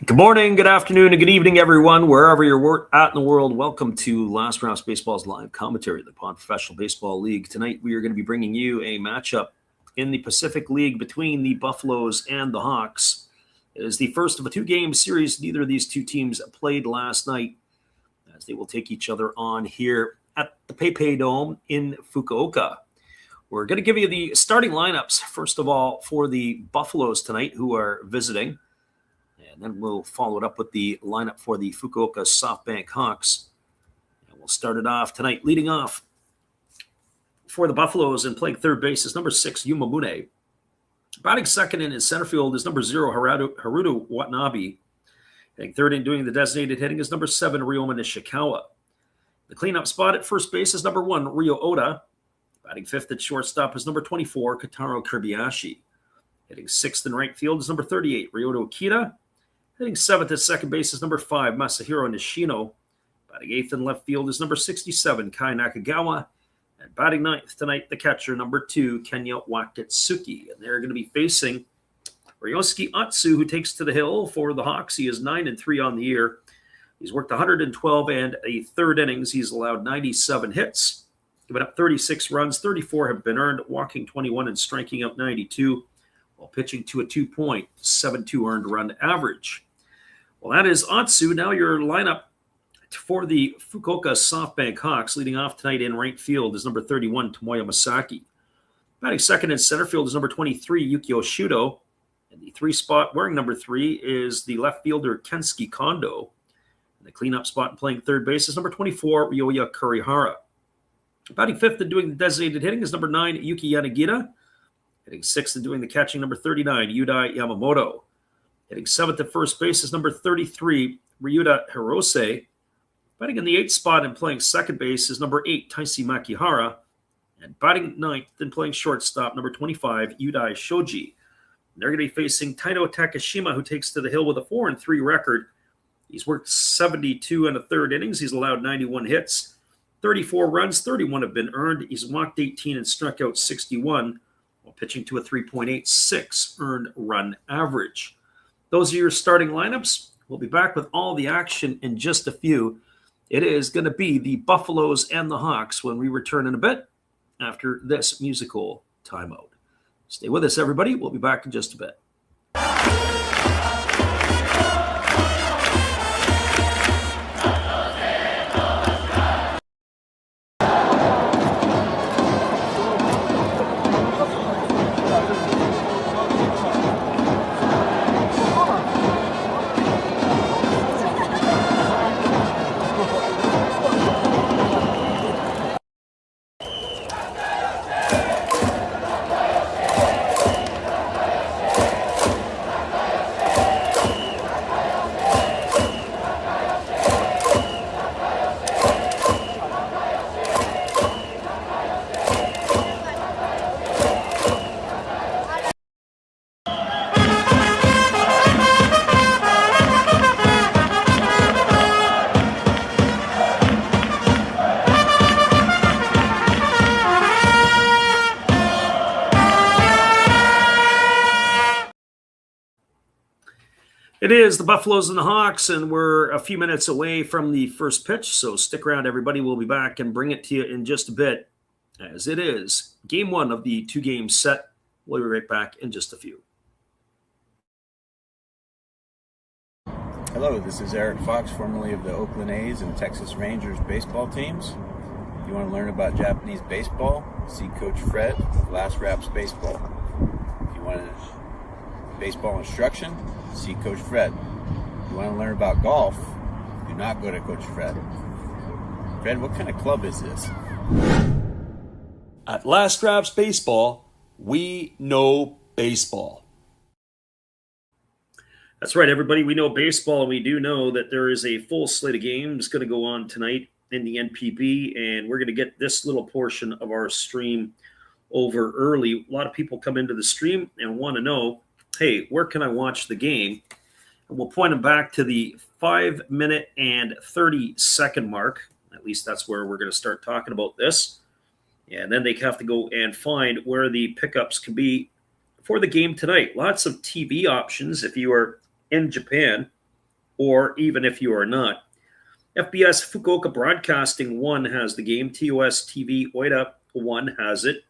Good morning, good afternoon, and good evening, everyone, wherever you're at in the world. Welcome to Last Raps Baseball's live commentary of the Professional Baseball League. Tonight, we are going to be bringing you a matchup in the Pacific League between the Buffaloes and the Hawks. It is the first of a two-game series. Neither of these two teams played last night, as they will take each other on here at the PayPay Dome in Fukuoka. We're going to give you the starting lineups, first of all, for the Buffaloes tonight, who are visiting. And then we'll follow it up with the lineup for the Fukuoka SoftBank Hawks. And we'll start it off tonight. Leading off for the Buffaloes and playing third base is number 6, Yuma Mune. Batting second in his center field is number 0, Haruto Watanabe. Hitting third in doing the designated hitting is number 7, Ryoma Nishikawa. The cleanup spot at first base is number 1, Ryo Oda. Batting fifth at shortstop is number 24, Kotaro Kobayashi. Hitting sixth in right field is number 38, Ryoto Akita. Hitting seventh at second base is number 5, Masahiro Nishino. Batting eighth in left field is number 67, Kai Nakagawa. And batting ninth tonight, the catcher, number 2, Kenya Wakatsuki. And they're going to be facing Ryosuke Atsu, who takes to the hill for the Hawks. He is 9-3 on the year. He's worked 112 and a third innings. He's allowed 97 hits, given up 36 runs. 34 have been earned, walking 21 and striking out 92, while pitching to a 2.72 earned run average. Well, that is Atsu. Now your lineup for the Fukuoka SoftBank Hawks. Leading off tonight in right field is number 31, Tomoya Masaki. Batting second in center field is number 23, Yukio Shudo. And the 3 spot wearing number 3 is the left fielder, Kensuke Kondo. And the cleanup spot and playing third base is number 24, Ryoya Kurihara. Batting fifth and doing the designated hitting is number 9, Yuki Yanagita. Hitting sixth and doing the catching, number 39, Yudai Yamamoto. Hitting seventh at first base is number 33, Ryuta Hirose. Batting in the 8th spot and playing second base is number 8, Taisi Makihara. And batting ninth and playing shortstop, number 25, Yudai Shoji. And they're going to be facing Taito Takashima, who takes to the hill with a 4-3 record. He's worked 72 and a third innings. He's allowed 91 hits, 34 runs, 31 have been earned. He's walked 18 and struck out 61, while pitching to a 3.86 earned run average. Those are your starting lineups. We'll be back with all the action in just a few. It is going to be the Buffaloes and the Hawks when we return in a bit after this musical timeout. Stay with us, everybody. We'll be back in just a bit. It is the Buffaloes and the Hawks, and we're a few minutes away from the first pitch, so stick around, everybody. We'll be back and bring it to you in just a bit, as it is Game 1 of the 2-game set. We'll be right back in just a few. Hello, this is Eric Fox, formerly of the Oakland A's and Texas Rangers baseball teams. If you want to learn about Japanese baseball, see Coach Fred of Last Raps Baseball. If you want baseball instruction, see Coach Fred. If you want to learn about golf, do not go to Coach Fred. Fred, what kind of club is this? At Last Raps Baseball, we know baseball. That's right, everybody. We know baseball, and we do know that there is a full slate of games going to go on tonight in the NPB, and we're going to get this little portion of our stream over early. A lot of people come into the stream and want to know, hey, where can I watch the game? And we'll point them back to the 5-minute and 30-second mark. At least that's where we're going to start talking about this. And then they have to go and find where the pickups can be for the game tonight. Lots of TV options if you are in Japan. or even if you are not. FBS Fukuoka Broadcasting 1 has the game. TOS TV Oita 1 has it.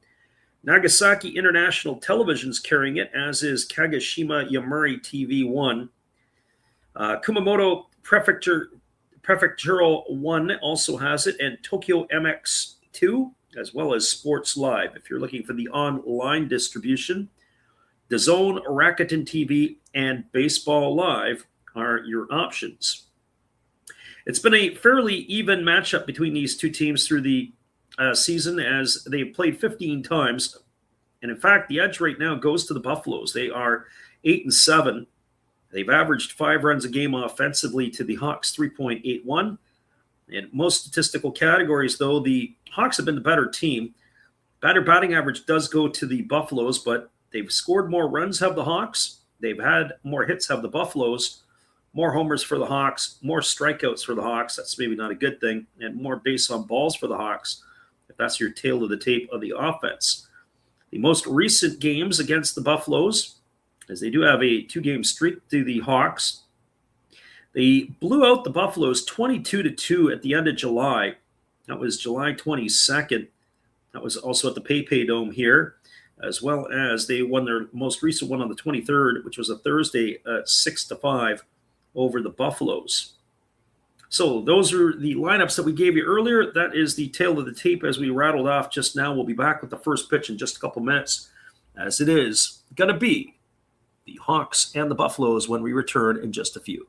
Nagasaki International Television's carrying it, as is Kagoshima Yamuri TV 1. Kumamoto Prefectural 1 also has it, and Tokyo MX 2, as well as Sports Live. If you're looking for the online distribution, DAZN, Rakuten TV, and Baseball Live are your options. It's been a fairly even matchup between these two teams through the season, as they've played 15 times. And in fact, the edge right now goes to the Buffaloes. They are 8-7. They've averaged 5 runs a game offensively to the Hawks 3.81. In most statistical categories, though, the Hawks have been the better team. Better batting average does go to the Buffaloes, but they've scored more runs, have the Hawks. They've had more hits, have the Buffaloes. More homers for the Hawks, more strikeouts for the Hawks. That's maybe not a good thing. And more base on balls for the Hawks, if that's your tail of the tape of the offense. The most recent games against the Buffaloes, as they do have a 2-game streak to the Hawks, they blew out the Buffaloes 22-2 at the end of July. That was July 22nd. That was also at the PayPay Dome here, as well as they won their most recent one on the 23rd, which was a Thursday, 6-5 over the Buffaloes. So those are the lineups that we gave you earlier. That is the tail of the tape as we rattled off just now. We'll be back with the first pitch in just a couple minutes, as it is going to be the Hawks and the Buffaloes when we return in just a few.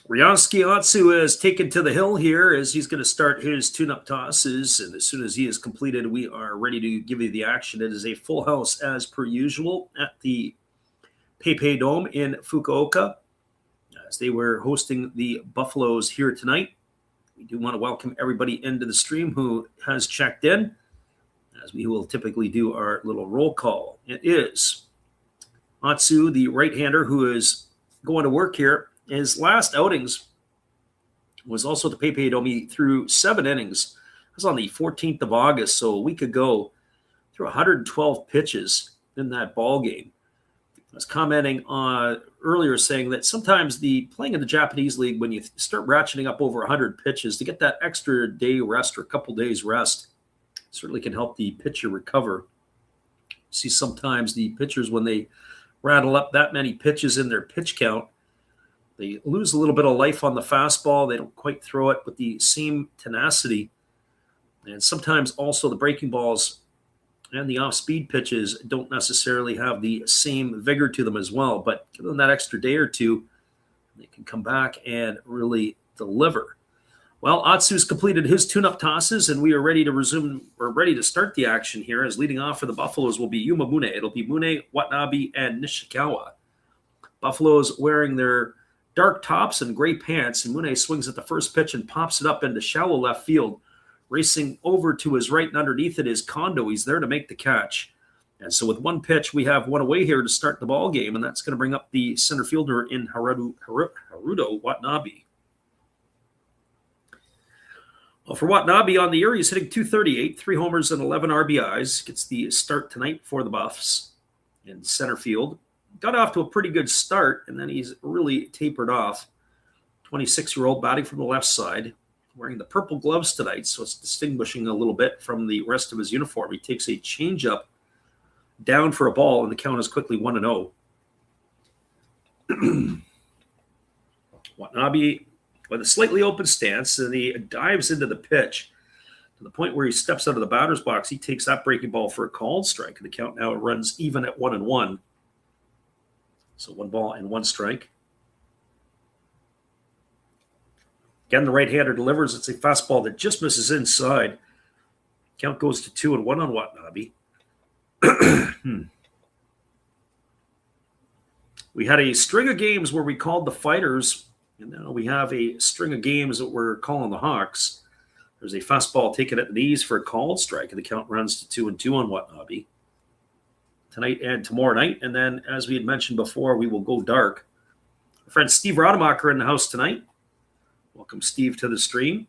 Ryosuke Atsu is taken to the hill here as he's going to start his tune-up tosses. And as soon as he is completed, we are ready to give you the action. It is a full house as per usual at the PayPay Dome in Fukuoka, as they were hosting the Buffaloes here tonight. We do want to welcome everybody into the stream who has checked in, as we will typically do our little roll call. It is Atsu, the right-hander, who is going to work here. His last outings was also the PayPay Dome. He threw 7 innings. That was on the 14th of August, so a week ago, threw 112 pitches in that ball game. I was commenting earlier saying that sometimes the playing in the Japanese league, when you start ratcheting up over 100 pitches, to get that extra day rest or a couple days rest certainly can help the pitcher recover. See sometimes the pitchers, when they rattle up that many pitches in their pitch count, they lose a little bit of life on the fastball. They don't quite throw it with the same tenacity. And sometimes also the breaking balls and the off-speed pitches don't necessarily have the same vigor to them as well. But give them that extra day or two, they can come back and really deliver. Well, Atsu's completed his tune-up tosses, and we are ready to resume, or ready to start the action here, as leading off for the Buffaloes will be Yuma Mune. It'll be Mune, Watanabe, and Nishikawa. Buffaloes wearing their dark tops and gray pants, and Mune swings at the first pitch and pops it up into shallow left field. Racing over to his right and underneath it is Kondo. He's there to make the catch. And so with one pitch, we have one away here to start the ball game, and that's going to bring up the center fielder in Haruto Watanabe. Well, for Watanabe on the year, he's hitting .238, 3 homers and 11 RBIs. Gets the start tonight for the Buffs in center field. Got off to a pretty good start, and then he's really tapered off. 26-year-old batting from the left side, wearing the purple gloves tonight, so it's distinguishing a little bit from the rest of his uniform. He takes a changeup down for a ball, and the count is quickly 1-0. Watanabe with a slightly open stance, and he dives into the pitch to the point where he steps out of the batter's box. He takes that breaking ball for a called strike, and the count now runs even at 1-1. So 1 ball and 1 strike. Again, the right-hander delivers. It's a fastball that just misses inside. Count goes to 2-1 on Watanabe. We had a string of games where we called the Fighters, and now we have a string of games that we're calling the Hawks. There's a fastball taken at the knees for a called strike, and the count runs to 2-2 on Watanabe tonight and tomorrow night. And then, as we had mentioned before, we will go dark. Our friend Steve Rademacher in the house tonight. Welcome, Steve, to the stream.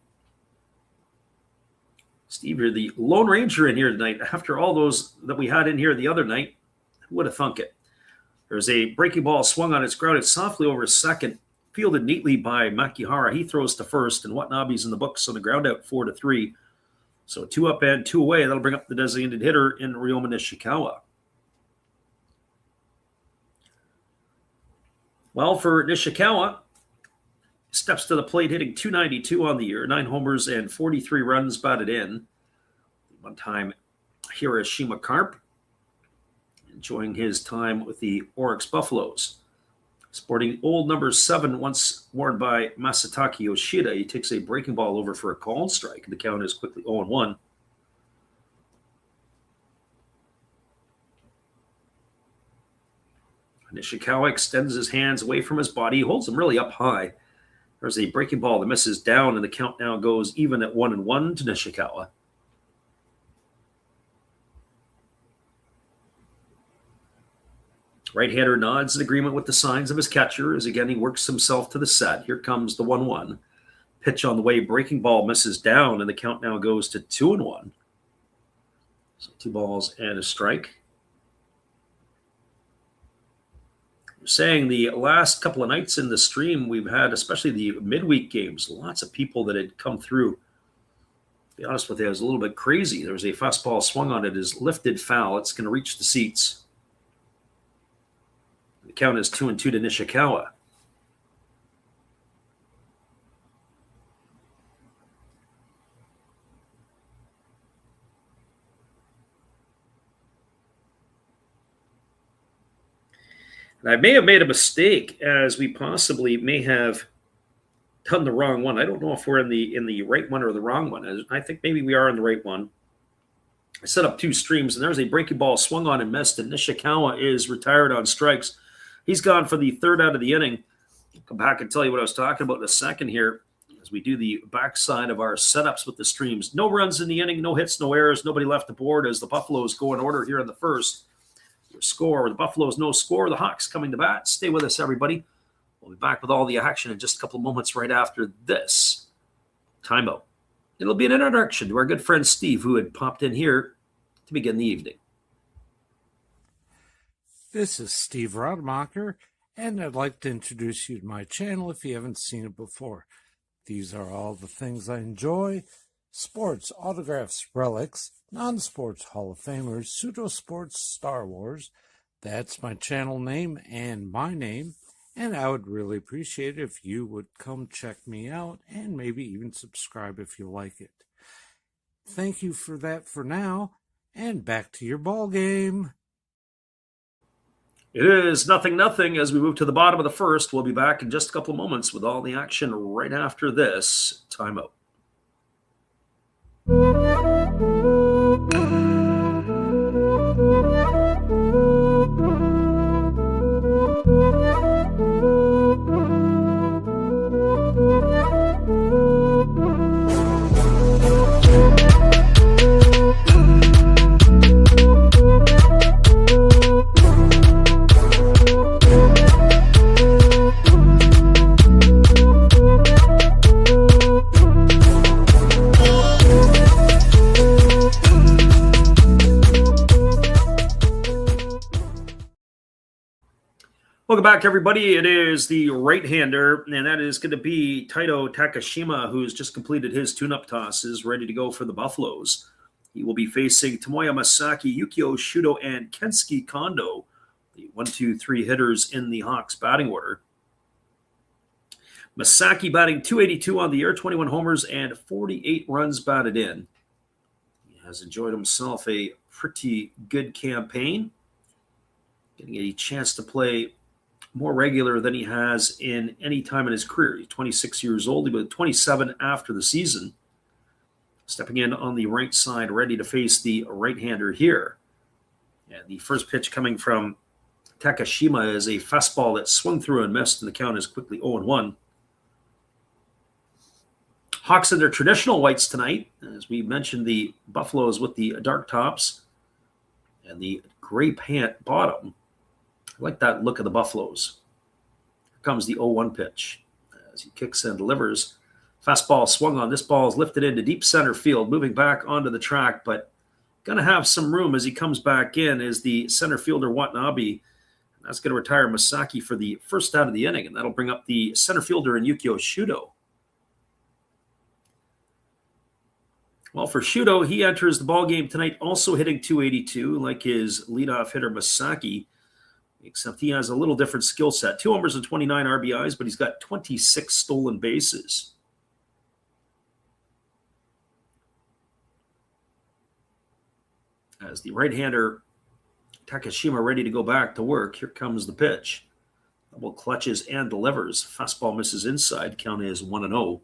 Steve, you're the Lone Ranger in here tonight. After all those that we had in here the other night, who would have thunk it? There's a breaking ball swung on its grounded softly over second, fielded neatly by Makihara. He throws to first, and Watanabe's in the books on the ground out 4-3. So 2 up and 2 away. That'll bring up the designated hitter in Ryoma Nishikawa. Well, for Nishikawa, steps to the plate hitting .292 on the year, 9 homers and 43 runs batted in. One-time Hiroshima Carp, enjoying his time with the Orix Buffaloes. Sporting old number 7, once worn by Masataka Yoshida, he takes a breaking ball over for a called strike, and the count is quickly 0-1. Nishikawa extends his hands away from his body. He holds them really up high. There's a breaking ball that misses down, and the count now goes even at 1-1 to Nishikawa. Right-hander nods in agreement with the signs of his catcher as again he works himself to the set. Here comes the 1-1. Pitch on the way, breaking ball misses down, and the count now goes to 2-1. So 2 balls and a strike. We're saying the last couple of nights in the stream we've had, especially the midweek games, lots of people that had come through. To be honest with you, it was a little bit crazy. There was a fastball swung on it, is lifted foul. It's going to reach the seats. The count is 2-2 to Nishikawa. And I may have made a mistake, as we possibly may have done the wrong one. I don't know if we're in the right one or the wrong one. I think maybe we are in the right one. I set up 2 streams, and there's a breaking ball swung on and missed, and Nishikawa is retired on strikes. He's gone for the 3rd out of the inning. I'll come back and tell you what I was talking about in a second here as we do the backside of our setups with the streams. No runs in the inning, no hits, no errors, nobody left the board as the Buffaloes go in order here in the first. Your score, the Buffaloes no score, the Hawks coming to bat. Stay with us, everybody. We'll be back with all the action in just a couple of moments right after this timeout. It'll be an introduction to our good friend Steve, who had popped in here to begin the evening. This is Steve Rademacher, and I'd like to introduce you to my channel if you haven't seen it before. These are all the things I enjoy: sports, autographs, relics, non-sports Hall of Famers, pseudo-sports, Star Wars. That's my channel name and my name, and I would really appreciate it if you would come check me out and maybe even subscribe if you like it. Thank you for that for now, and back to your ball game. It is 0-0 as we move to the bottom of the first. We'll be back in just a couple of moments with all the action right after this timeout. Welcome back, everybody. It is the right-hander, and that is going to be Taito Takashima, who's just completed his tune-up tosses, ready to go for the Buffaloes. He will be facing Tomoya Masaki, Yukio Shudo, and Kensuke Kondo, the 1-2-3 hitters in the Hawks batting order. Masaki batting .282 on the year, 21 homers and 48 runs batted in. He has enjoyed himself a pretty good campaign, getting a chance to play more regular than he has in any time in his career. He's 26 years old. He was 27 after the season. Stepping in on the right side, ready to face the right-hander here. And the first pitch coming from Takashima is a fastball that swung through and missed, and the count is quickly 0-1. Hawks in their traditional whites tonight. As we mentioned, the Buffaloes with the dark tops and the gray pant bottom. I like that look of the Buffaloes. Here comes the 0-1 pitch as he kicks and delivers. Fastball swung on. This ball is lifted into deep center field, moving back onto the track, but going to have some room as he comes back in is the center fielder Watanabe. That's going to retire Masaki for the first out of the inning, and that'll bring up the center fielder in Yukio Shudo. Well, for Shudo, he enters the ballgame tonight also hitting .282 like his leadoff hitter Masaki, except he has a little different skill set. 2 homers and 29 RBIs, but he's got 26 stolen bases. As the right-hander Takashima ready to go back to work, here comes the pitch. Double clutches and delivers. Fastball misses inside. Count is 1-0.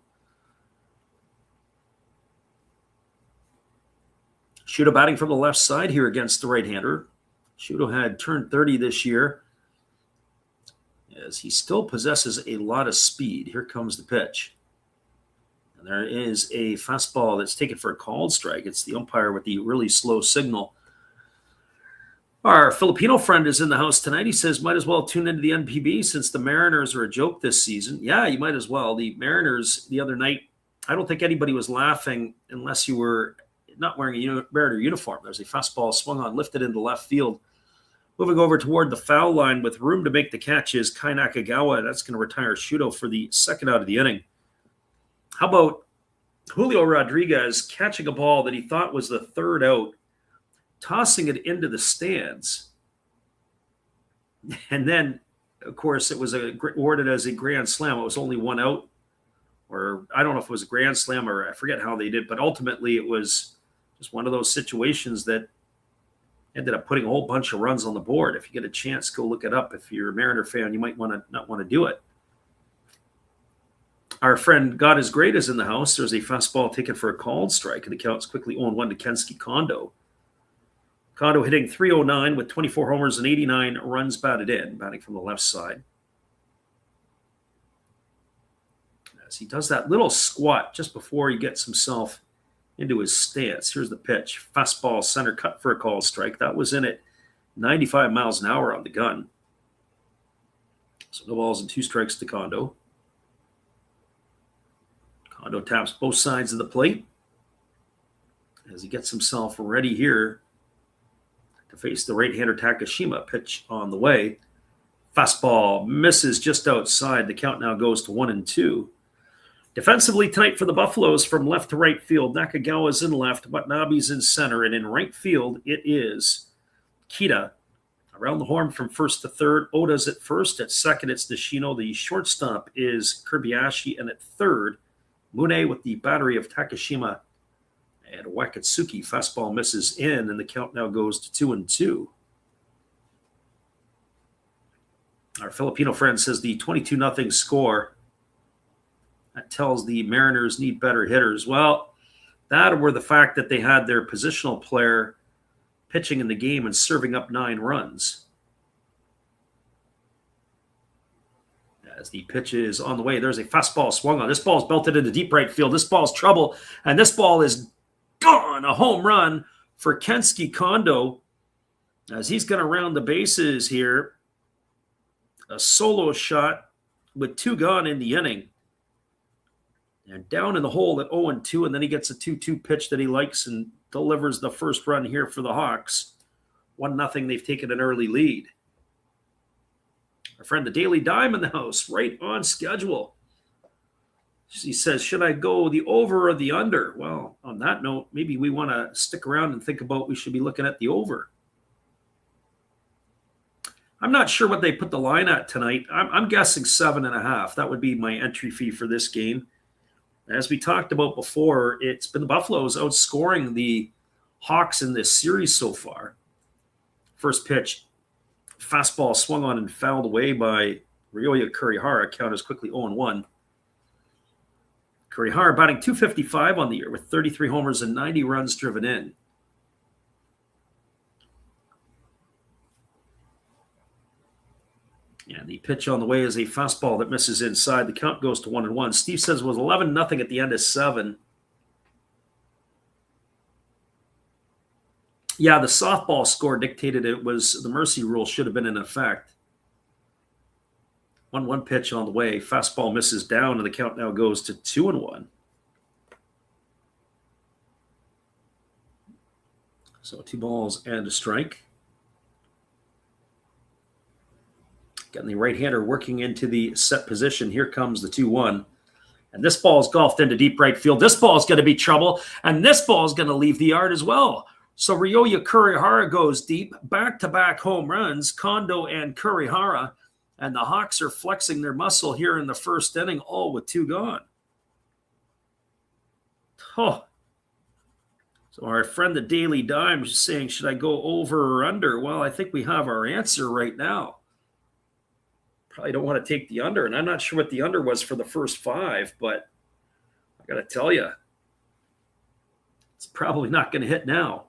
Shudo batting from the left side here against the right-hander. Shudo had turned 30 this year, as he still possesses a lot of speed. Here comes the pitch. And there is a fastball that's taken for a called strike. It's the umpire with the really slow signal. Our Filipino friend is in the house tonight. He says, might as well tune into the NPB since the Mariners are a joke this season. Yeah, you might as well. The Mariners the other night, I don't think anybody was laughing unless you were not wearing a Mariner uniform. There's a fastball swung on, lifted into left field. Moving over toward the foul line with room to make the catch is Kai Nakagawa. That's going to retire Shudo for the second out of the inning. How about Julio Rodriguez catching a ball that he thought was the third out, tossing it into the stands. And then, of course, it was awarded as a grand slam. It was only one out, or I don't know if it was a grand slam or I forget how they did, but ultimately it was just one of those situations that ended up putting a whole bunch of runs on the board. If you get a chance, go look it up. If you're a Mariner fan, you might not want to do it. Our friend God is Great is in the house. There's a fastball taken for a called strike, and the count's quickly 0-1 to Kensuke Kondo. Kondo hitting .309 with 24 homers and 89 runs batted in, batting from the left side. As he does that little squat just before he gets himself into his stance. Here's the pitch. Fastball center cut for a called strike. That was in at 95 miles an hour on the gun. So no balls and 2 strikes to Kondo. Kondo taps both sides of the plate as he gets himself ready here to face the right-hander Takashima. Pitch on the way. Fastball misses just outside. The count now goes to 1-2. Defensively tonight for the Buffaloes from left to right field. Nakagawa's in left, Watanabe's in center, and in right field it is Kita. Around the horn from first to third. Oda's at first. At second, it's Nishino. The shortstop is Kobayashi, and at third, Mune with the battery of Takashima and Wakatsuki. Fastball misses in, and the count now goes to 2-2. Our Filipino friend says the 22-0 score. That tells the Mariners need better hitters. Well, that or the fact that they had their positional player pitching in the game and serving up 9 runs. As the pitch is on the way, there's a fastball swung on. This ball is belted into deep right field. This ball's trouble, and this ball is gone. A home run for Kensuke Kondo as he's going to round the bases here. A solo shot with 2 gone in the inning. And down in the hole at 0-2, and then he gets a 2-2 pitch that he likes and delivers the first run here for the Hawks. 1-0, they've taken an early lead. Our friend the Daily Dime in the house, right on schedule. He says, should I go the over or the under? Well, on that note, maybe we want to stick around and think about we should be looking at the over. I'm not sure what they put the line at tonight. I'm guessing 7.5. That would be my entry fee for this game. As we talked about before, it's been the Buffaloes outscoring the Hawks in this series so far. First pitch, fastball swung on and fouled away by Ryoya Kurihara. Count is quickly 0-1. Kurihara batting .255 on the year with 33 homers and 90 runs driven in. And the pitch on the way is a fastball that misses inside. The count goes to 1-1. Steve says it was 11-0 at the end of 7. Yeah, the softball score dictated it was the mercy rule should have been in effect. 1-1 pitch on the way. Fastball misses down, and the count now goes to 2-1. So 2 balls and a strike. Getting the right-hander working into the set position. Here comes the 2-1. And this ball is golfed into deep right field. This ball is going to be trouble, and this ball is going to leave the yard as well. So Ryoya Kurihara goes deep, back-to-back home runs, Kondo and Kurihara, and the Hawks are flexing their muscle here in the first inning, all with 2 gone. Oh. So our friend the Daily Dime is saying, should I go over or under? Well, I think we have our answer right now. Probably don't want to take the under, and I'm not sure what the under was for the first 5, but I got to tell you, it's probably not going to hit now.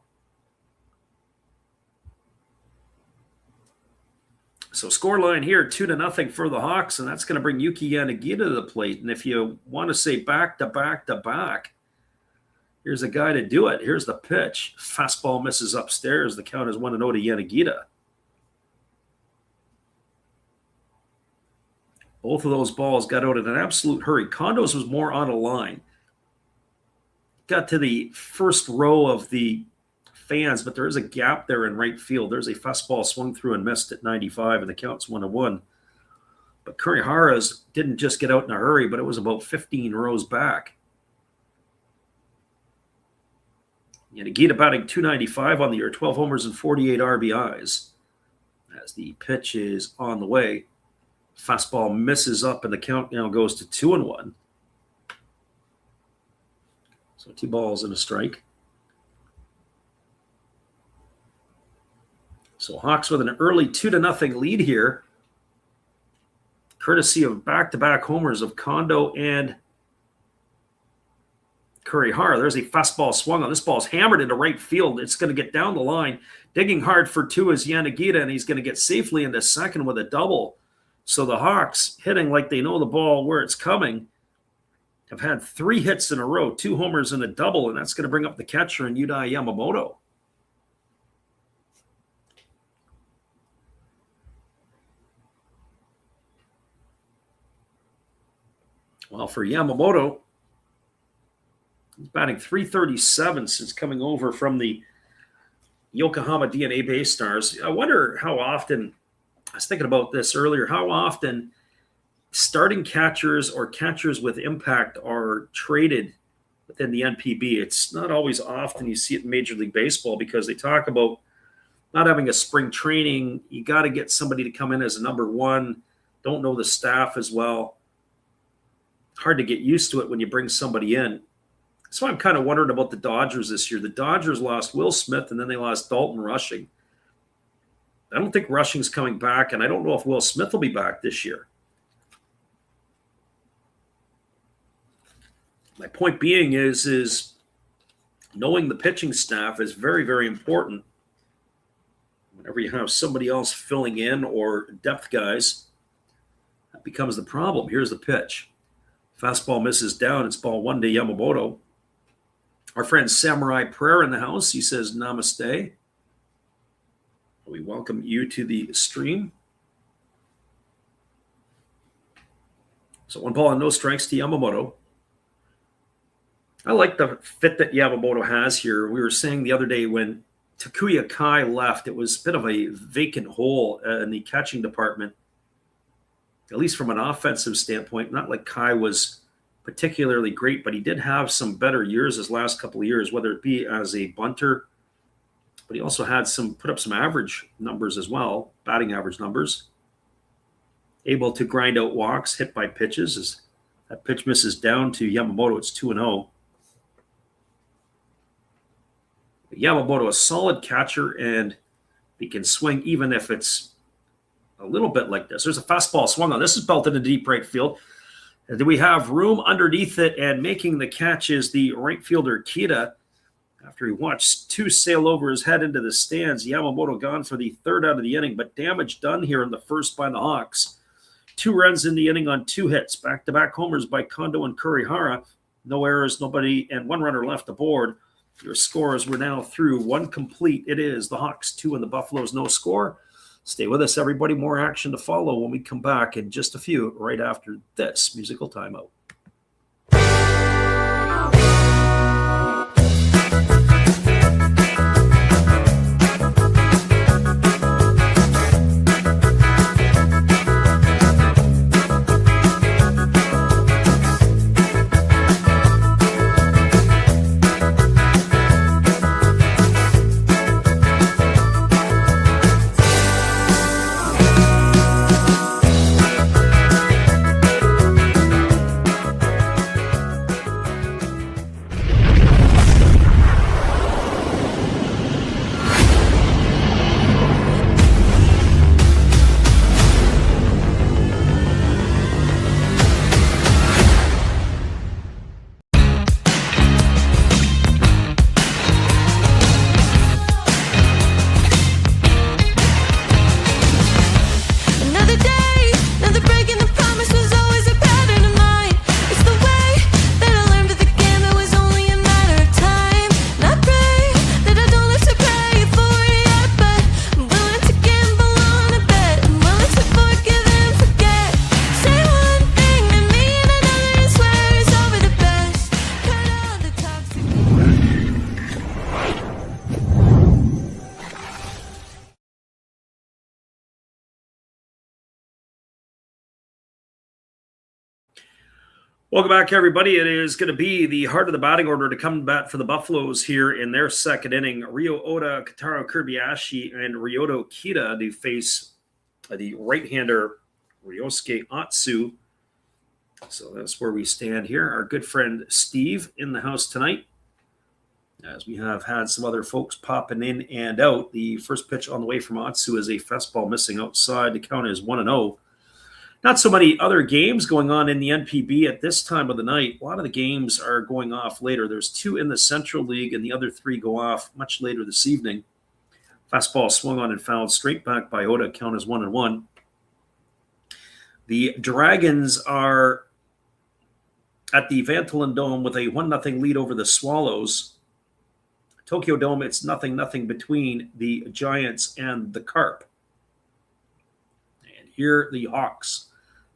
So scoreline here, 2-0 for the Hawks, and that's going to bring Yuki Yanagita to the plate. And if you want to say back-to-back-to-back, here's a guy to do it. Here's the pitch. Fastball misses upstairs. The count is 1-0 to Yanagita. Both of those balls got out in an absolute hurry. Kondo's was more on a line. Got to the first row of the fans, but there is a gap there in right field. There's a fastball swung through and missed at 95, and the count's 1-1. But Kurihara's didn't just get out in a hurry, but it was about 15 rows back. Yanagita batting .295 on the year, 12 homers and 48 RBIs. As the pitch is on the way, fastball misses up, and the count now goes to 2-1. So 2 balls and a strike. So Hawks with an early 2-0 lead here, courtesy of back-to-back homers of Kondo and Kurihara. There's a fastball swung on. This ball's hammered into right field. It's going to get down the line. Digging hard for 2 is Yanagita, and he's going to get safely into second with a double. So the Hawks, hitting like they know the ball where it's coming, have had 3 hits in a row, 2 homers and a double, and that's going to bring up the catcher in Yudai Yamamoto. Well, for Yamamoto, he's batting .337 since coming over from the Yokohama DNA Bay Stars. I wonder how often, I was thinking about this earlier, how often starting catchers or catchers with impact are traded within the NPB. It's not always often you see it in Major League Baseball because they talk about not having a spring training. You got to get somebody to come in as a number 1, don't know the staff as well. Hard to get used to it when you bring somebody in. So I'm kind of wondering about the Dodgers this year. The Dodgers lost Will Smith, and then they lost Dalton Rushing. I don't think Rushing's coming back, and I don't know if Will Smith will be back this year. My point being is knowing the pitching staff is very, very important. Whenever you have somebody else filling in or depth guys, that becomes the problem. Here's the pitch. Fastball misses down. It's ball 1 to Yamamoto. Our friend Samurai Prayer in the house. He says, namaste. We welcome you to the stream. So 1 ball and no strikes to Yamamoto. I like the fit that Yamamoto has here. We were saying the other day when Takuya Kai left, it was a bit of a vacant hole in the catching department. At least from an offensive standpoint, not like Kai was particularly great, but he did have some better years his last couple of years, whether it be as a bunter, but he also had put up some average numbers as well, batting average numbers. Able to grind out walks, hit by pitches. As that pitch misses down to Yamamoto, it's 2-0. Yamamoto, a solid catcher, and he can swing even if it's a little bit like this. There's a fastball swung on. This is belted into deep right field. Do we have room underneath it? And making the catch is the right fielder, Kita. After he watched two sail over his head into the stands, Yamamoto gone for the third out of the inning, but damage done here in the first by the Hawks. 2 runs in the inning on 2 hits. Back-to-back homers by Kondo and Kurihara. No errors, nobody, and 1 runner left aboard. Your scores were now through 1 complete. It is the Hawks 2 and the Buffaloes no score. Stay with us, everybody. More action to follow when we come back in just a few right after this musical timeout. Welcome back, everybody. It is going to be the heart of the batting order to come back for the Buffaloes here in their second inning. Ryo Oda, Kataro Kobayashi, and Ryoto Kita to face the right-hander Ryosuke Atsu. So that's where we stand here. Our good friend Steve in the house tonight, as we have had some other folks popping in and out. The first pitch on the way from Atsu is a fastball missing outside. The count is 1-0. Not so many other games going on in the NPB at this time of the night. A lot of the games are going off later. There's 2 in the Central League, and the other 3 go off much later this evening. Fastball swung on and fouled straight back by Oda. Count is 1-1. The Dragons are at the Vantolin Dome with a 1-0 lead over the Swallows. Tokyo Dome, it's 0-0 between the Giants and the Carp. And here the Hawks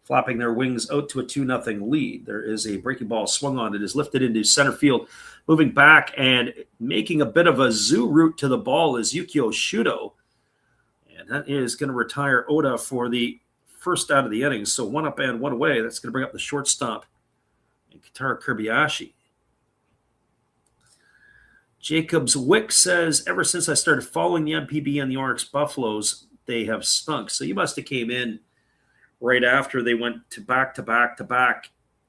flapping their wings out to a 2-0 lead. There is a breaking ball swung on. It is lifted into center field. Moving back and making a bit of a zoo route to the ball is Yukio Shudo. And that is going to retire Oda for the first out of the innings. So 1 up and 1 away. That's going to bring up the shortstop, and Kataro Kobayashi. Jacobs Wick says, ever since I started following the NPB and the Orix Buffaloes, they have stunk. So you must have came in right after they went to back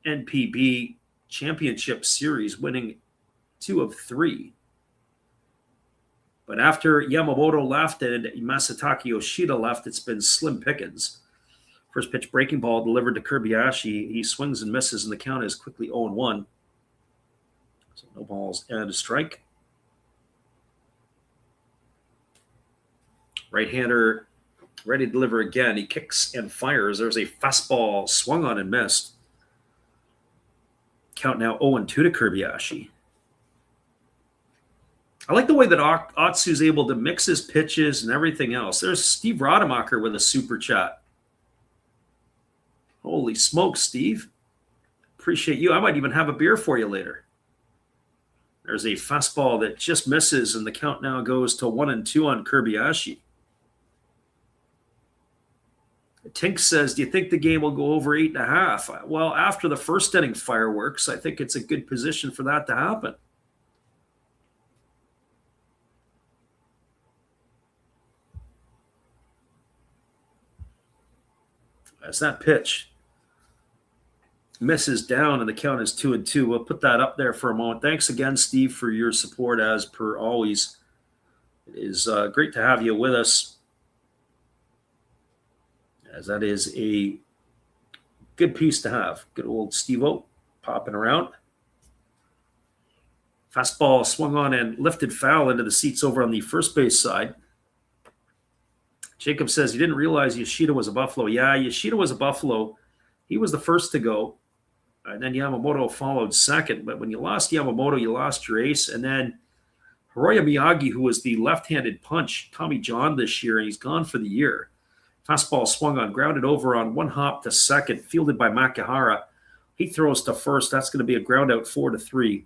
NPB championship series, winning 2 of 3. But after Yamamoto left and Masataka Yoshida left, it's been slim pickings. First pitch breaking ball delivered to Kobayashi. He swings and misses, and the count is quickly 0-1. So no balls and a strike. Right-hander ready to deliver again. He kicks and fires. There's a fastball swung on and missed. Count now 0-2 to Kobayashi. I like the way that Atsu's able to mix his pitches and everything else. There's Steve Rademacher with a super chat. Holy smokes, Steve. Appreciate you. I might even have a beer for you later. There's a fastball that just misses, and the count now goes to 1-2 on Kobayashi. Tink says, do you think the game will go over 8.5? Well, after the first inning fireworks, I think it's a good position for that to happen. As that pitch misses down and the count is 2-2. We'll put that up there for a moment. Thanks again, Steve, for your support as per always. It is great to have you with us, as that is a good piece to have. Good old Steve-O popping around. Fastball swung on and lifted foul into the seats over on the first base side. Jacob says he didn't realize Yoshida was a Buffalo. Yeah, Yoshida was a Buffalo. He was the first to go. And then Yamamoto followed second. But when you lost Yamamoto, you lost your ace. And then Hiroya Miyagi, who was the left-handed punch, Tommy John this year, and he's gone for the year. Fastball swung on, grounded over on one hop to second, fielded by Makihara. He throws to first. That's going to be a ground out 4-3.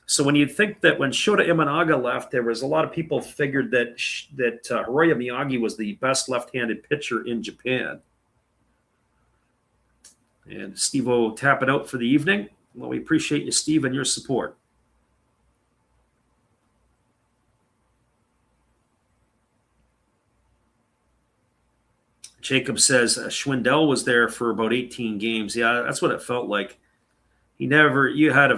So when you think that when Shota Imanaga left, there was a lot of people figured that Hiroya Miyagi was the best left-handed pitcher in Japan. And Steve-O tapping out for the evening. Well, we appreciate you, Steve, and your support. Jacob says Schwindel was there for about 18 games. Yeah, that's what it felt like. You've got a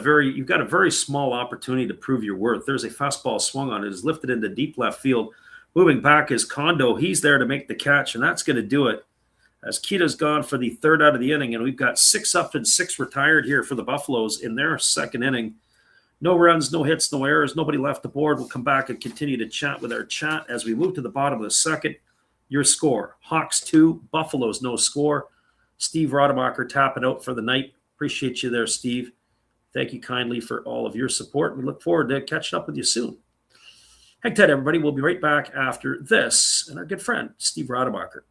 very small opportunity to prove your worth. There's a fastball swung on. It is lifted into deep left field. Moving back is Kondo. He's there to make the catch, and that's going to do it. As Kita's gone for the third out of the inning, and we've got 6 up and 6 retired here for the Buffaloes in their second inning. No runs, no hits, no errors, nobody left the board. We'll come back and continue to chat with our chat as we move to the bottom of the second. Your score, Hawks 2, Buffaloes no score. Steve Rademacher tapping out for the night. Appreciate you there, Steve. Thank you kindly for all of your support. We look forward to catching up with you soon. Hang tight, everybody. We'll be right back after this and our good friend, Steve Rademacher.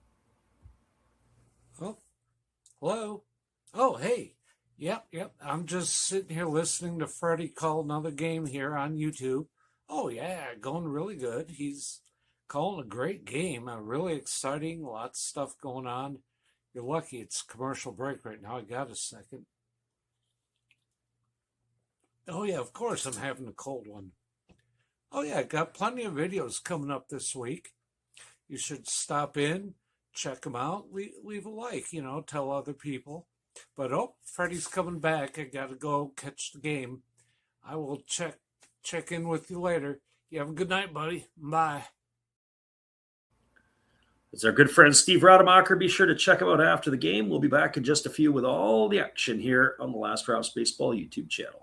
Oh, hello. Oh, hey. Yep. I'm just sitting here listening to Freddie call another game here on YouTube. Oh, yeah, going really good. He's calling a great game. Really exciting. Lots of stuff going on. You're lucky it's commercial break right now. I got a second. Oh, yeah, of course I'm having a cold one. Oh, yeah, got plenty of videos coming up this week. You should stop in, check them out, leave a like, tell other people. But, Freddie's coming back. I got to go catch the game. I will check in with you later. You have a good night, buddy. Bye. It's our good friend Steve Rademacher. Be sure to check him out after the game. We'll be back in just a few with all the action here on the Last Raps Baseball YouTube channel.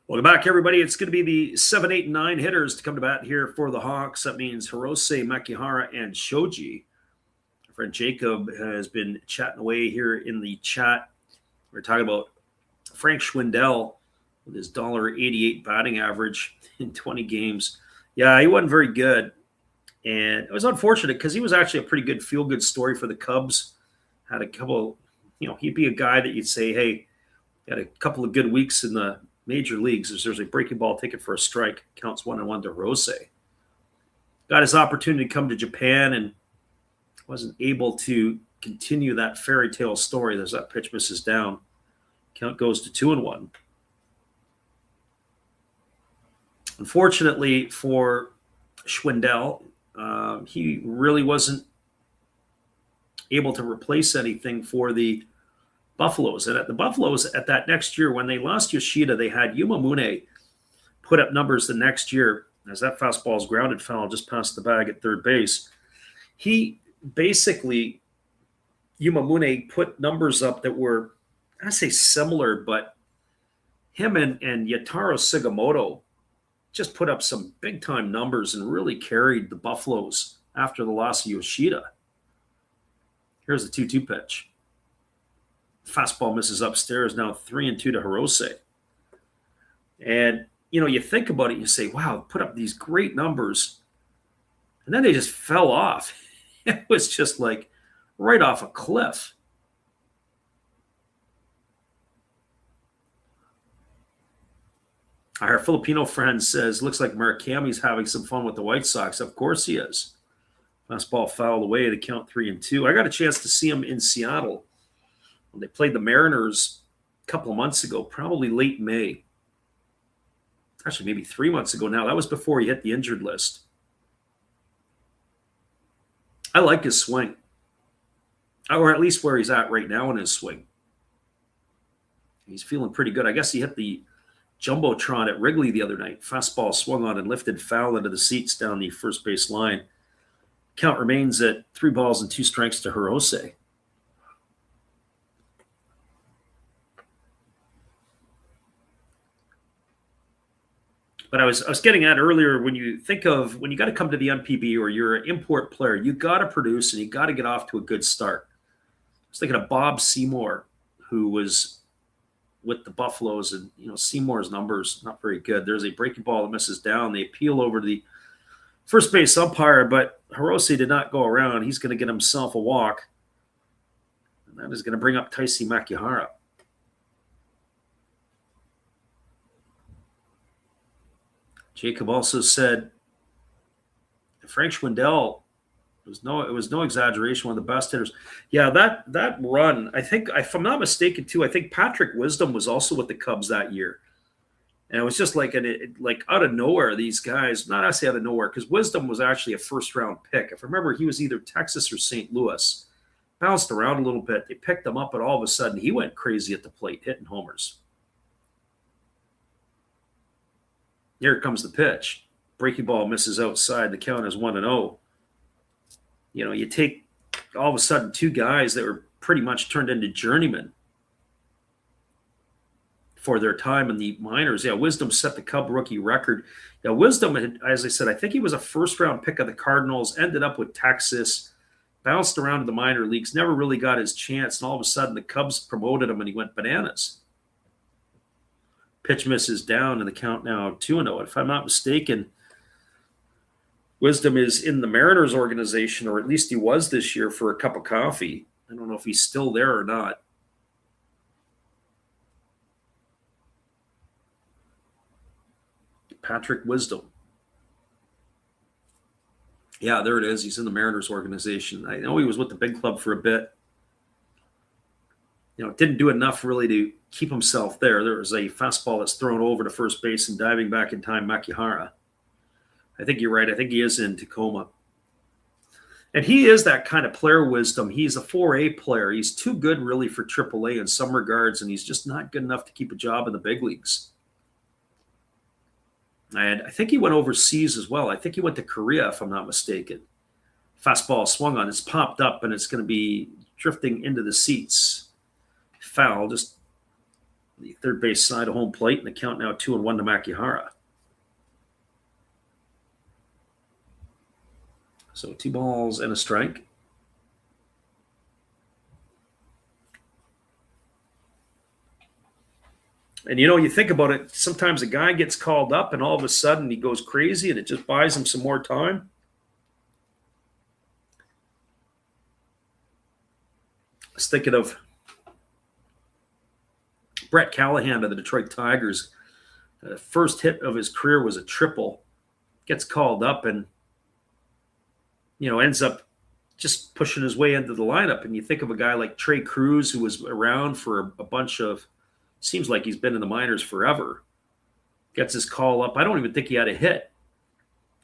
Welcome back, everybody. It's going to be the 7, 8, and 9 hitters to come to bat here for the Hawks. That means Hirose, Makihara, and Shoji. Our friend Jacob has been chatting away here in the chat. We're talking about Frank Schwindel with his $1.88 batting average in 20 games. Yeah, he wasn't very good. And it was unfortunate because he was actually a pretty good feel-good story for the Cubs. Had a couple, he'd be a guy that you'd say, hey, had a couple of good weeks in the major leagues. There's a breaking ball ticket for a strike. Counts 1-1 to Rose. Got his opportunity to come to Japan and wasn't able to continue that fairy tale story as that pitch misses down. Count goes to 2-1. Unfortunately for Schwindel, he really wasn't able to replace anything for the Buffaloes. And at the Buffaloes at that next year, when they lost Yoshida, they had Yuma Mune put up numbers the next year as that fastball is grounded foul just past the bag at third base. He basically, Yuma Mune put numbers up that were, I say similar, but him and Yataro Sugimoto just put up some big time numbers and really carried the Buffaloes after the loss of Yoshida. Here's the 2-2 pitch. Fastball misses upstairs, now 3-2 to Hirose. And, you think about it, you say, wow, put up these great numbers. And then they just fell off. It was just like right off a cliff. Our Filipino friend says, looks like Murakami's having some fun with the White Sox. Of course he is. Fastball fouled away to count 3-2. I got a chance to see him in Seattle when they played the Mariners a couple of months ago, probably late May. Actually, maybe 3 months ago now. That was before he hit the injured list. I like his swing, or at least where he's at right now in his swing. He's feeling pretty good. I guess he hit the Jumbotron at Wrigley the other night. Fastball swung on and lifted foul into the seats down the first base line. Count remains at 3-2 to Hirose. But I was getting at earlier, when you got to come to the NPB or you're an import player, you got to produce and you got to get off to a good start. I was thinking of Bob Seymour, who was with the Buffaloes, and Seymour's numbers not very good. There's a breaking ball that misses down. They appeal over to the first base umpire, but Hirose did not go around. He's going to get himself a walk, and that is going to bring up Taisi Makihara. Jacob also said Frank Schwindel, it was no exaggeration, one of the best hitters. Yeah, that run, I think, if I'm not mistaken too, I think Patrick Wisdom was also with the Cubs that year. And it was just like out of nowhere, these guys, not actually out of nowhere, because Wisdom was actually a first-round pick. If I remember, he was either Texas or St. Louis. Bounced around a little bit. They picked him up, and all of a sudden, he went crazy at the plate, hitting homers. Here comes the pitch. Breaking ball misses outside. The count is 1-0. You take all of a sudden two guys that were pretty much turned into journeymen for their time in the minors. Yeah, Wisdom set the Cub rookie record. Yeah, Wisdom had, as I said, I think he was a first-round pick of the Cardinals, ended up with Texas, bounced around to the minor leagues, never really got his chance, and all of a sudden the Cubs promoted him and he went bananas. Pitch misses down, and the count now 2-0. If I'm not mistaken, Wisdom is in the Mariners organization, or at least he was this year, for a cup of coffee. I don't know if he's still there or not. Patrick Wisdom. Yeah, there it is. He's in the Mariners organization. I know he was with the big club for a bit. Didn't do enough really to keep himself there. There was a fastball that's thrown over to first base, and diving back in time, Makihara. I think you're right. I think he is in Tacoma. And he is that kind of player, Wisdom. He's a 4A player. He's too good really for AAA in some regards, and he's just not good enough to keep a job in the big leagues. And I think he went overseas as well. I think he went to Korea, if I'm not mistaken. Fastball swung on. It's popped up, and it's going to be drifting into the seats. Foul, just the third base side of home plate, and the count now 2-1 to Makihara. So 2 balls and a strike. And you think about it, sometimes a guy gets called up and all of a sudden he goes crazy and it just buys him some more time. I was thinking of Brett Callahan of the Detroit Tigers. The first hit of his career was a triple. Gets called up and, ends up just pushing his way into the lineup. And you think of a guy like Trey Cruz, who was around for a bunch of, seems like he's been in the minors forever. Gets his call up. I don't even think he had a hit.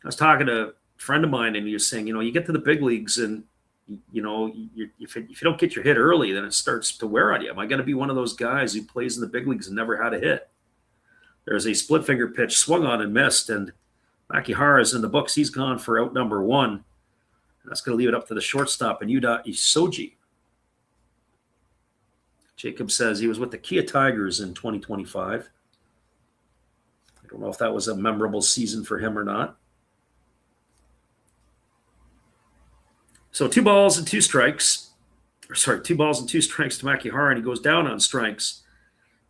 I was talking to a friend of mine, and he was saying, you get to the big leagues and, if you don't get your hit early, then it starts to wear on you. Am I going to be one of those guys who plays in the big leagues and never had a hit? There's a split finger pitch swung on and missed, and Makihara is in the books. He's gone for out number 1. That's going to leave it up to the shortstop, and Yuda Isoji. Jacob says he was with the Kia Tigers in 2025. I don't know if that was a memorable season for him or not. So 2 balls and 2 strikes. 2 balls and 2 strikes to Makihara, and he goes down on strikes.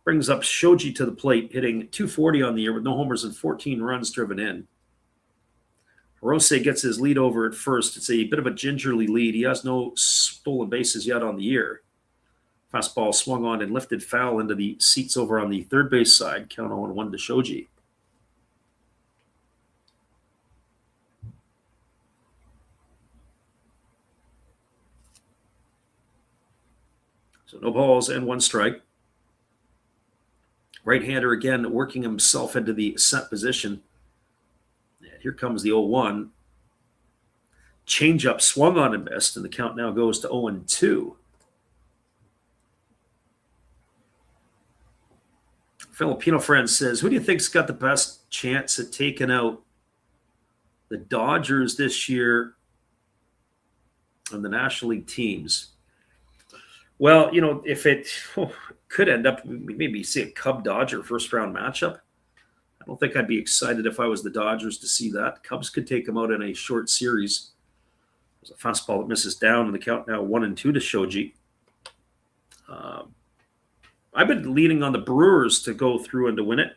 Brings up Shoji to the plate, hitting .240 on the year with no homers and 14 runs driven in. Hirose gets his lead over at first. It's a bit of a gingerly lead. He has no stolen bases yet on the year. Fastball swung on and lifted foul into the seats over on the third base side. Count 0-1 to Shoji. So no balls and 1 strike. Right-hander again working himself into the set position. And here comes the 0-1. Changeup swung on and missed, and the count now goes to 0-2. Filipino friend says, who do you think's got the best chance at taking out the Dodgers this year on the National League teams? Well, if it could end up, maybe see a Cub-Dodger first-round matchup. I don't think I'd be excited if I was the Dodgers to see that. Cubs could take them out in a short series. There's a fastball that misses down, and the count now 1-2 to Shoji. I've been leaning on the Brewers to go through and to win it.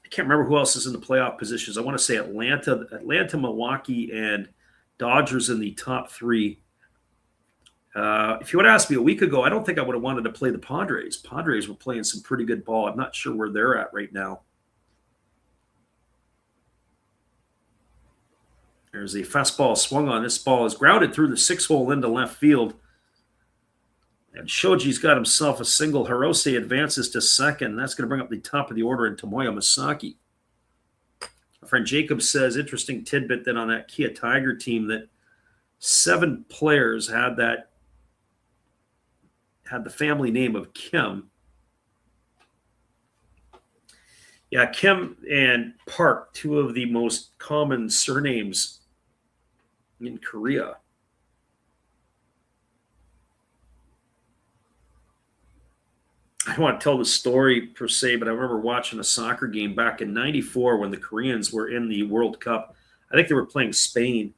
I can't remember who else is in the playoff positions. I want to say Atlanta, Milwaukee, and Dodgers in the top 3. If you would have asked me a week ago, I don't think I would have wanted to play the Padres. Padres were playing some pretty good ball. I'm not sure where they're at right now. There's a fastball swung on. This ball is grounded through the 6-hole into left field. And Shoji's got himself a single. Hirose advances to second. That's going to bring up the top of the order in Tomoya Masaki. My friend Jacob says, interesting tidbit that on that Kia Tiger team that 7 players had the family name of Kim. Yeah, Kim and Park, 2 of the most common surnames in Korea. I don't want to tell the story per se, but I remember watching a soccer game back in '94 when the Koreans were in the World Cup. I think they were playing Spain.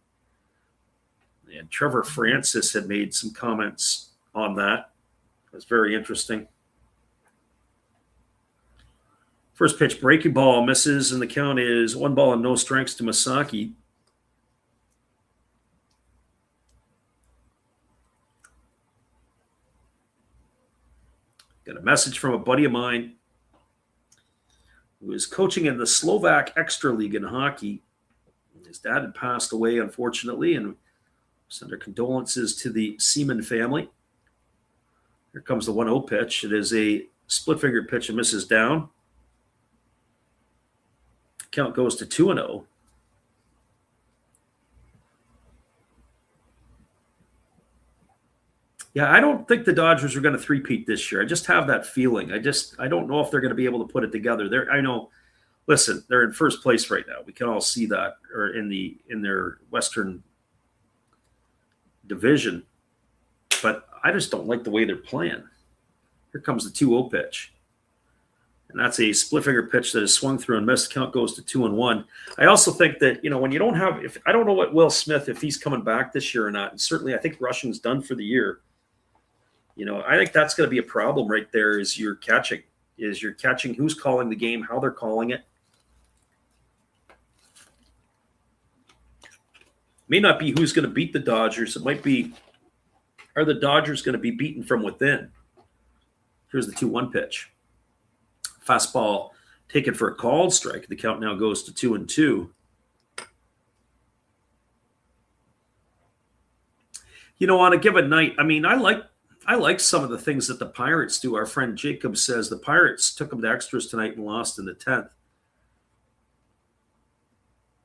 And Trevor Francis had made some comments on that. It was very interesting. First pitch, breaking ball misses, and the count is 1 ball and no strikes to Masaki. Got a message from a buddy of mine who is coaching in the Slovak Extra League in hockey. His dad had passed away, unfortunately, and send our condolences to the Seaman family. Here comes the 1-0 pitch. It is a split-fingered pitch and misses down. Count goes to 2-0. Yeah, I don't think the Dodgers are going to three-peat this year. I just have that feeling. I don't know if they're going to be able to put it together. Listen, they're in first place right now. We can all see that, or in their Western division. But I just don't like the way they're playing. Here comes the 2-0 pitch. And that's a split-finger pitch that is swung through and missed. Count goes to 2-1. I also think that, when you don't have – I don't know what Will Smith, if he's coming back this year or not. And certainly I think Rushing's done for the year. I think that's going to be a problem right there is you're catching who's calling the game, how they're calling it. May not be who's going to beat the Dodgers. It might be, are the Dodgers going to be beaten from within? Here's the 2-1 pitch. Fastball taken for a called strike. The count now goes to 2-2. On a given night, I like some of the things that the Pirates do. Our friend Jacob says the Pirates took them to extras tonight and lost in the 10th.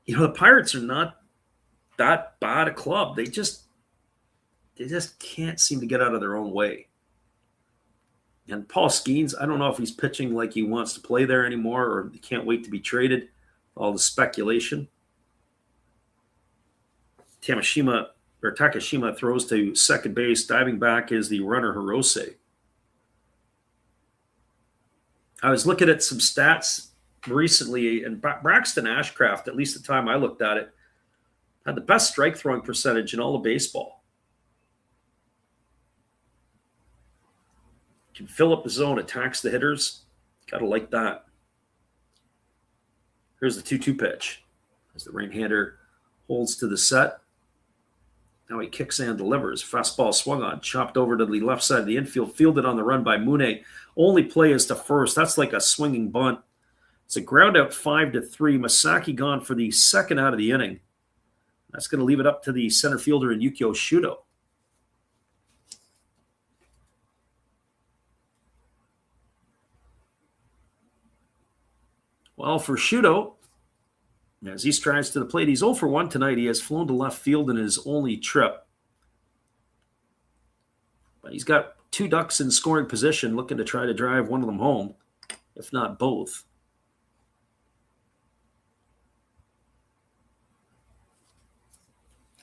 The Pirates are not that bad a club. They just can't seem to get out of their own way. And Paul Skeens, I don't know if he's pitching like he wants to play there anymore or he can't wait to be traded. All the speculation. Takashima throws to second base. Diving back is the runner Hirose. I was looking at some stats recently, and Braxton Ashcraft, at least the time I looked at it, had the best strike throwing percentage in all of baseball. Can fill up the zone, attacks the hitters. Gotta like that. Here's the 2-2 pitch. As the right-hander holds to the set. Now he kicks and delivers. Fastball swung on, chopped over to the left side of the infield, fielded on the run by Mune. Only play is to first. That's like a swinging bunt. It's a ground out 5-3. Masaki gone for the second out of the inning. That's going to leave it up to the center fielder in Yukio Shudo. Well, for Shuto, as he strides to the plate, he's 0 for 1 tonight. He has flown to left field in his only trip. But he's got 2 ducks in scoring position, looking to try to drive one of them home, if not both.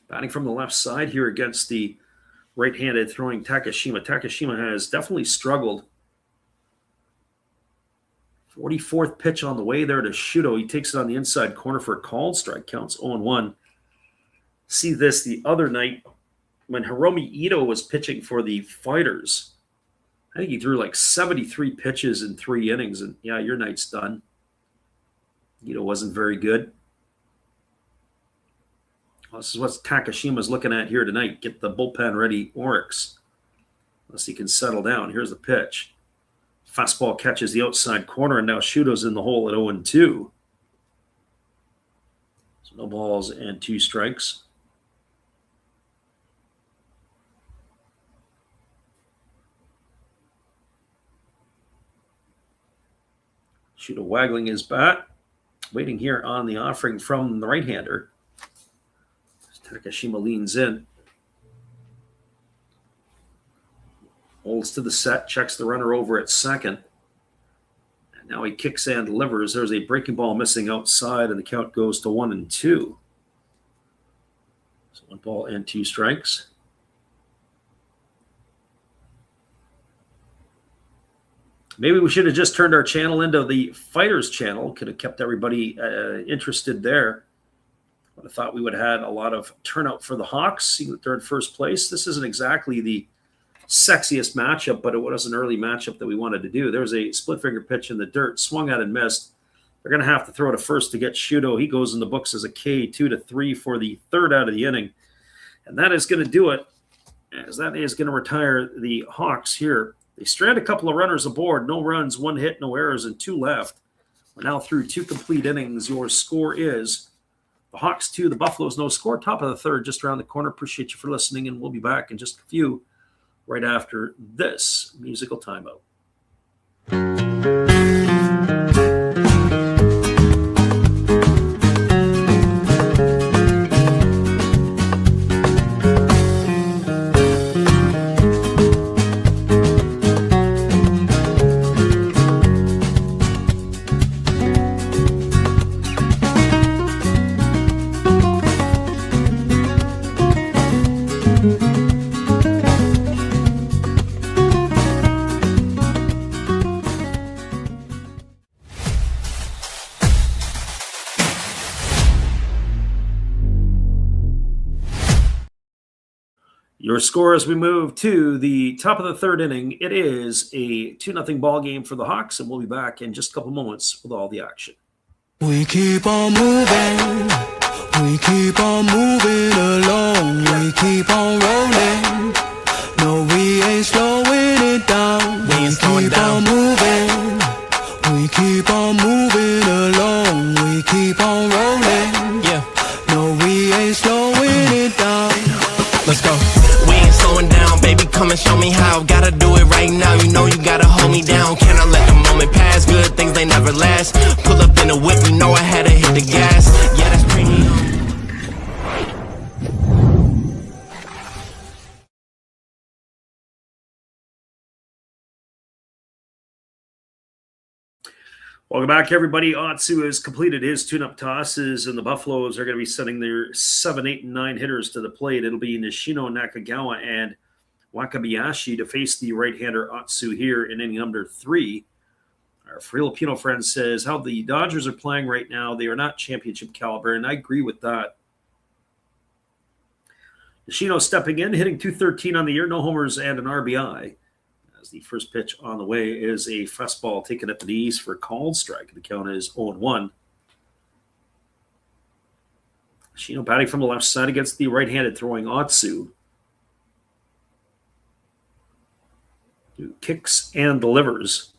Batting from the left side here against the right-handed throwing Takashima. Takashima has definitely struggled. 44th pitch on the way there to Shuto. He takes it on the inside corner for a called strike. Counts 0-1. See this the other night when Hiromi Ito was pitching for the Fighters. I think he threw like 73 pitches in 3 innings. And yeah, your night's done. Ito wasn't very good. Well, this is what Takashima's looking at here tonight. Get the bullpen ready, Orix. Unless he can settle down. Here's the pitch. Fastball catches the outside corner, and now Shuto's in the hole at 0-2. So no balls and 2 strikes. Shuto waggling his bat. Waiting here on the offering from the right-hander. Takashima leans in. Holds to the set, checks the runner over at second. And now he kicks and delivers. There's a breaking ball missing outside, and the count goes to 1-2. So 1 ball and 2 strikes. Maybe we should have just turned our channel into the Fighters channel. Could have kept everybody interested there. But I thought we would have had a lot of turnout for the Hawks, seeing that they're in first place. This isn't exactly the sexiest matchup, but it was an early matchup that we wanted to do. There was a split finger pitch in the dirt, swung at and missed. They're going to have to throw to first to get Shuto. He goes in the books as a K, 2-3 for the 3rd out of the inning. And that is going to do it, as that is going to retire the Hawks here. They strand a couple of runners aboard. No runs, 1 hit, no errors, and 2 left. We're now through 2 complete innings. Your score is the Hawks 2, the Buffaloes no score. Top of the 3rd, just around the corner. Appreciate you for listening, and we'll be back in just a few right after this musical timeout. Your score as we move to the top of the 3rd inning, it is a 2-0 ball game for the Hawks, and we'll be back in just a couple moments with all the action. We keep on moving, we keep on moving along, we keep on rolling. No, we ain't slowing it down. We ain't slowing down. Moving, we keep on moving along, we keep on rolling. Yeah. No, we ain't slowing it down. Let's go. We ain't slowing down, baby, come and show me how. Gotta do it right now, you know you gotta hold me down. Can I let the moment pass? Good things, they never last. Pull up in a whip, you know I had to hit the gas. Yeah, that's premium. Welcome back, everybody. Otsu has completed his tune-up tosses, and the Buffaloes are going to be sending their 7, 8, and 9 hitters to the plate. It'll be Nishino, Nakagawa, and Wakabayashi to face the right-hander Otsu here in inning number 3. Our Filipino friend says how the Dodgers are playing right now, they are not championship caliber, and I agree with that. Nishino stepping in, hitting .213 on the year, no homers and an RBI. As the first pitch on the way is a fastball taken at the knees for a called strike. The count is 0-1. Nishino batting from the left side against the right-handed throwing Otsu, who kicks and delivers.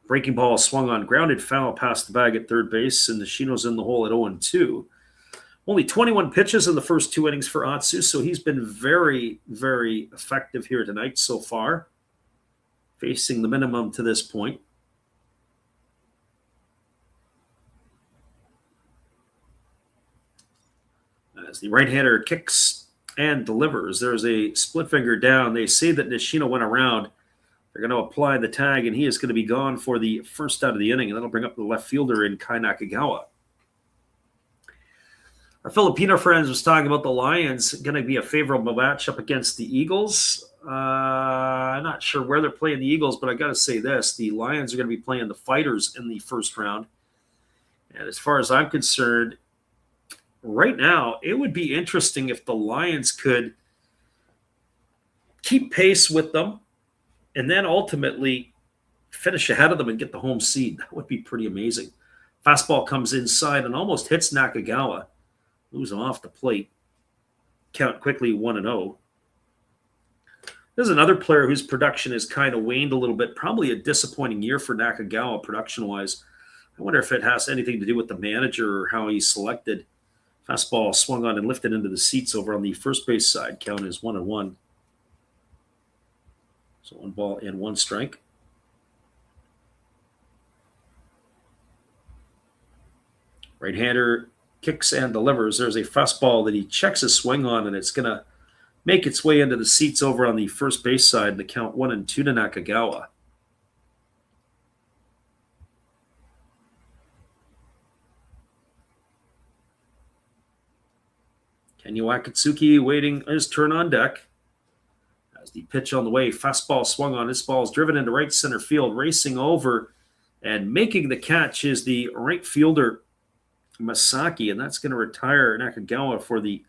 Breaking ball swung on, grounded foul past the bag at third base, and Nishino's in the hole at 0-2. Only 21 pitches in the first 2 innings for Otsu, so he's been very, very effective here tonight so far, facing the minimum to this point. As the right-hander kicks and delivers, there's a split finger down. They say that Nishino went around. They're going to apply the tag, and he is going to be gone for the first out of the inning, and that'll bring up the left fielder in Kai Nakagawa. Our Filipino friends was talking about the Lions going to be a favorable matchup against the Eagles. I'm not sure where they're playing the Eagles, but I got to say this. The Lions are going to be playing the Fighters in the first round. And as far as I'm concerned, right now, it would be interesting if the Lions could keep pace with them and then ultimately finish ahead of them and get the home seed. That would be pretty amazing. Fastball comes inside and almost hits Nakagawa. Moves him off the plate. Count quickly 1-0. There's another player whose production has kind of waned a little bit. Probably a disappointing year for Nakagawa production-wise. I wonder if it has anything to do with the manager or how he's selected. Fastball swung on and lifted into the seats over on the first base side. Count is 1-1. So 1 ball and 1 strike. Right-hander kicks and delivers. There's a fastball that he checks his swing on, and it's going to make its way into the seats over on the first base side. The count 1-2 to Nakagawa. Kenya Wakatsuki waiting his turn on deck. As the pitch on the way, fastball swung on. This ball is driven into right center field, racing over and making the catch is the right fielder, Masaki, and that's going to retire Nakagawa for the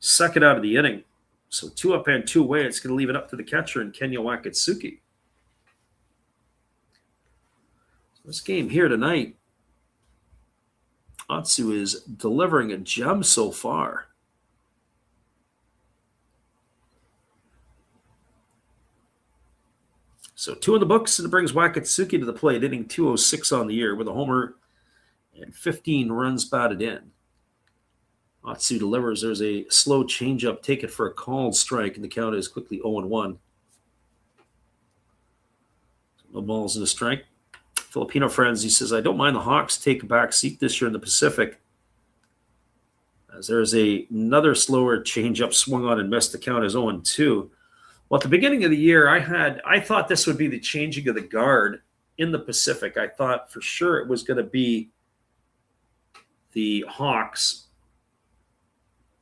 second out of the inning. So 2 up and 2 away. It's going to leave it up to the catcher and Kenya Wakatsuki. So this game here tonight, Atsu is delivering a gem so far. So 2 in the books, and it brings Wakatsuki to the plate, hitting .206 on the year with a homer and 15 runs batted in. Atsu delivers. There's a slow changeup. Take it for a called strike, and the count is quickly 0-1. No balls and a strike. Filipino friends, he says, I don't mind the Hawks take a back seat this year in the Pacific. As there's another slower changeup swung on and missed. The count is 0-2. Well, at the beginning of the year, I thought this would be the changing of the guard in the Pacific. I thought for sure it was going to be the Hawks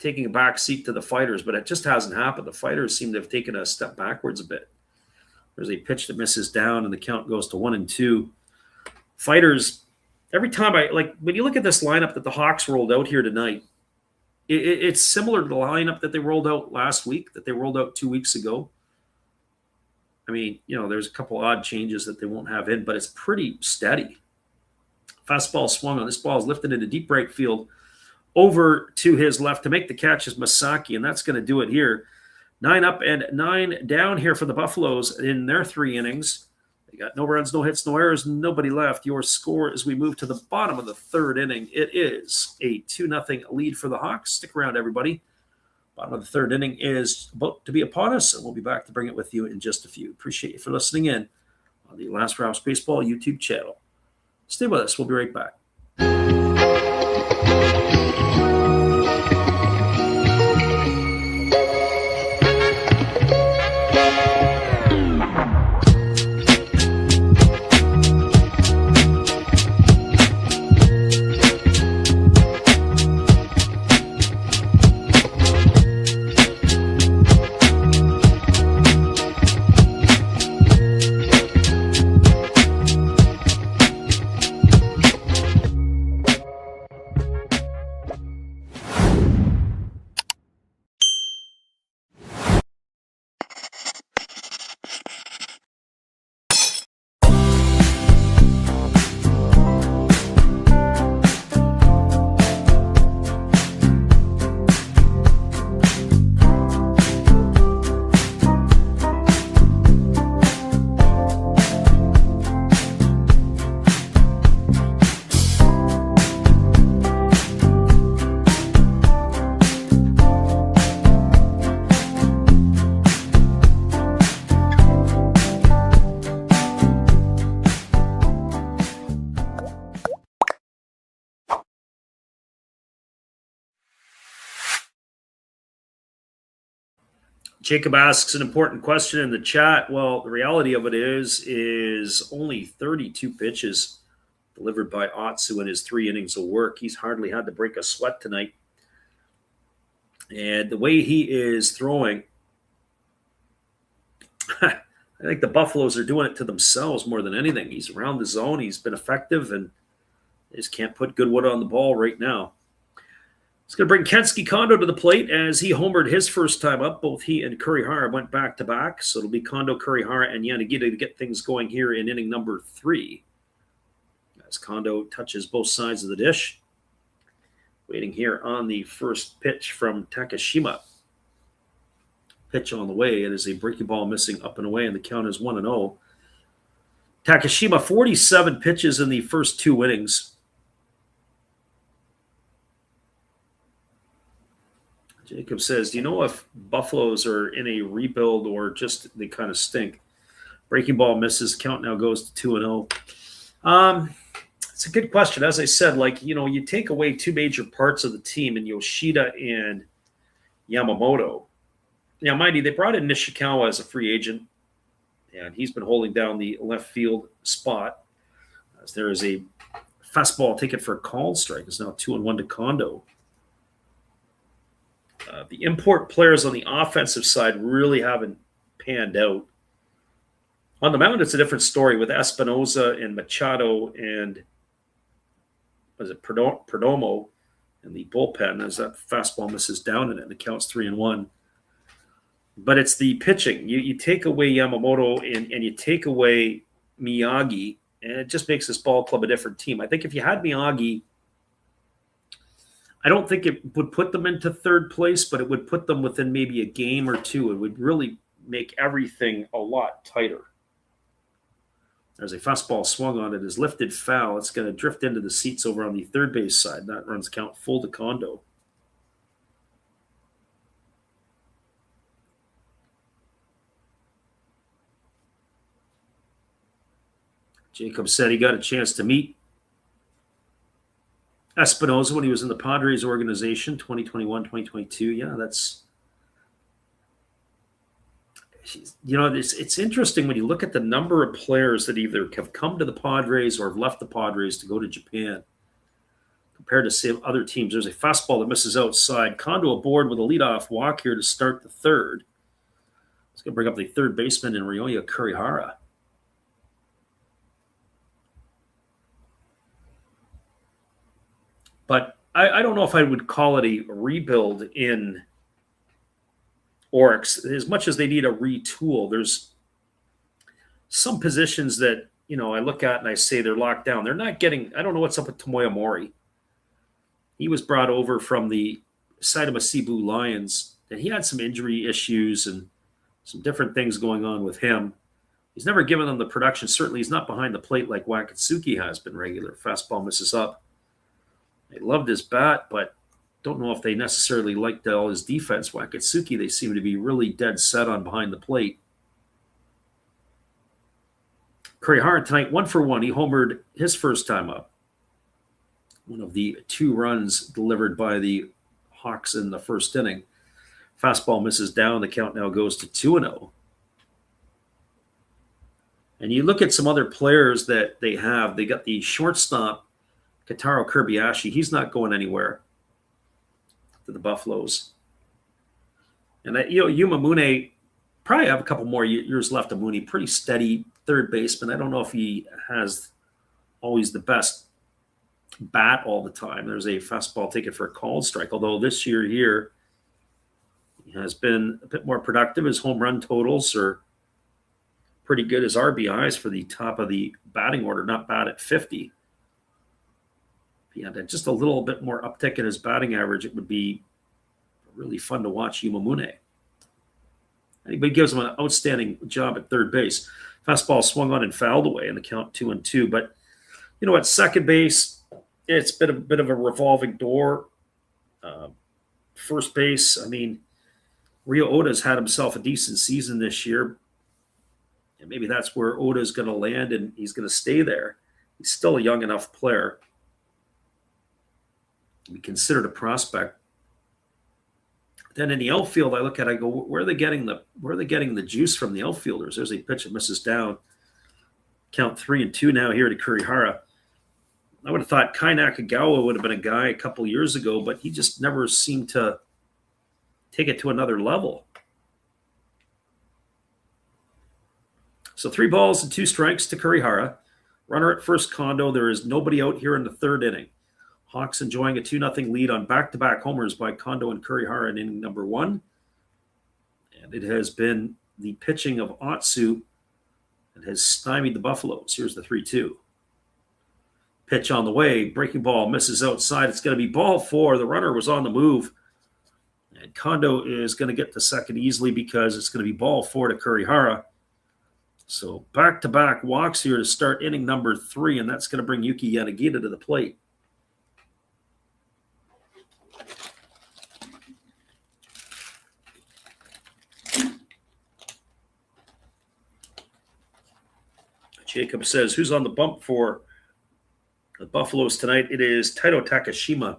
taking a back seat to the Fighters, but it just hasn't happened. The Fighters seem to have taken a step backwards a bit. There's a pitch that misses down, and the count goes to 1-2. Fighters, every time when you look at this lineup that the Hawks rolled out here tonight, it's similar to the lineup that they rolled out last week, that they rolled out 2 weeks ago. I mean, there's a couple odd changes that they won't have in, but it's pretty steady. Fastball swung on. This ball is lifted into deep right field over to his left. To make the catch is Masaki, and that's going to do it here. 9 up and 9 down here for the Buffaloes in their 3 innings. They got no runs, no hits, no errors, nobody left. Your score as we move to the bottom of the 3rd inning, it is a 2-0 lead for the Hawks. Stick around, everybody. Bottom of the 3rd inning is about to be upon us, and we'll be back to bring it with you in just a few. Appreciate you for listening in on the Last Raps Baseball YouTube channel. Stay with us. We'll be right back. Jacob asks an important question in the chat. Well, the reality of it is only 32 pitches delivered by Otsu in his 3 innings of work. He's hardly had to break a sweat tonight. And the way he is throwing, I think the Buffaloes are doing it to themselves more than anything. He's around the zone. He's been effective, and they just can't put good wood on the ball right now. It's going to bring Kensuke Kondo to the plate as he homered his first time up. Both he and Kurihara went back-to-back, so it'll be Kondo, Kurihara, and Yanagita to get things going here in inning number 3. As Kondo touches both sides of the dish. Waiting here on the first pitch from Takashima. Pitch on the way. It is a breaking ball missing up and away, and the count is 1-0. Takashima, 47 pitches in the first 2 innings. Jacob says, do you know if Buffaloes are in a rebuild or just they kind of stink? Breaking ball misses. Count now goes to 2-0. It's a good question. As I said, you take away 2 major parts of the team in Yoshida and Yamamoto. Now, mind you, they brought in Nishikawa as a free agent, and he's been holding down the left field spot. As there is a fastball ticket for a called strike. It's now 2-1 to Kondo. The import players on the offensive side really haven't panned out. On the mound, it's a different story with Espinoza and Machado and Perdomo in the bullpen as that fastball misses down in it and it counts 3-1. But it's the pitching. You take away Yamamoto and you take away Miyagi, and it just makes this ball club a different team. I think if you had Miyagi, I don't think it would put them into third place, but it would put them within maybe a game or 2. It would really make everything a lot tighter. There's a fastball swung on it, is lifted foul. It's going to drift into the seats over on the third base side. That runs count full to Kondo. Jacob said he got a chance to meet Espinoza when he was in the Padres organization, 2021, 2022. Yeah, it's interesting when you look at the number of players that either have come to the Padres or have left the Padres to go to Japan compared to, say, other teams. There's a fastball that misses outside. Kondo aboard with a leadoff walk here to start the third. It's going to bring up the third baseman in Ryoya Kurihara. But I don't know if I would call it a rebuild in Orix. As much as they need a retool, there's some positions that, I look at and I say they're locked down. They're not getting – I don't know what's up with Tomoya Mori. He was brought over from the Saitama Cebu Lions, and he had some injury issues and some different things going on with him. He's never given them the production. Certainly he's not behind the plate like Wakatsuki has been regular. Fastball misses up. They loved his bat, but don't know if they necessarily liked all his defense. Wakatsuki, they seem to be really dead set on behind the plate. Kurihara tonight, 1 for 1. He homered his first time up. One of the 2 runs delivered by the Hawks in the first inning. Fastball misses down. The count now goes to 2-0. And you look at some other players that they have. They got the shortstop, Kataro Kirbiashi. He's not going anywhere to the Buffaloes. And Yuma Mune probably have a couple more years left of Mooney. Pretty steady third baseman. I don't know if he has always the best bat all the time. There's a fastball ticket for a called strike, although this year here he has been a bit more productive. His home run totals are pretty good. His RBIs for the top of the batting order, not bad at 50. He had just a little bit more uptick in his batting average, it would be really fun to watch Yuma Mune. Anybody gives him an outstanding job at third base. Fastball swung on and fouled away in the count 2-2. But, at second base, it's been a bit of a revolving door. First base, Ryo Oda's had himself a decent season this year. And maybe that's where Oda's going to land, and he's going to stay there. He's still a young enough player to be considered a prospect. Then in the outfield, I look at it, I go, where are they getting the juice from the outfielders? There's a pitch that misses down. Count 3-2 now here to Kurihara. I would have thought Kai Nakagawa would have been a guy a couple years ago, but he just never seemed to take it to another level. So 3 balls and 2 strikes to Kurihara. Runner at first, Kondo. There is nobody out here in the 3rd inning. Hawks enjoying a 2-0 lead on back-to-back homers by Kondo and Kurihara in inning number 1. And it has been the pitching of Otsu that has stymied the Buffaloes. Here's the 3-2. Pitch on the way. Breaking ball misses outside. It's going to be ball 4. The runner was on the move. And Kondo is going to get to second easily because it's going to be ball 4 to Kurihara. So back-to-back walks here to start inning number 3, and that's going to bring Yuki Yanagita to the plate. Jacob says, who's on the bump for the Buffaloes tonight? It is Taito Takashima.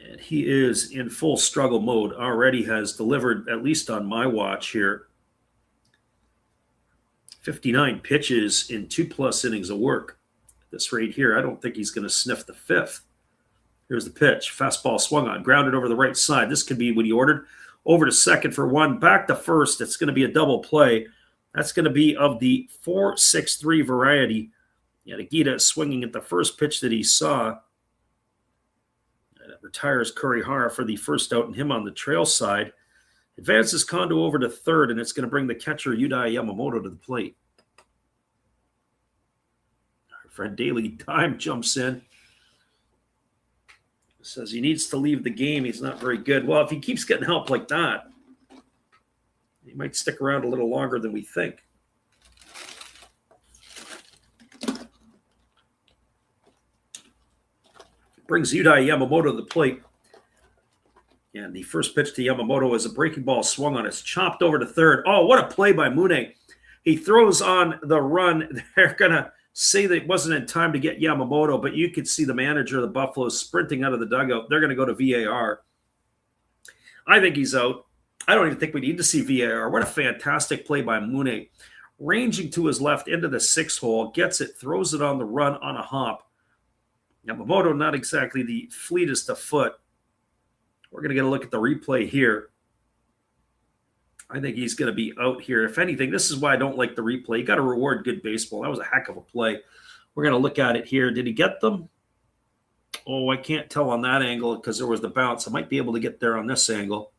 And he is in full struggle mode. Already has delivered, at least on my watch here, 59 pitches in 2+ innings of work. At this rate here, I don't think he's going to sniff the 5th. Here's the pitch. Fastball swung on, grounded over the right side. This could be what he ordered. Over to second for 1, back to first. It's going to be a double play. That's going to be of the 4.63 variety. Yanagita swinging at the first pitch that he saw. And it retires Kurihara for the first out and him on the trail side. Advances Kondo over to 3rd, and it's going to bring the catcher Yudai Yamamoto to the plate. Our friend Daily Dime jumps in. Says he needs to leave the game. He's not very good. Well, if he keeps getting help like that, he might stick around a little longer than we think. Brings Yudai Yamamoto to the plate. And the first pitch to Yamamoto is a breaking ball swung on. It's chopped over to 3rd. Oh, what a play by Mune. He throws on the run. They're going to say that it wasn't in time to get Yamamoto, but you could see the manager of the Buffaloes sprinting out of the dugout. They're going to go to VAR. I think he's out. I don't even think we need to see VAR. What a fantastic play by Mune. Ranging to his left into the 6th hole, gets it, throws it on the run on a hop. Yamamoto, not exactly the fleetest of foot. We're going to get a look at the replay here. I think he's going to be out here. If anything, this is why I don't like the replay. You got to reward good baseball. That was a heck of a play. We're going to look at it here. Did he get them? Oh, I can't tell on that angle because there was the bounce. I might be able to get there on this angle.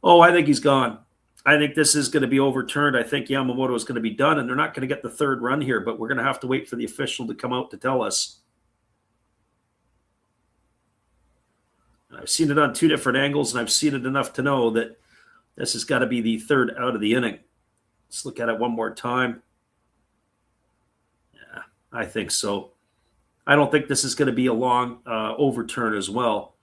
Oh, I think he's gone. I think this is going to be overturned. I think Yamamoto is going to be done, and they're not going to get the 3rd run here, but we're going to have to wait for the official to come out to tell us. I've seen it on 2 different angles, and I've seen it enough to know that this has got to be the 3rd out of the inning. Let's look at it one more time. Yeah, I think so. I don't think this is going to be a long overturn as well.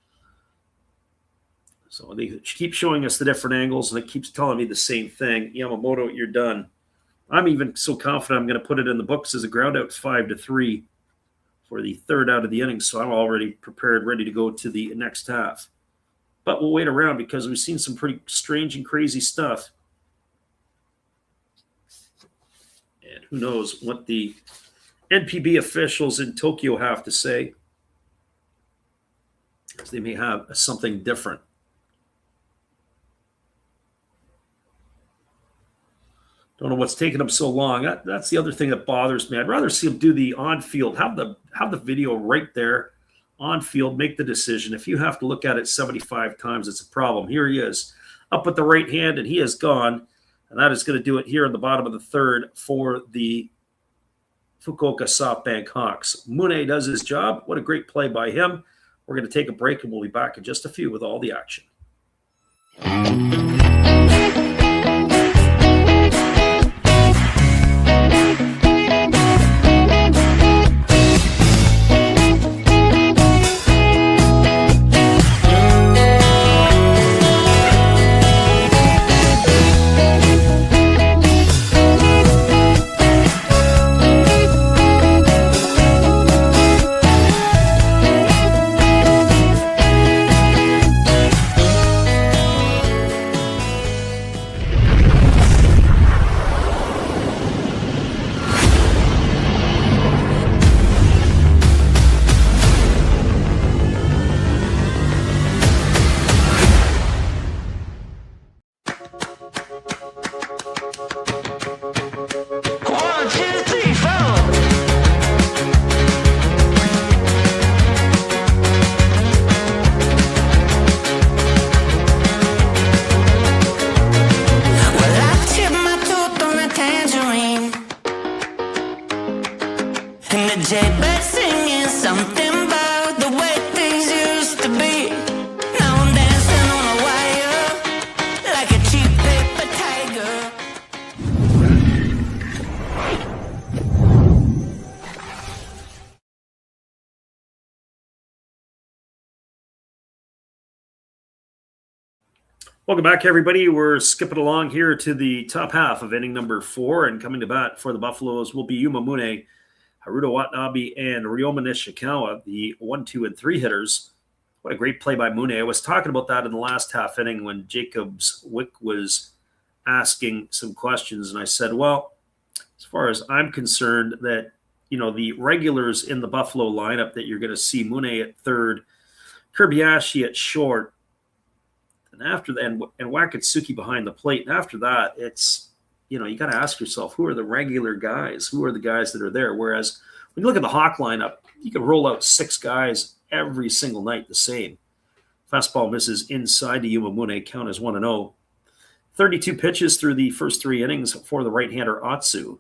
So they keep showing us the different angles, and it keeps telling me the same thing. Yamamoto, you're done. I'm even so confident I'm going to put it in the books as a ground out 5-3 for the 3rd out of the inning. So I'm already prepared, ready to go to the next half. But we'll wait around because we've seen some pretty strange and crazy stuff. And who knows what the NPB officials in Tokyo have to say, because they may have something different. Don't know what's taking them so long. That's the other thing that bothers me. I'd rather see them do the on-field, have the video right there on-field, make the decision. If you have to look at it 75 times, it's a problem. Here he is, up with the right hand, and he is gone. And that is going to do it here in the bottom of the 3rd for the Fukuoka SoftBank Hawks. Mune does his job. What a great play by him. We're going to take a break, and we'll be back in just a few with all the action. One, two, three, four. Well, I chipped my tooth on a tangerine, and the jaybird singing something about the way things used to be. Now I'm dancing on a wire like a cheap paper tiger. Welcome back, everybody. We're skipping along here to the top half of inning number 4, and coming to bat for the Buffaloes will be Yuma Mune, Haruto Watanabe, and Ryoma Nishikawa, the 1, 2, and 3 hitters. What a great play by Mune. I was talking about that in the last half inning when Jacobs Wick was asking some questions, and I said, well, as far as I'm concerned, that the regulars in the Buffalo lineup that you're going to see Mune at third, Kobayashi at short, and after that, and Wakatsuki behind the plate. And after that, it's, you got to ask yourself, who are the regular guys? Who are the guys that are there? Whereas when you look at the Hawk lineup, you can roll out 6 guys every single night the same. Fastball misses inside to Yuma Mune, count as 1-0. 32 pitches through the first 3 innings for the right-hander Atsu.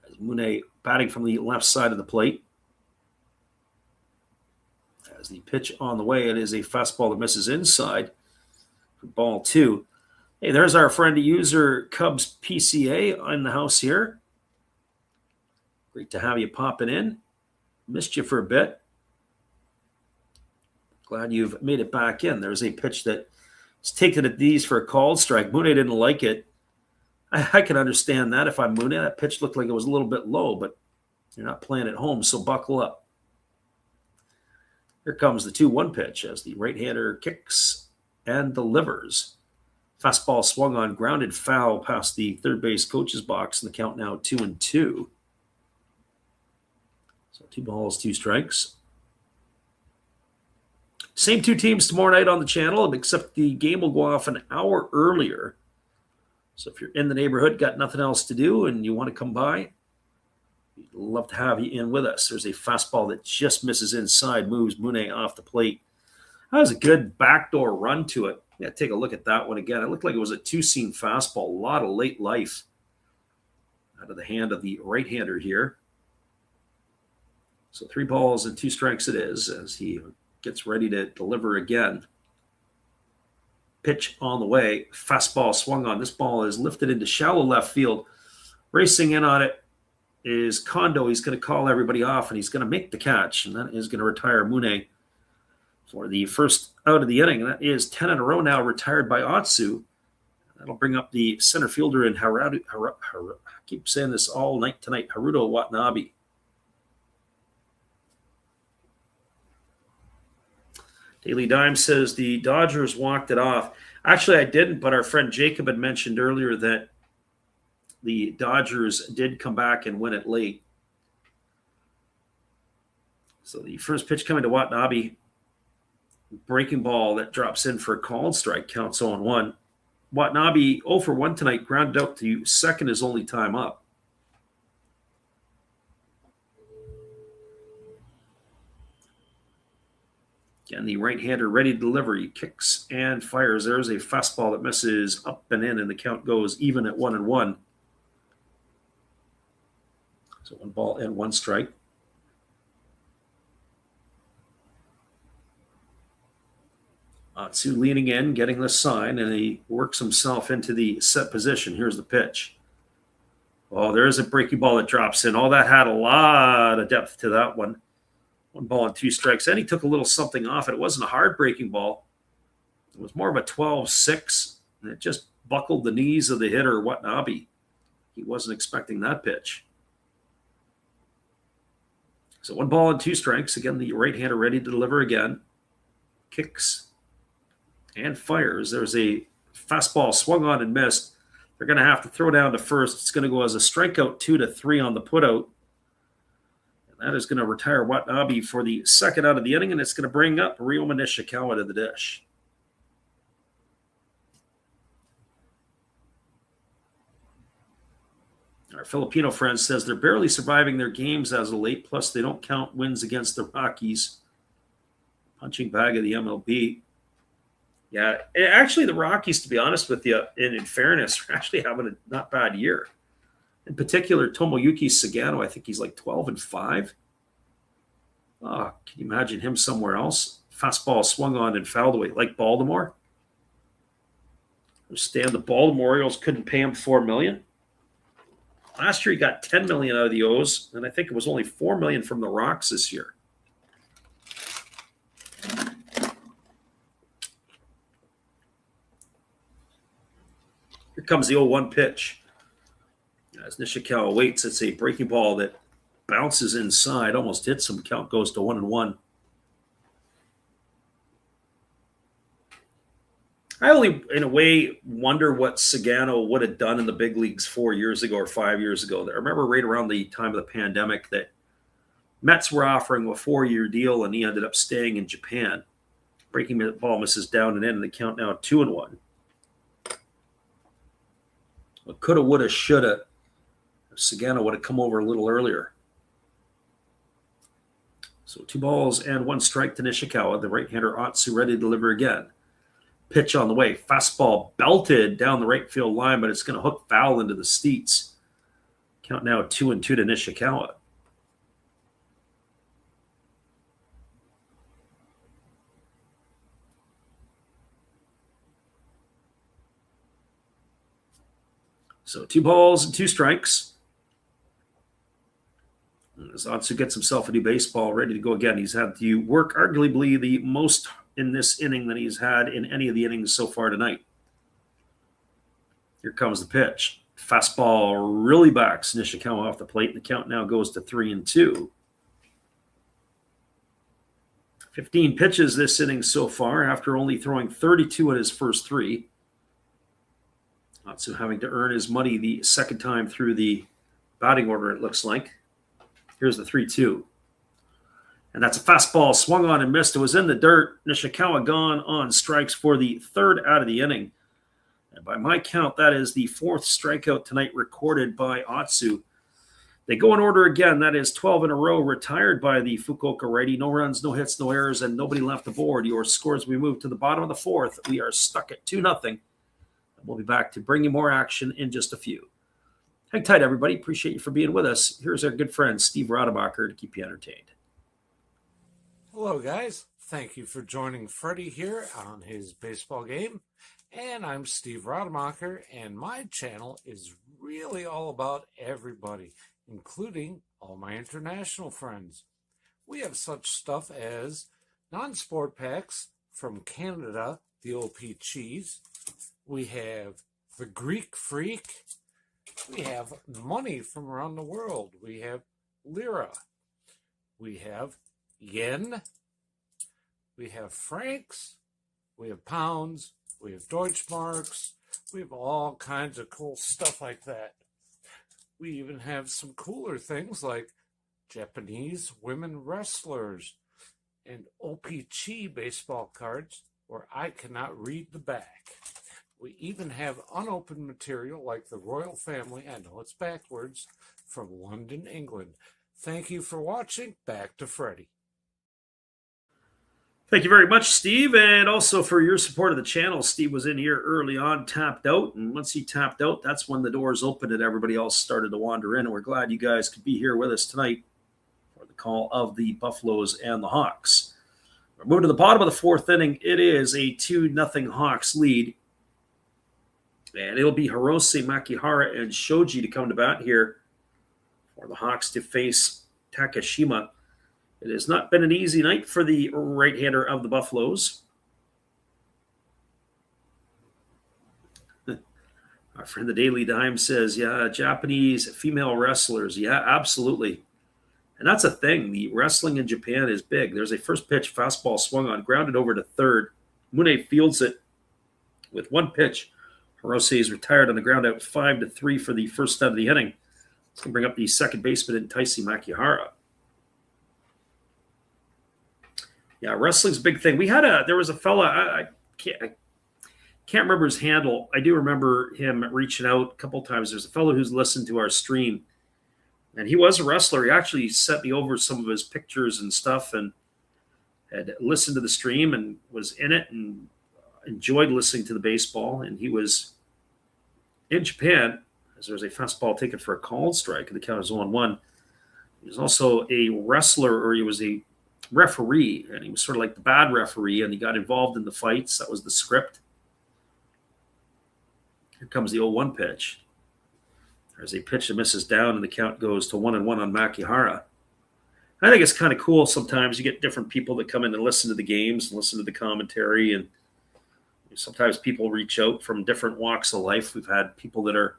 As Mune batting from the left side of the plate. As the pitch on the way, it is a fastball that misses inside for ball 2. Hey, there's our friend user Cubs PCA in the house here. Great to have you popping in. Missed you for a bit. Glad you've made it back in. There's a pitch that is taken at these for a called strike. Mune didn't like it. I can understand that if I'm Mune. That pitch looked like it was a little bit low, but you're not playing at home, so buckle up. Here comes the 2-1 pitch as the right-hander kicks and delivers. Fastball swung on, grounded foul past the third base coach's box, and the count now 2-2. So 2 balls, 2 strikes. Same 2 teams tomorrow night on the channel, except the game will go off an hour earlier. So if you're in the neighborhood, got nothing else to do, and you want to come by, we'd love to have you in with us. There's a fastball that just misses inside, moves Mune off the plate. That was a good backdoor run to it. Yeah, take a look at that one again. It looked like it was a 2-seam fastball. A lot of late life out of the hand of the right-hander here. So 3 balls and 2 strikes it is as he gets ready to deliver again. Pitch on the way. Fastball swung on. This ball is lifted into shallow left field. Racing in on it is Kondo. He's going to call everybody off, and he's going to make the catch, and that is going to retire Mune for the first out of the inning. That is 10 in a row now retired by Atsu. That'll bring up the center fielder in I keep saying this all night tonight, Haruto Watanabe. Daily Dime says the Dodgers walked it off. Actually, I didn't, but our friend Jacob had mentioned earlier that the Dodgers did come back and win it late. So the first pitch coming to Watanabe, breaking ball that drops in for a called strike, counts 0-1. Watanabe 0 for 1 tonight, grounded out to second his only time up. Again, the right-hander ready to deliver. He kicks and fires. There's a fastball that misses up and in, and the count goes even at 1-1. So 1 ball and 1 strike. Atsu leaning in, getting the sign, and he works himself into the set position. Here's the pitch. Oh, there is a breaking ball that drops in. All that had a lot of depth to that one. 1 ball and 2 strikes. And he took a little something off it. It wasn't a hard breaking ball. It was more of a 12-6, and it just buckled the knees of the hitter, Watanabe. He wasn't expecting that pitch. So 1 ball and 2 strikes. Again, the right-hander ready to deliver again. Kicks and fires. There's a fastball swung on and missed. They're going to have to throw down to first. It's going to go as a strikeout 2-3 on the putout. And that is going to retire Watanabe for the second out of the inning, and it's going to bring up Ryoma Nishikawa to the dish. Our Filipino friend says they're barely surviving their games as of late, plus they don't count wins against the Rockies. Punching bag of the MLB. Yeah, actually, the Rockies, to be honest with you, and in fairness, are actually having a not bad year. In particular, Tomoyuki Sagano, I think he's like 12-5. Oh, can you imagine him somewhere else? Fastball swung on and fouled away, like Baltimore. Understand the Baltimore Orioles couldn't pay him $4 million. Last year he got $10 million out of the O's, and I think it was only $4 million from the Rocks this year. Here comes the 0-1 pitch. As Nishikawa waits, it's a breaking ball that bounces inside, almost hits him. Count goes to 1-1. I only, in a way, wonder what Sagano would have done in the big leagues 4 years ago or 5 years ago. I remember right around the time of the pandemic that Mets were offering a 4-year deal, and he ended up staying in Japan. Breaking ball misses down and in, and the count now 2-1. What coulda, woulda, shoulda. Sagano would have come over a little earlier. So 2 balls and 1 strike to Nishikawa. The right-hander Otsu ready to deliver again. Pitch on the way. Fastball belted down the right field line, but it's going to hook foul into the seats. Count now 2-2 to Nishikawa. So 2 balls and 2 strikes. As Otsu gets himself a new baseball, ready to go again. He's had to work arguably the most in this inning than he's had in any of the innings so far tonight. Here comes the pitch. Fastball really backs Nishikawa off the plate, and the count now goes to 3-2. 15 pitches this inning so far after only throwing 32 in his first 3. Otsu having to earn his money the second time through the batting order, it looks like. Here's the 3-2. And that's a fastball swung on and missed. It was in the dirt. Nishikawa gone on strikes for the 3rd out of the inning. And by my count, that is the 4th strikeout tonight recorded by Otsu. They go in order again. That is 12 in a row retired by the Fukuoka righty. No runs, no hits, no errors, and nobody left aboard. Your scores, we move to the bottom of the 4th. We are stuck at 2-0. And we'll be back to bring you more action in just a few. Hang tight, everybody. Appreciate you for being with us. Here's our good friend, Steve Rademacher, to keep you entertained. Hello, guys. Thank you for joining Freddie here on his baseball game. And I'm Steve Rademacher, and my channel is really all about everybody, including all my international friends. We have such stuff as non-sport packs from Canada, the OP Cheese. We have the Greek Freak. We have money from around the world. We have lira. We have yen. We have francs. We have pounds. We have Deutschmarks. We have all kinds of cool stuff like that. We even have some cooler things like Japanese women wrestlers and OP-Chi baseball cards where I cannot read the back. We even have unopened material like the royal family, I know it's backwards, from London, England. Thank you for watching. Back to Freddie. Thank you very much, Steve, and also for your support of the channel. Steve was in here early on, tapped out, and once he tapped out, that's when the doors opened and everybody else started to wander in, and we're glad you guys could be here with us tonight for the call of the Buffaloes and the Hawks. We're moving to the bottom of the 4th inning. It is a 2-0 Hawks lead, and it'll be Hirose, Makihara, and Shoji to come to bat here for the Hawks to face Takashima. It has not been an easy night for the right-hander of the Buffaloes. Our friend the Daily Dime says, yeah, Japanese female wrestlers. Yeah, absolutely. And that's a thing. The wrestling in Japan is big. There's a first pitch fastball swung on, grounded over to 3rd. Mune fields it with 1 pitch. Hirose is retired on the ground out 5-3 for the first out of the inning. It's going to bring up the second baseman, Taisi Makihara. Yeah, wrestling's a big thing. There was a fella, I can't Can't remember his handle. I do remember him reaching out a couple times. There's a fellow who's listened to our stream, and he was a wrestler. He actually sent me over some of his pictures and stuff, and had listened to the stream and was in it and enjoyed listening to the baseball. And he was in Japan as there was a fastball taken for a called strike, and the count is 0-1. He was also a wrestler, or he was a referee, and he was sort of like the bad referee, and he got involved in the fights. That was the script. Here comes the 0-1 pitch. There's a pitch that misses down, and the count goes to 1-1 on Makihara. I think it's kind of cool sometimes. You get different people that come in and listen to the games and listen to the commentary, and sometimes people reach out from different walks of life. We've had people that are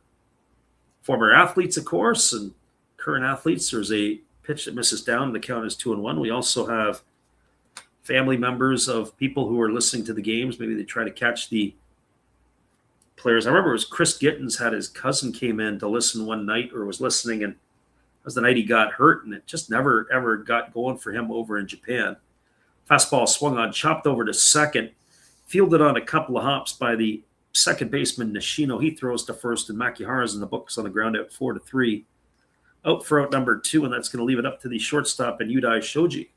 former athletes, of course, and current athletes. There's a pitch that misses down, and the count is 2-1. We also have family members of people who are listening to the games. Maybe they try to catch the players. I remember it was Chris Gittins had his cousin came in to listen one night, or was listening, and it was the night he got hurt, and it just never, ever got going for him over in Japan. Fastball swung on, chopped over to second, fielded on a couple of hops by the second baseman Nishino. He throws to first, and Makihara's in the books on the ground out 4-3. Out for out number 2, and that's going to leave it up to the shortstop and Yudai Shoji.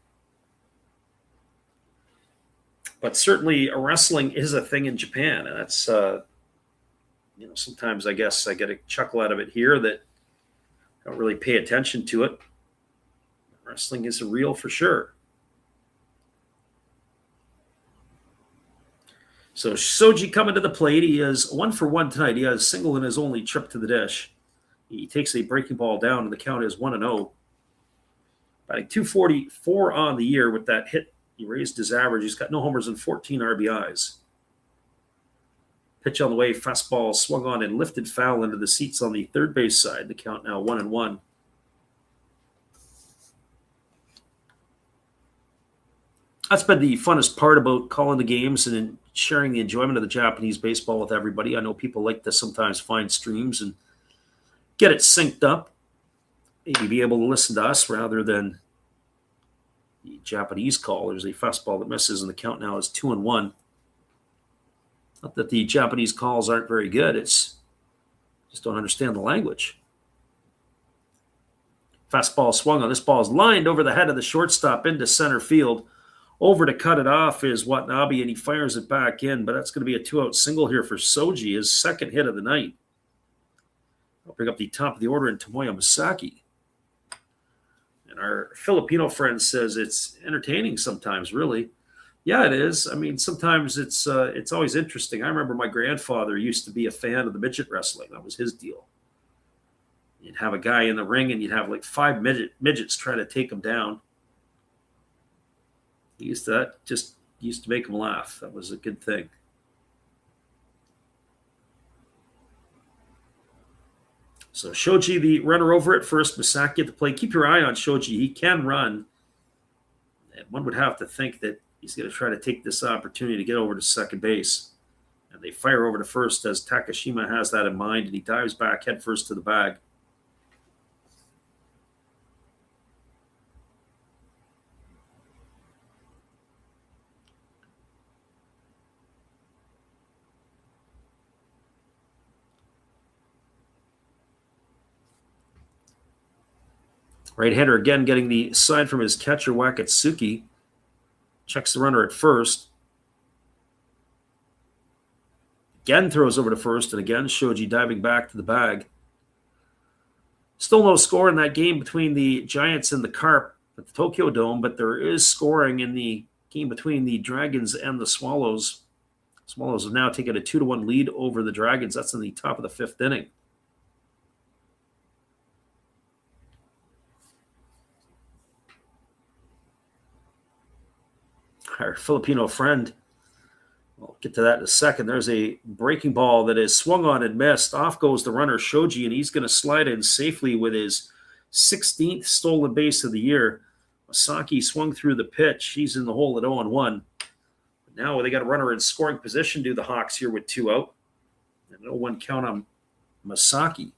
But certainly wrestling is a thing in Japan, and that's sometimes I guess I get a chuckle out of it here that I don't really pay attention to it. Wrestling is real for sure. So Shoji coming to the plate. He is 1-for-1 tonight. He has a single in his only trip to the dish. He takes a breaking ball down, and the count is 1-0. Batting .244 on the year with that hit. He raised his average. He's got no homers and 14 RBIs. Pitch on the way, fastball swung on and lifted foul into the seats on the third base side. The count now 1-1. That's been the funnest part about calling the games and sharing the enjoyment of the Japanese baseball with everybody. I know people like to sometimes find streams and get it synced up, maybe be able to listen to us rather than the Japanese call. There's a fastball that misses, and the count now is 2-1. Not that the Japanese calls aren't very good. It's just don't understand the language. Fastball swung on. This ball is lined over the head of the shortstop into center field. Over to cut it off is Watanabe, and he fires it back in, but that's going to be a 2-out single here for Shoji, his second hit of the night. I'll bring up the top of the order in Tomoya Masaki. And our Filipino friend says it's entertaining sometimes, really. Yeah, it is. I mean, sometimes it's always interesting. I remember my grandfather used to be a fan of the midget wrestling. That was his deal. You'd have a guy in the ring, and you'd have like 5 midgets trying to take him down. He used to make him laugh. That was a good thing. So Shoji, the runner over at first, Masaki at the plate. Keep your eye on Shoji. He can run. And one would have to think that he's going to try to take this opportunity to get over to second base. And they fire over to first as Takashima has that in mind, and he dives back headfirst to the bag. Right-hander again getting the sign from his catcher, Wakatsuki. Checks the runner at first. Again throws over to first, and again Shoji diving back to the bag. Still no score in that game between the Giants and the Carp at the Tokyo Dome, but there is scoring in the game between the Dragons and the Swallows. Swallows have now taken a 2-1 lead over the Dragons. That's in the top of the 5th inning. Our Filipino friend, we'll get to that in a second. There's a breaking ball that is swung on and missed. Off goes the runner, Shoji, and he's going to slide in safely with his 16th stolen base of the year. Masaki swung through the pitch. He's in the hole at 0-1. Now they got a runner in scoring position, do the Hawks here with 2 out. And 0-1 count on Masaki.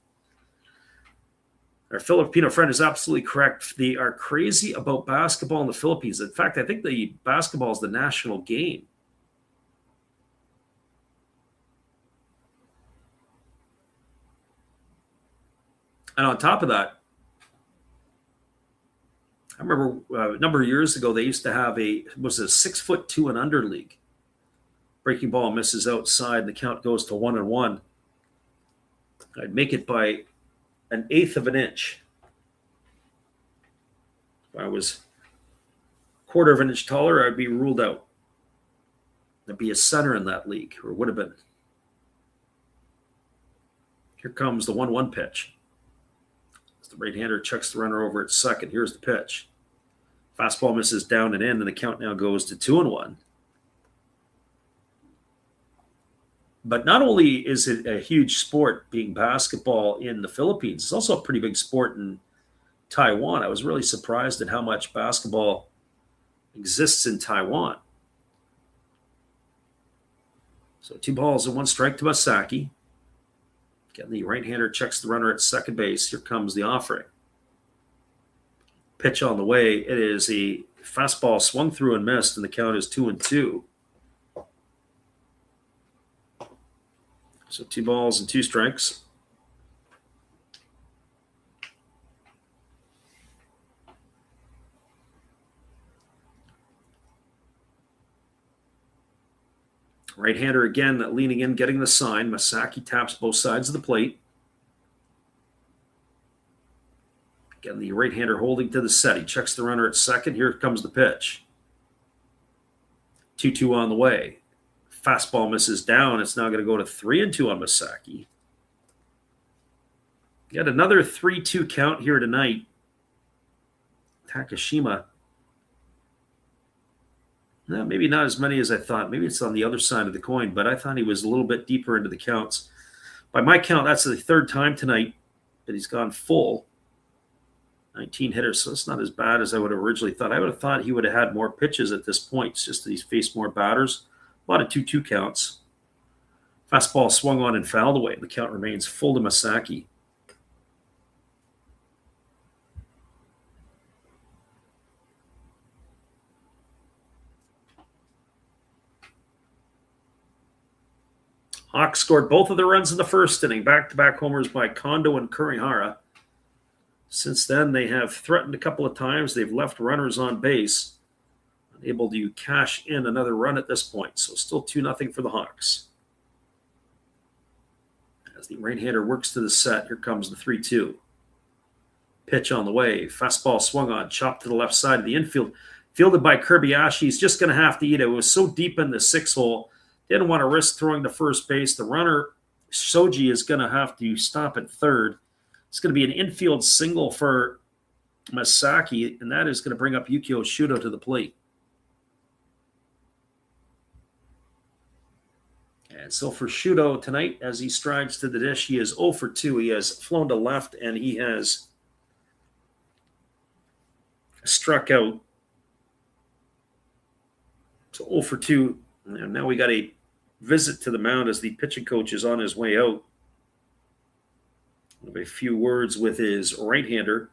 Our Filipino friend is absolutely correct. They are crazy about basketball in the Philippines. In fact, I think the basketball is the national game. And on top of that, I remember a number of years ago, they used to have a 6'2" and under league. Breaking ball misses outside, and the count goes to 1-1. I'd make it by an eighth of an inch. If I was a quarter of an inch taller, I'd be ruled out. I'd be a center in that league, or would have been. Here comes the 1-1 pitch. As the right-hander chucks the runner over at second. Here's the pitch. Fastball misses down and in, and the count now goes to 2-1. But not only is it a huge sport being basketball in the Philippines, it's also a pretty big sport in Taiwan. I was really surprised at how much basketball exists in Taiwan. So 2 balls and 1 strike to Masaki. Again, the right-hander checks the runner at second base. Here comes the offering. Pitch on the way. It is a fastball swung through and missed, and the count is 2-2. So 2 balls and 2 strikes. Right-hander again leaning in, getting the sign. Masaki taps both sides of the plate. Again, the right-hander holding to the set. He checks the runner at second. Here comes the pitch. 2-2 on the way. Fastball misses down. It's now going to go to 3-2 on Masaki. Got another 3-2 count here tonight. Takashima. No, maybe not as many as I thought. Maybe it's on the other side of the coin, but I thought he was a little bit deeper into the counts. By my count, that's the 3rd time tonight that he's gone full. 19 hitters, so it's not as bad as I would have originally thought. I would have thought he would have had more pitches at this point. It's just that he's faced more batters. A lot of 2-2 counts. Fastball swung on and fouled away. The count remains full to Masaki. Hawks scored both of their runs in the first inning. Back-to-back homers by Kondo and Kurihara. Since then, they have threatened a couple of times. They've left runners on base. Unable to cash in another run at this point. So still 2-0 for the Hawks. As the right-hander works to the set, here comes the 3-2. Pitch on the way. Fastball swung on, chopped to the left side of the infield. Fielded by Kirby-Ashi. He's just going to have to eat it. It was so deep in the 6-hole. Didn't want to risk throwing to first base. The runner, Shoji, is going to have to stop at third. It's going to be an infield single for Masaki, and that is going to bring up Yukio Shudo to the plate. And so for Shudo tonight, as he strides to the dish, he is 0 for 2. He has flown to left, and he has struck out. So 0 for 2. And now we got a visit to the mound as the pitching coach is on his way out. We'll have a few words with his right-hander.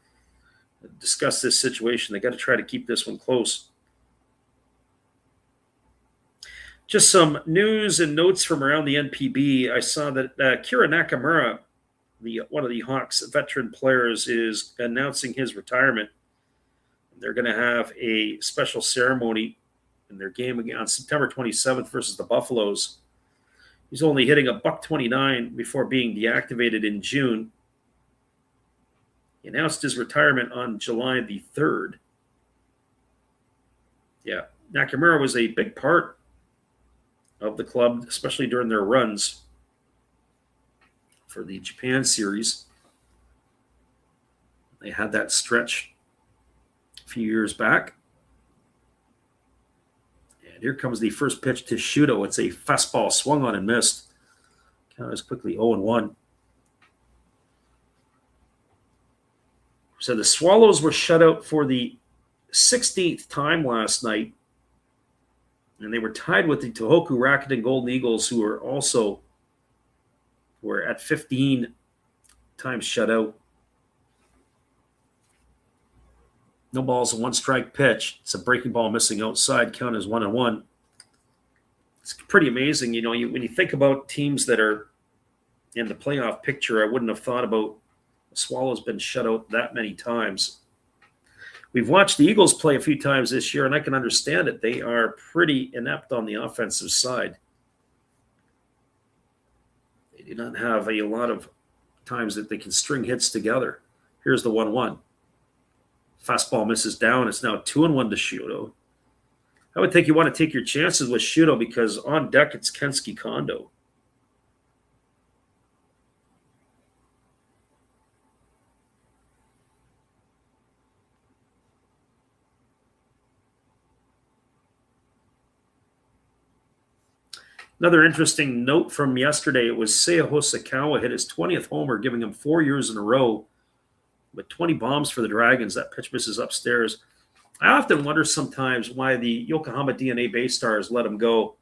Discuss this situation. They got to try to keep this one close. Just some news and notes from around the NPB. I saw that Kira Nakamura, one of the Hawks veteran players, is announcing his retirement. They're going to have a special ceremony in their game again on September 27th versus the Buffaloes. He's only hitting a .129 before being deactivated in June. He announced his retirement on July the 3rd. Yeah, Nakamura was a big part of the club, especially during their runs for the Japan series. They had that stretch a few years back. And here comes the first pitch to Shudo. It's a fastball swung on and missed. Count is quickly 0-1. So the Swallows were shut out for the 16th time last night. And they were tied with the Tohoku Rakuten Golden Eagles, who were at 15 times shut out. No balls, a 1-strike pitch. It's a breaking ball missing outside. Count is 1-1. It's pretty amazing. You know, when you think about teams that are in the playoff picture, I wouldn't have thought about The Swallows been shut out that many times. We've watched the Eagles play a few times this year, and I can understand it. They are pretty inept on the offensive side. They do not have a lot of times that they can string hits together. Here's the 1-1. Fastball misses down. It's now 2-1 to Shuto. I would think you want to take your chances with Shuto because on deck it's Kensuke Kondo. Another interesting note from yesterday, it was Seiya Hosokawa hit his 20th homer, giving him 4 years in a row. With 20 bombs for the Dragons, that pitch misses upstairs. I often wonder sometimes why the Yokohama DNA Bay Stars let him go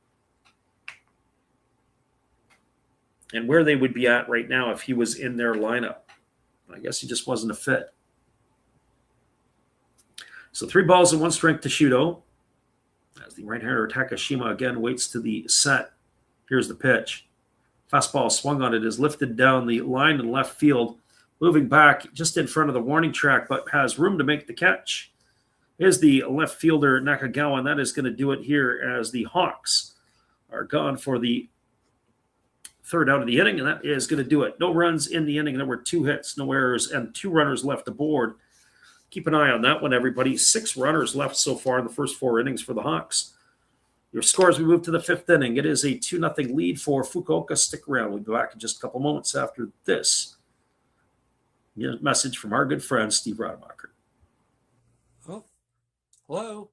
and where they would be at right now if he was in their lineup. I guess he just wasn't a fit. So 3 balls and 1 strike to Shuto. As the right-hander Takashima again waits to the set. Here's the pitch. Fastball swung on it, is lifted down the line in left field, moving back just in front of the warning track, but has room to make the catch. Here's the left fielder Nakagawa, and that is going to do it here as the Hawks are gone for the 3rd out of the inning, and that is going to do it. No runs in the inning. There were 2 hits, no errors, and 2 runners left aboard. Keep an eye on that one, everybody. 6 runners left so far in the first 4 innings for the Hawks. Your scores, we move to the 5th inning. It is a 2-0 lead for Fukuoka. Stick around. We'll be back in just a couple moments after this message from our good friend, Steve Rademacher. Oh, hello.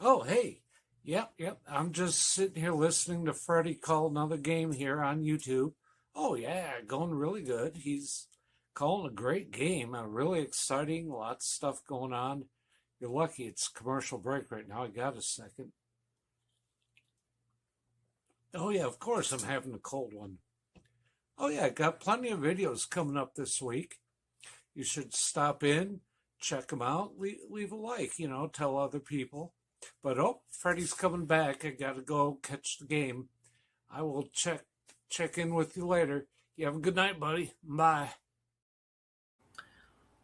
Oh, hey. Yep. I'm just sitting here listening to Freddie call another game here on YouTube. Oh, yeah, going really good. He's calling a great game. Really exciting. Lots of stuff going on. You're lucky it's commercial break right now. I got a second. Oh, yeah, of course I'm having a cold one. Oh, yeah, I got plenty of videos coming up this week. You should stop in, check them out, leave a like, tell other people. But, Freddie's coming back. I got to go catch the game. I will check in with you later. You have a good night, buddy. Bye.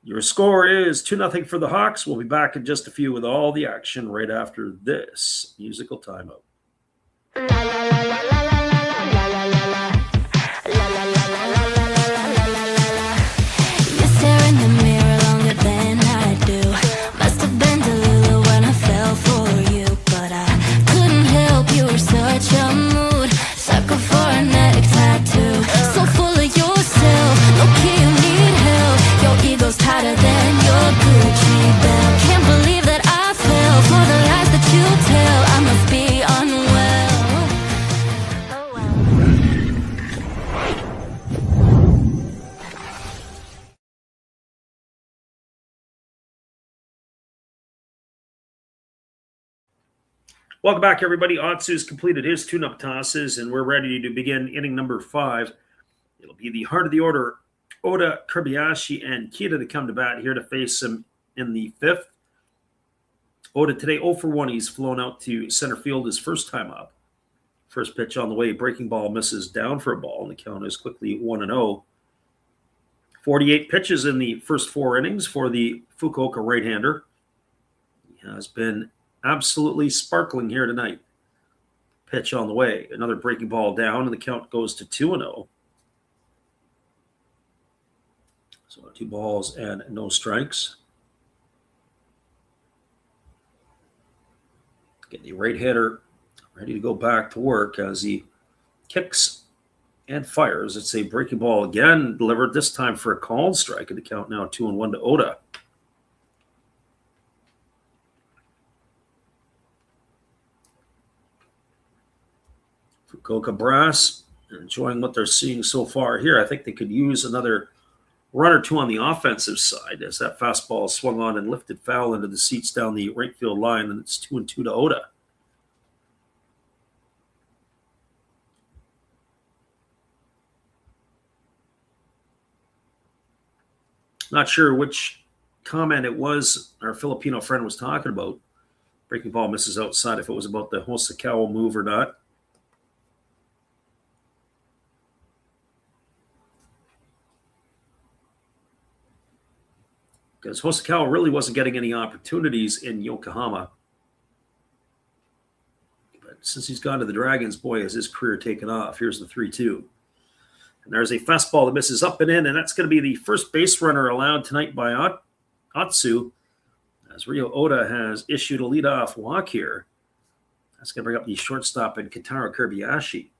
Your score is 2-0 for the Hawks. We'll be back in just a few with all the action right after this musical timeout. Such a mood, sucker for a neck tattoo. So full of yourself, low key you need help. Your ego's tighter than your Gucci belt. Can't believe that I fell for the lies that you tell. I must be unwell. Oh Welcome back, everybody. Otsu's completed his tune-up tosses, and we're ready to begin inning number 5. It'll be the heart of the order, Oda, Kobayashi, and Kita to come to bat here to face him in the 5th. Oda today 0 for 1. He's flown out to center field his first time up. First pitch on the way. Breaking ball misses down for a ball, and the count is quickly 1-0. 48 pitches in the first 4 innings for the Fukuoka right-hander. He has been absolutely sparkling here tonight. Pitch on the way. Another breaking ball down, and the count goes to 2-0. So 2 balls and no strikes. Get the right hitter ready to go back to work as he kicks and fires. It's a breaking ball again, delivered this time for a called strike, and the count now 2-1 to Oda. Fukuoka brass enjoying what they're seeing so far here. I think they could use another run or 2 on the offensive side as that fastball swung on and lifted foul into the seats down the right field line, and it's 2-2 to Oda. Not sure which comment it was our Filipino friend was talking about. Breaking ball misses outside, if it was about the Hosokawa move or not. because Hosokawa really wasn't getting any opportunities in Yokohama. But since he's gone to the Dragons, boy, has his career taken off. Here's the 3-2. And there's a fastball that misses up and in, and that's going to be the first base runner allowed tonight by Atsu, as Ryo Oda has issued a leadoff walk here. That's going to bring up the shortstop and Kentaro Kobayashi.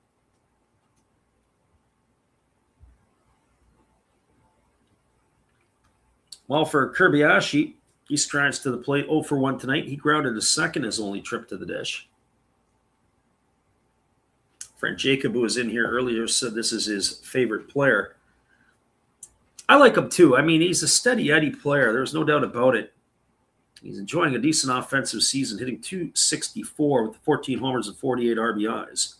Well, for Kobayashi, he strides to the plate 0 for 1 tonight. He grounded to second his only trip to the dish. Friend Jacob, who was in here earlier, said this is his favorite player. I like him too. I mean, he's a steady Eddie player. There's no doubt about it. He's enjoying a decent offensive season, hitting .264 with 14 homers and 48 RBIs.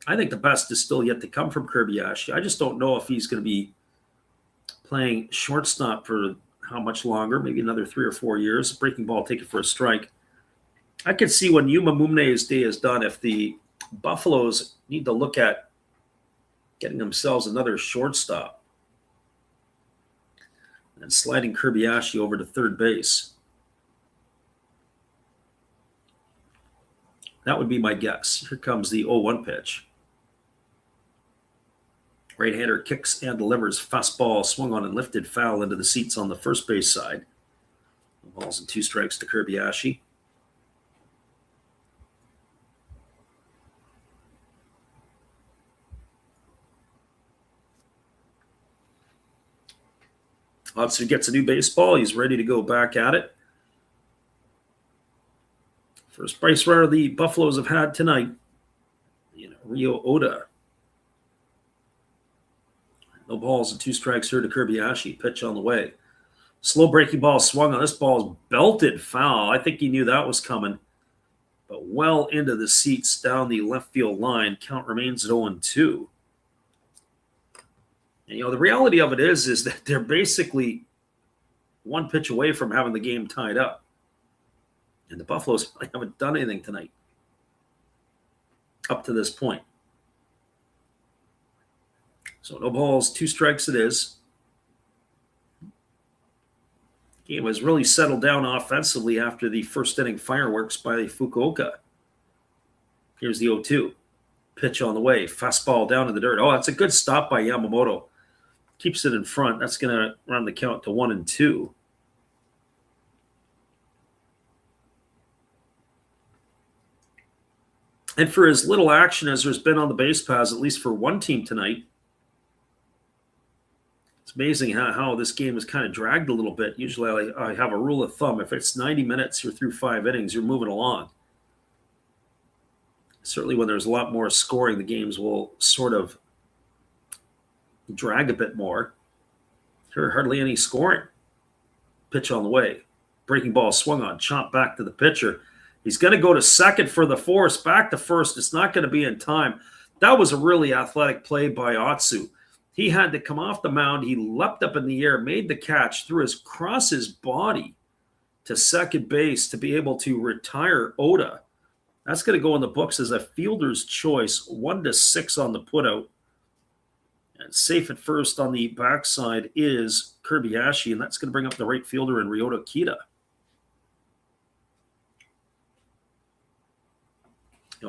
I think the best is still yet to come from Kobayashi. I just don't know if he's going to be playing shortstop for how much longer, maybe another 3 or 4 years. Breaking ball, take it for a strike. I could see when Yuma Mumne's day is done, if the Buffaloes need to look at getting themselves another shortstop and sliding Kobayashi over to third base. That would be my guess. Here comes the 0-1 pitch. Right-hander kicks and delivers. Fastball swung on and lifted foul into the seats on the first base side. Balls and 2 strikes to Kobayashi. Atsu gets a new baseball. He's ready to go back at it. First base runner the Buffaloes have had tonight, Ryo Oda. No balls and 2 strikes here to Kobayashi. Pitch on the way. Slow breaking ball swung on. This ball is belted foul. I think he knew that was coming. But well into the seats down the left field line. Count remains at 0-2. And, the reality of it is that they're basically 1 pitch away from having the game tied up. And the Buffaloes haven't done anything tonight up to this point. So no balls, 2 strikes it is. Game has really settled down offensively after the first inning fireworks by Fukuoka. Here's the 0-2. Pitch on the way. Fastball down in the dirt. Oh, that's a good stop by Yamamoto. Keeps it in front. That's going to run the count to 1-2. And for as little action as there's been on the base paths, at least for one team tonight, it's amazing how this game has kind of dragged a little bit. Usually I have a rule of thumb. If it's 90 minutes, you're through 5 innings, you're moving along. Certainly when there's a lot more scoring, the games will sort of drag a bit more. Here, hardly any scoring. Pitch on the way. Breaking ball swung on, chopped back to the pitcher. He's going to go to second for the force, back to first. It's not going to be in time. That was a really athletic play by Atsu. He had to come off the mound. He leapt up in the air, made the catch, threw across his body to second base to be able to retire Oda. That's going to go in the books as a fielder's choice, 1-6 on the putout. And safe at first on the backside is Kobayashi, and that's going to bring up the right fielder in Ryota Kita.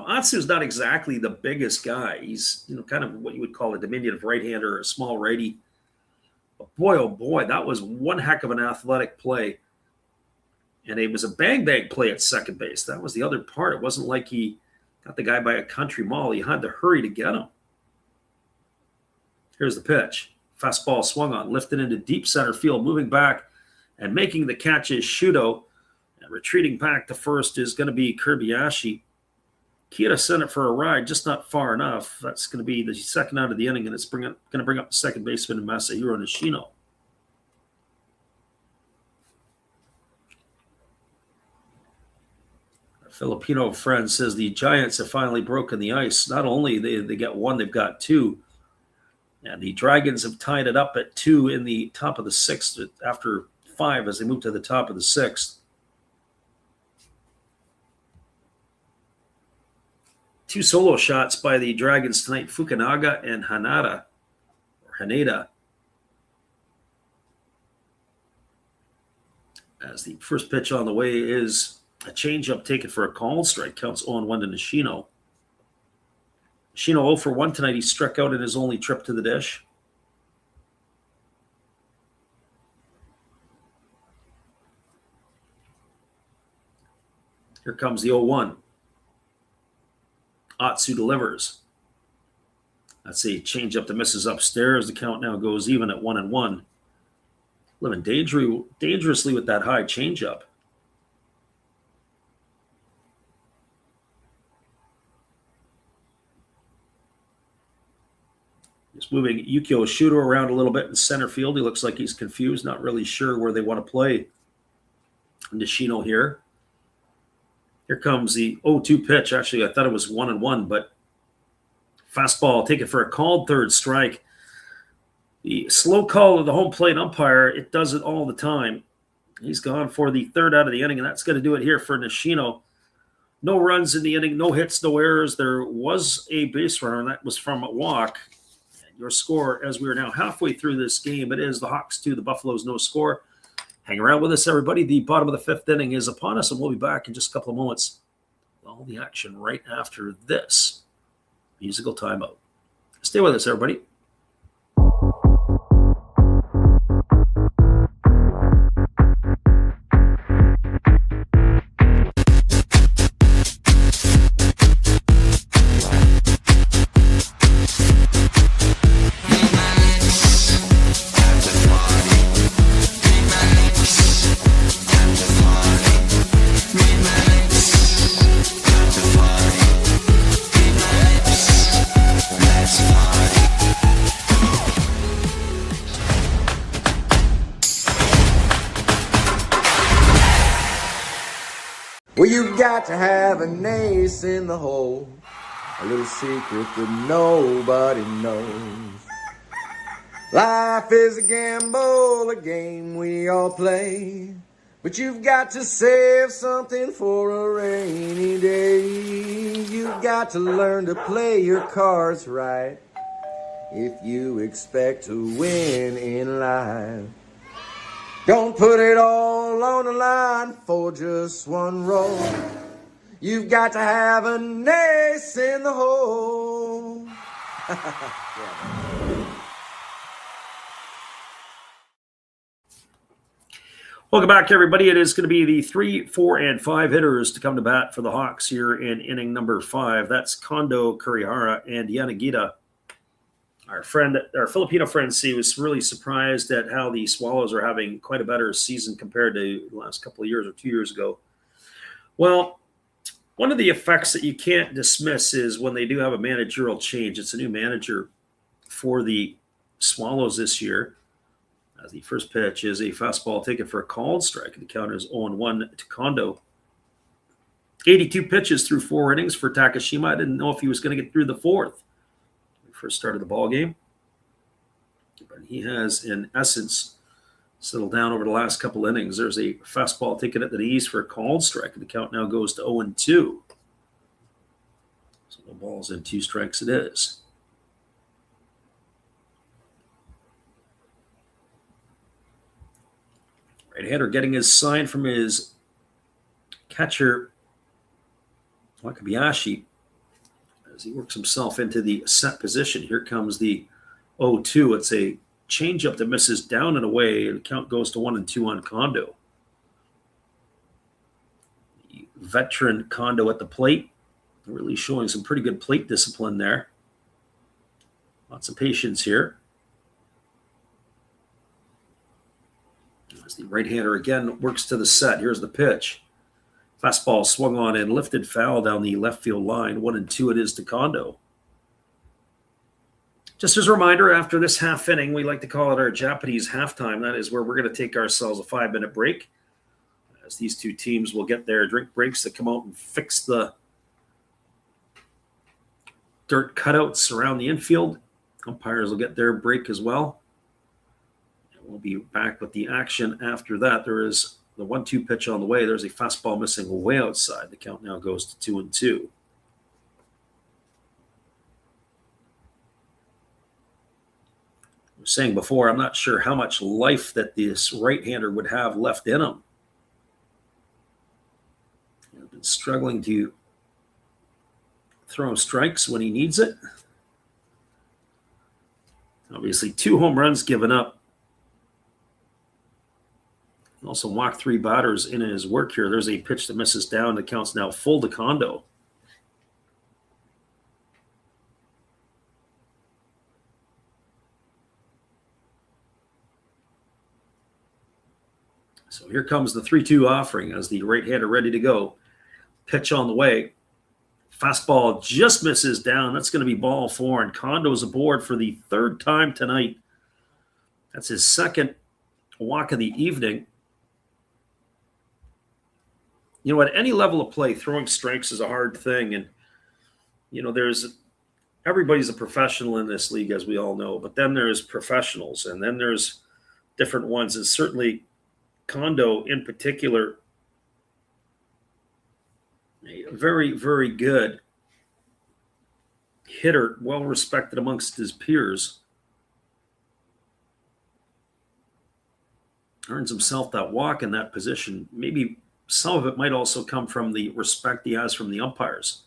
Atsu's not exactly the biggest guy. He's, kind of what you would call a diminutive right-hander or a small righty. But boy, oh boy, that was one heck of an athletic play. And it was a bang-bang play at second base. That was the other part. It wasn't like he got the guy by a country mall. He had to hurry to get him. Here's the pitch. Fastball swung on, lifted into deep center field, moving back and making the catch is Shudo. And retreating back to first is going to be Kobayashi. Kita sent it for a ride, just not far enough. That's going to be the second out of the inning, and it's going to bring up the second baseman, Masahiro Nishino. Our Filipino friend says the Giants have finally broken the ice. Not only they get 1, they've got 2. And the Dragons have tied it up at 2 in the top of the 6th after 5 as they move to the top of the 6th. 2 solo shots by the Dragons tonight, Fukunaga and Hanada. As the first pitch on the way is a changeup taken for a called strike. Counts 0-1 to Nishino. Nishino 0 for 1 tonight. He struck out in his only trip to the dish. Here comes the 0-1. Atsu delivers. That's a changeup that misses upstairs. The count now goes even at 1-1. Living dangerously with that high changeup. Just moving Yukio Shudo around a little bit in center field. He looks like he's confused, not really sure where they want to play Nishino here. Here comes the 0-2 pitch. Actually, I thought it was 1-1, but fastball taken for a called third strike. The slow call of the home plate umpire, it does it all the time. He's gone for the third out of the inning, and that's going to do it here for Nishino. No runs in the inning, no hits, no errors. There was a base runner, and that was from a walk. And your score, as we are now halfway through this game, it is the Hawks 2, the Buffaloes no score. Hang around with us, everybody. The bottom of the fifth inning is upon us, and we'll be back in just a couple of moments. All the action right after this musical timeout. Stay with us, everybody. Well, you got to have an ace in the hole, a little secret that nobody knows. Life is a gamble, a game we all play, but you've got to save something for a rainy day. You've got to learn to play your cards right if you expect to win in life. Don't put it all on the line for just one roll. You've got to have an ace in the hole. Welcome back, everybody. It is going to be the 3, 4, and 5 hitters to come to bat for the Hawks here in inning number 5. That's Kondo, Kurihara, and Yanagita. Our Filipino friend, C, was really surprised at how the Swallows are having quite a better season compared to the last couple of years or 2 years ago. Well, one of the effects that you can't dismiss is when they do have a managerial change. It's a new manager for the Swallows this year. As the first pitch is a fastball taken for a called strike. The count is 0-1 to Kondo. 82 pitches through 4 innings for Takashima. I didn't know if he was going to get through the 4th. First start of the ball game, but he has, in essence, settled down over the last couple innings. There's a fastball taken at the knees for a called strike, and the count now goes to 0-2. So no balls and 2 strikes it is. Right-hander getting his sign from his catcher, Wakabayashi, as he works himself into the set position. Here comes the 0-2. It's a changeup that misses down and away, and the count goes to 1-2 on Kondo. The veteran Kondo at the plate, really showing some pretty good plate discipline there. Lots of patience here. As the right-hander again works to the set. Here's the pitch. Fastball swung on and lifted foul down the left field line. 1-2 it is to Kondo. Just as a reminder, after this half inning, we like to call it our Japanese halftime. That is where we're going to take ourselves a 5-minute break, as these two teams will get their drink breaks to come out and fix the dirt cutouts around the infield. Umpires will get their break as well. And we'll be back with the action after that. There is the 1-2 pitch on the way. There's a fastball missing way outside. The count now goes to 2-2. I was saying before, I'm not sure how much life that this right-hander would have left in him. struggling to throw strikes when he needs it. Obviously, 2 home runs given up. He also walked 3 batters in his work here. There's a pitch that misses down. The count's now full to Kondo. So here comes the 3-2 offering as the right-hander ready to go. Pitch on the way. Fastball just misses down. That's going to be ball 4, and Kondo's aboard for the 3rd time tonight. That's his 2nd walk of the evening. You know, at any level of play, throwing strikes is a hard thing. And, you know, everybody's a professional in this league, as we all know. But then there's professionals, and then there's different ones. And certainly Kondo in particular, a very, very good hitter, well respected amongst his peers. Earns himself that walk in that position. Maybe some of it might also come from the respect he has from the umpires.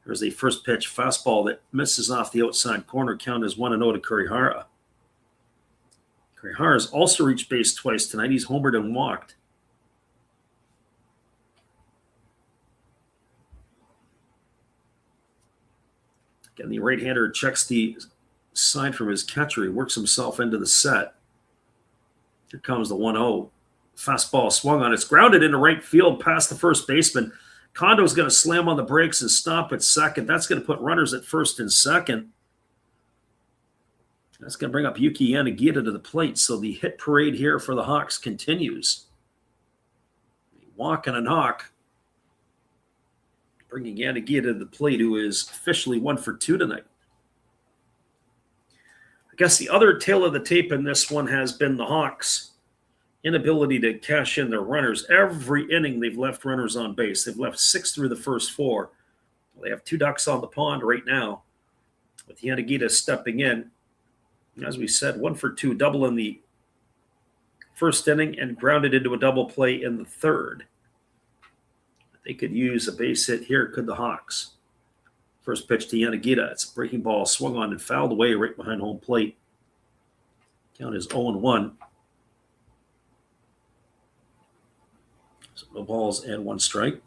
There's a first pitch fastball that misses off the outside corner. Count is 1-0 to Kurihara. Kurihara has also reached base twice tonight. He's homered and walked. Again, the right-hander checks the sign from his catcher. He works himself into the set. Here comes the 1-0. Fastball swung on. It's grounded into right field past the first baseman. Kondo's going to slam on the brakes and stop at second. That's going to put runners at first and second. That's going to bring up Yuki Yanagita to the plate. So the hit parade here for the Hawks continues. A walk and a knock. Bringing Yanagita to the plate, who is officially 1 for 2 tonight. I guess the other tail of the tape in this one has been the Hawks' inability to cash in their runners. Every inning they've left runners on base. They've left 6 through the first 4. They have 2 ducks on the pond right now, with Yanagita stepping in. As we said, 1 for 2, double in the first inning and grounded into a double play in the 3rd. They could use a base hit here, could the Hawks. First pitch to Yanagita. It's a breaking ball swung on and fouled away right behind home plate. Count is 0-1. So no balls and 1 strike.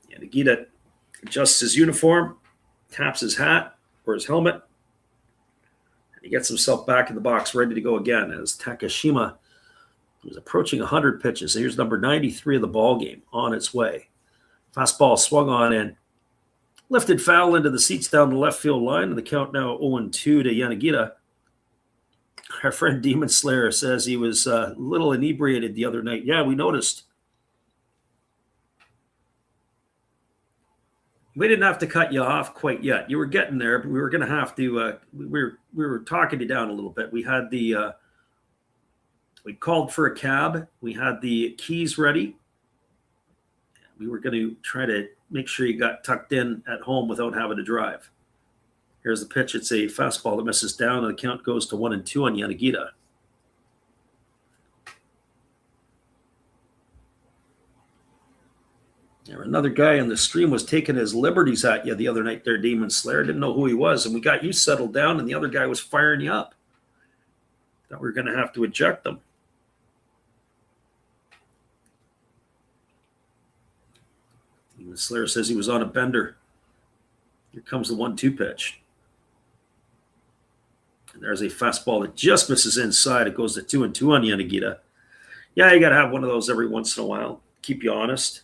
Yanagita adjusts his uniform, taps his hat or his helmet, and he gets himself back in the box ready to go again as Takashima is approaching 100 pitches. So here's number 93 of the ball game on its way. Fastball swung on and lifted foul into the seats down the left field line, and the count now 0-2 to Yanagita. Our friend Demon Slayer says he was a little inebriated the other night. Yeah, we noticed. We didn't have to cut you off quite yet. You were getting there, but we were going to have to. We were talking you down a little bit. We had we called for a cab. We had the keys ready. We were going to try to make sure you got tucked in at home without having to drive. Here's the pitch. It's a fastball that misses down, and the count goes to 1-2 on Yanagita. There, another guy on the stream was taking his liberties at you the other night there, Demon Slayer. Didn't know who he was, and we got you settled down, and the other guy was firing you up. Thought we were going to have to eject them. Demon Slayer says he was on a bender. Here comes the 1-2 pitch. And there's a fastball that just misses inside. It goes to 2-2 on Yanagita. Yeah, you got to have one of those every once in a while. Keep you honest.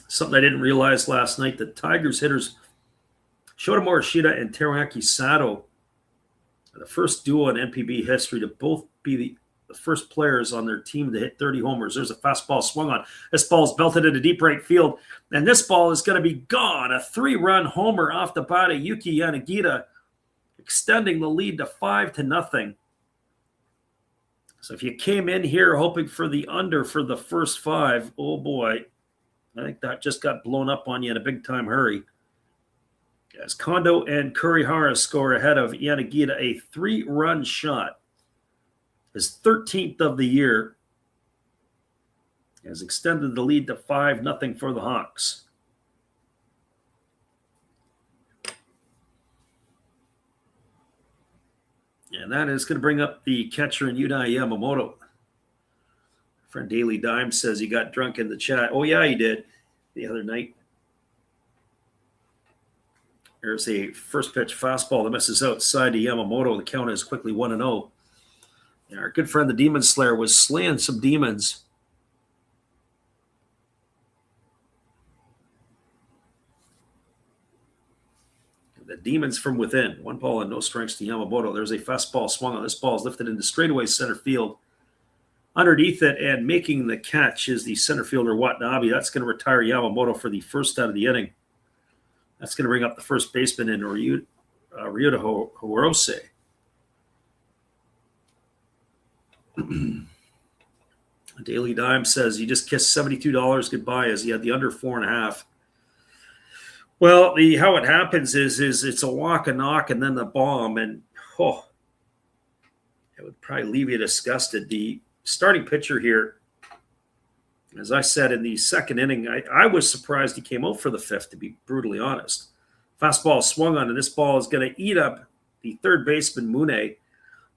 Something I didn't realize last night, the Tigers hitters Shota Morishita and Teruaki Sato are the first duo in NPB history to both be the first players on their team to hit 30 homers. There's a fastball swung on. This ball's belted into deep right field, and this ball is going to be gone. A 3-run homer off the bat of Yuki Yanagita, extending the lead to 5-0. So if you came in here hoping for the under for the first 5, oh boy, I think that just got blown up on you in a big-time hurry. As Kondo and Kurihara score ahead of Yanagita, a 3-run shot, his 13th of the year, has extended the lead to 5-0 for the Hawks. And that is going to bring up the catcher in Yudai Yamamoto. Friend Daily Dime says he got drunk in the chat. Oh, yeah, he did the other night. There's a first pitch fastball that misses outside to Yamamoto. The count is quickly 1-0. And our good friend, the Demon Slayer, was slaying some demons. The demons from within. 1 ball and no strikes to Yamamoto. There's a fastball swung on. This ball is lifted into straightaway center field. Underneath it and making the catch is the center fielder Watanabe. That's going to retire Yamamoto for the first out of the inning. That's going to bring up the first baseman in Ryuta Hirose. Daily Dime says he just kissed $72 goodbye as he had the under 4.5. Well, how it happens is it's a walk, a knock, and then the bomb, and it would probably leave you disgusted. The starting pitcher here, as I said in the second inning, I was surprised he came out for the fifth, to be brutally honest. Fastball swung on, and this ball is going to eat up the third baseman, Mune.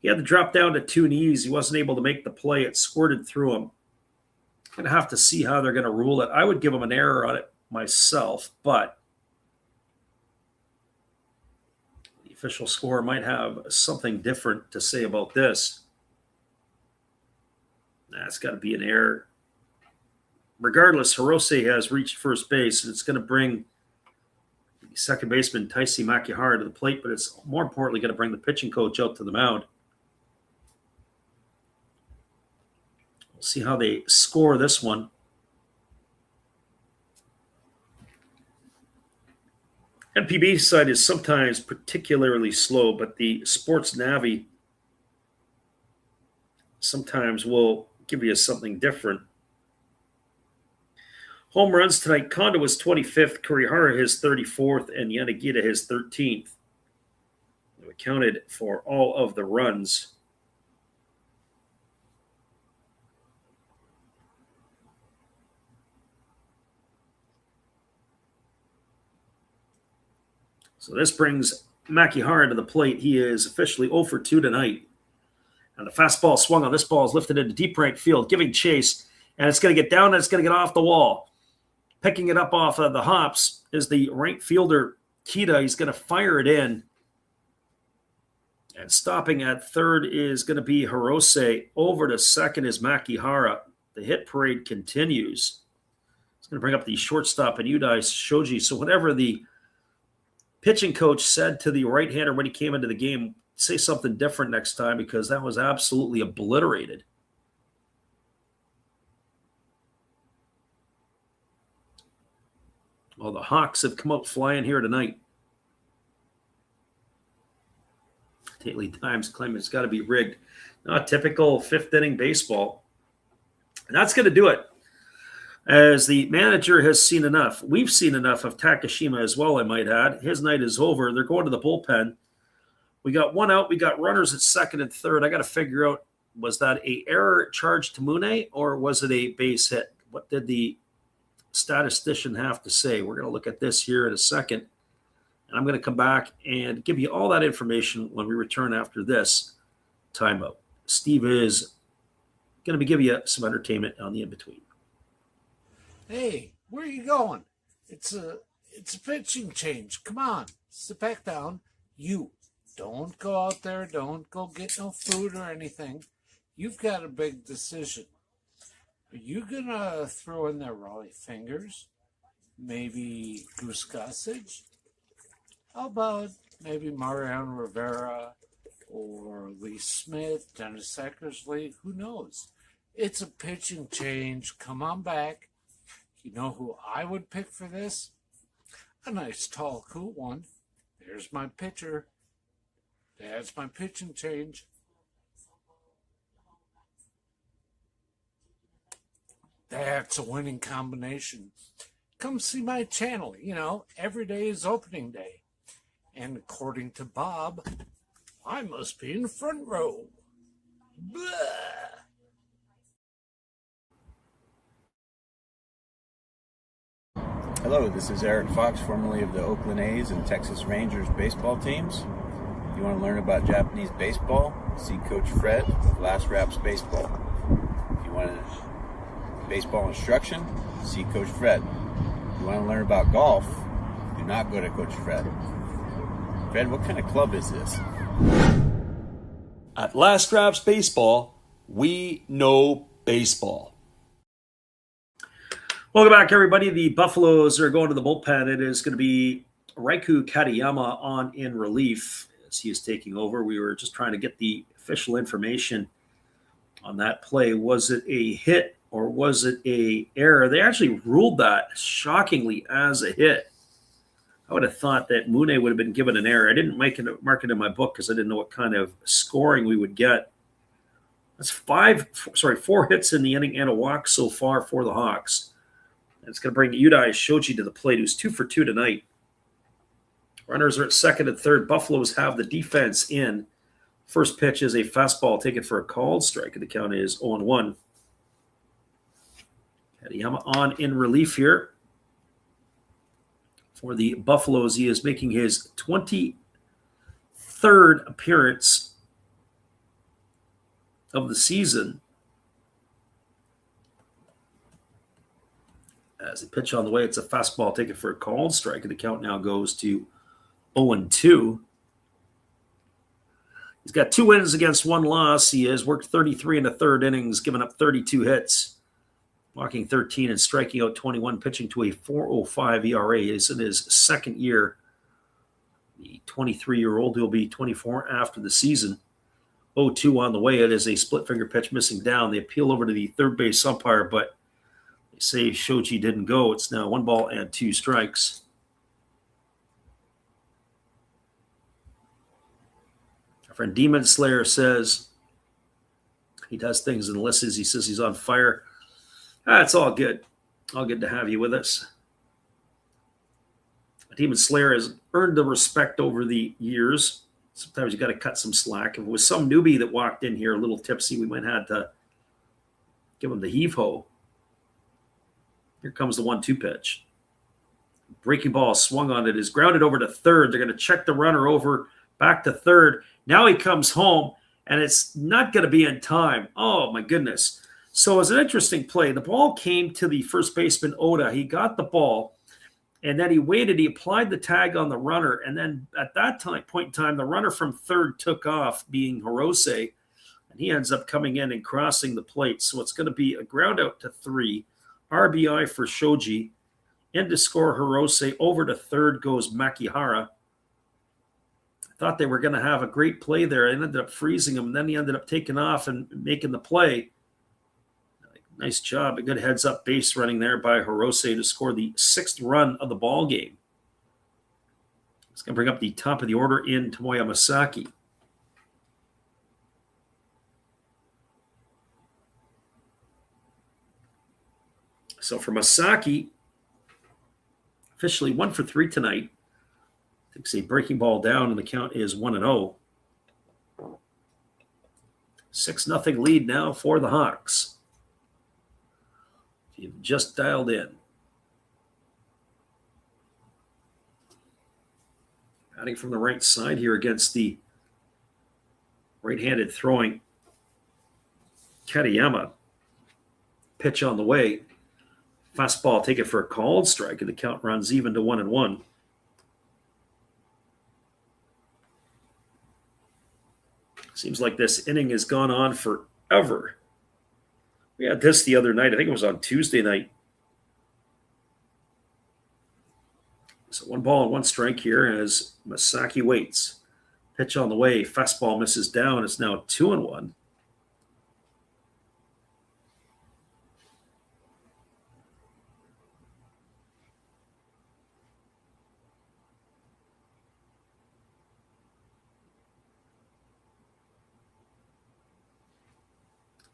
He had to drop down to 2 knees. He wasn't able to make the play. It squirted through him. Going to have to see how they're going to rule it. I would give him an error on it myself, but the official score might have something different to say about this. That's got to be an error. Regardless, Hirose has reached first base, and it's going to bring the second baseman, Taisi Makihara, to the plate, but it's more importantly going to bring the pitching coach out to the mound. We'll see how they score this one. NPB side is sometimes particularly slow, but the Sports Navi sometimes will give you something different. Home runs tonight, Kondo was 25th, Kurihara his 34th, and Yanagita his 13th. They accounted for all of the runs. So this brings Makihara to the plate. He is officially 0 for 2 tonight. And the fastball swung on. This ball is lifted into deep right field, giving chase. And it's going to get down and it's going to get off the wall. Picking it up off of the hops is the right fielder, Kita. He's going to fire it in. And stopping at third is going to be Hirose. Over to second is Makihara. The hit parade continues. It's going to bring up the shortstop and Udai Shoji. So whatever the pitching coach said to the right-hander when he came into the game, say something different next time, because that was absolutely obliterated. Well, the Hawks have come out flying here tonight. Daily Times claim it's got to be rigged. Not typical fifth inning baseball. And that's going to do it. As the manager has seen enough. We've seen enough of Takashima as well, I might add. His night is over. They're going to the bullpen. We got one out. We got runners at second and third. I got to figure out, was that a error charged to Mune or was it a base hit? What did the statistician have to say? We're going to look at this here in a second. And I'm going to come back and give you all that information when we return after this timeout. Steve is going to be giving you some entertainment on the in-between. Hey, where are you going? It's a pitching change. Come on, sit back down. You don't go out there. Don't go get no food or anything. You've got a big decision. Are you gonna throw in there Raleigh Fingers? Maybe Goose Gossage? How about maybe Mariano Rivera or Lee Smith, Dennis Eckersley? Who knows? It's a pitching change. Come on back. You know who I would pick for this? A nice, tall, cool one. There's my pitcher. That's my pitching change. That's a winning combination. Come see my channel. You know, every day is opening day. And according to Bob, I must be in the front row. Blah. Hello, this is Eric Fox, formerly of the Oakland A's and Texas Rangers baseball teams. If you want to learn about Japanese baseball, see Coach Fred of Last Raps Baseball. If you want baseball instruction, see Coach Fred. If you want to learn about golf, do not go to Coach Fred. Fred, what kind of club is this? At Last Raps Baseball, we know baseball. Welcome back, everybody. The Buffaloes are going to the bullpen. It is going to be Raiku Katayama on in relief as he is taking over. We were just trying to get the official information on that play. Was it a hit or was it a error? They actually ruled that shockingly as a hit. I would have thought that Mune would have been given an error. I didn't mark it in my book because I didn't know what kind of scoring we would get. That's 4 hits in the inning and a walk so far for the Hawks. And it's going to bring Udai Shoji to the plate, who's 2 for 2 tonight. Runners are at second and third. Buffaloes have the defense in. First pitch is a fastball taken for a called strike, and the count is 0-1. Katayama on in relief here. For the Buffaloes, he is making his 23rd appearance of the season. As the pitch on the way, it's a fastball taken for a called strike, and the count now goes to 0-2. He's got 2 wins against 1 loss. He has worked 33 in the third innings, given up 32 hits. Walking 13 and striking out 21, pitching to a 4.05 ERA. He's in his second year. The 23-year-old will be 24 after the season. 0-2 on the way. It is a split finger pitch missing down. They appeal over to the third base umpire, but they say Shoji didn't go. It's now 1 ball and 2 strikes. Our friend Demon Slayer says he does things and listens. He says he's on fire. It's all good. All good to have you with us. Demon Slayer has earned the respect over the years. Sometimes you got to cut some slack. If it was some newbie that walked in here a little tipsy, we might have to give him the heave-ho. Here comes the 1-2 pitch. Breaking ball swung on it, is grounded over to third. They're going to check the runner over back to third. Now he comes home, and it's not going to be in time. Oh, my goodness. So it was an interesting play. The ball came to the first baseman, Oda. He got the ball, and then he waited. He applied the tag on the runner, and then at that point in time, the runner from third took off, being Hirose, and he ends up coming in and crossing the plate. So it's going to be a ground out to 3, RBI for Shoji. In to score Hirose. Over to third goes Makihara. I thought they were going to have a great play there. I ended up freezing him, and then he ended up taking off and making the play. Nice job. A good heads-up base running there by Hirose to score the 6th run of the ball game. It's going to bring up the top of the order in Tomoya Masaki. So for Masaki, officially 1 for 3 tonight. Takes a breaking ball down, and the count is 1-0. 6-0 lead now for the Hawks. You've just dialed in. Batting from the right side here against the right-handed throwing Katayama. Pitch on the way. Fastball taken for a called strike, and the count runs even to 1-1. Seems like this inning has gone on forever. We had this the other night. I think it was on Tuesday night. So 1 ball and 1 strike here as Masaki waits. Pitch on the way. Fastball misses down. It's now 2-1.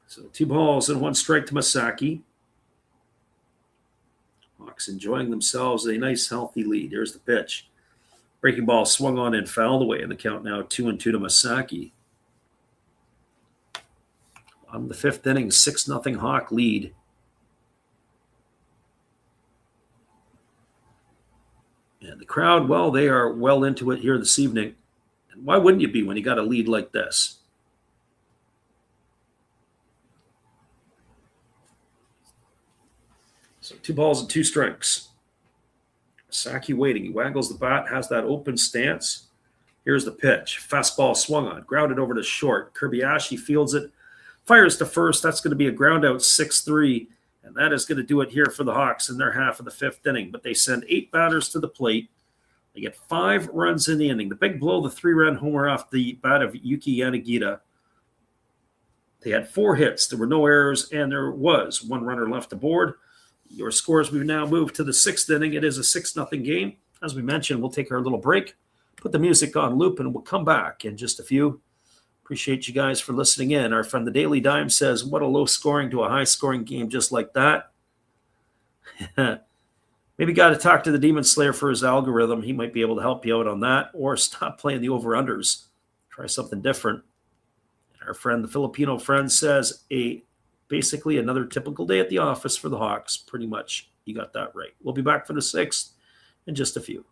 So 2 balls and 1 strike to Masaki. Hawks enjoying themselves a nice, healthy lead. Here's the pitch. Breaking ball swung on and fouled away, and the count now 2-2 to Masaki. On the fifth inning, 6-0 Hawk lead. And the crowd, well, they are well into it here this evening. And why wouldn't you be when you got a lead like this? So 2 balls and 2 strikes. Saki waiting. He waggles the bat, has that open stance. Here's the pitch. Fastball swung on, grounded over to short. Kirby-Ashi fields it, fires to first. That's going to be a ground out 6-3. And that is going to do it here for the Hawks in their half of the fifth inning. But they send 8 batters to the plate. They get 5 runs in the inning. The big blow, the 3-run homer off the bat of Yuki Yanagita. They had 4 hits. There were no errors, and there was 1 runner left aboard. Your scores, we've now moved to the 6th inning. It is a 6-0 game. As we mentioned, we'll take our little break, put the music on loop, and we'll come back in just a few. Appreciate you guys for listening in. Our friend the Daily Dime says, what a low-scoring to a high-scoring game just like that. Maybe got to talk to the Demon Slayer for his algorithm. He might be able to help you out on that, or stop playing the over-unders. Try something different. Our friend, the Filipino friend, says basically another typical day at the office for the Hawks. Pretty much. You got that right. We'll be back for the 6th in just a few.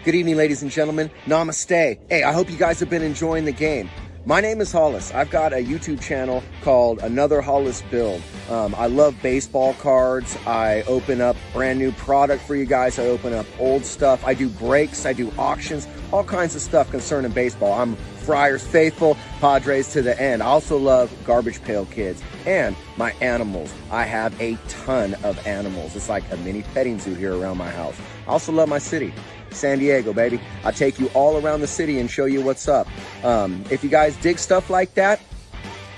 Good evening, ladies and gentlemen. Namaste. Hey, I hope you guys have been enjoying the game. My name is Hollis. I've got a YouTube channel called Another Hollis Build. I love baseball cards. I open up brand new product for you guys. I open up old stuff. I do breaks. I do auctions. All kinds of stuff concerning baseball. I'm Friars faithful, Padres to the end. I also love Garbage Pail Kids and my animals. I have a ton of animals. It's like a mini petting zoo here around my house. I also love my city. San Diego, baby. I'll take you all around the city and show you what's up. If you guys dig stuff like that,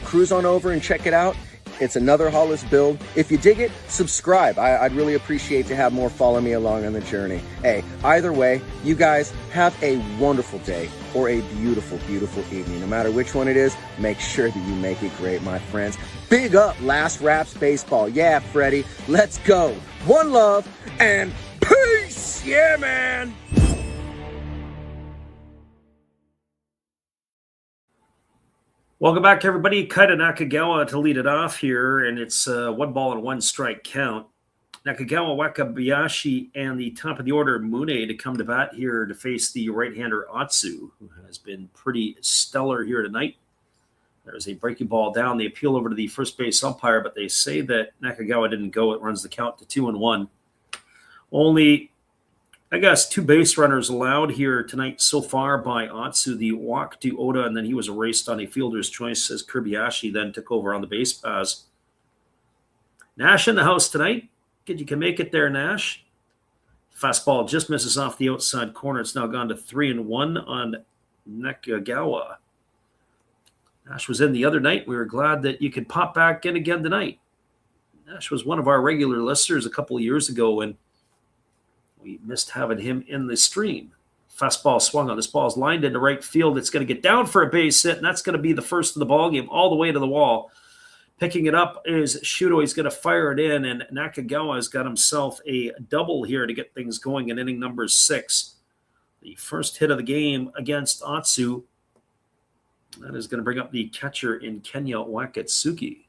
cruise on over and check it out. It's another Hollis build. If you dig it, subscribe. I'd really appreciate to have more follow me along on the journey. Hey, either way, you guys have a wonderful day or a beautiful, beautiful evening. No matter which one it is, make sure that you make it great, my friends. Big up Last Raps Baseball. Yeah, Freddie, let's go. One love and peace. Yeah, man. Welcome back, everybody. Kaita Nakagawa to lead it off here, and it's 1 ball and 1 strike count. Nakagawa, Wakabayashi, and the top of the order, Mune, to come to bat here to face the right-hander Atsu, who has been pretty stellar here tonight. There's a breaking ball down. They appeal over to the first base umpire, but they say that Nakagawa didn't go. It runs the count to 2-1. Only, I guess, 2 base runners allowed here tonight so far by Atsu. The walk to Oda, and then he was erased on a fielder's choice as Kobayashi then took over on the base pass. Nash in the house tonight. Good, you can make it there, Nash. Fastball just misses off the outside corner. It's now gone to 3-1 on Nakagawa. Nash was in the other night. We were glad that you could pop back in again tonight. Nash was one of our regular listeners a couple of years ago, and we missed having him in the stream. Fastball swung on. This ball's lined into right field. It's going to get down for a base hit, and that's going to be the first of the ball game, all the way to the wall. Picking it up is Shudo. He's going to fire it in, and Nakagawa has got himself a double here to get things going in inning number 6. The first hit of the game against Atsu. That is going to bring up the catcher in Kenya Wakatsuki.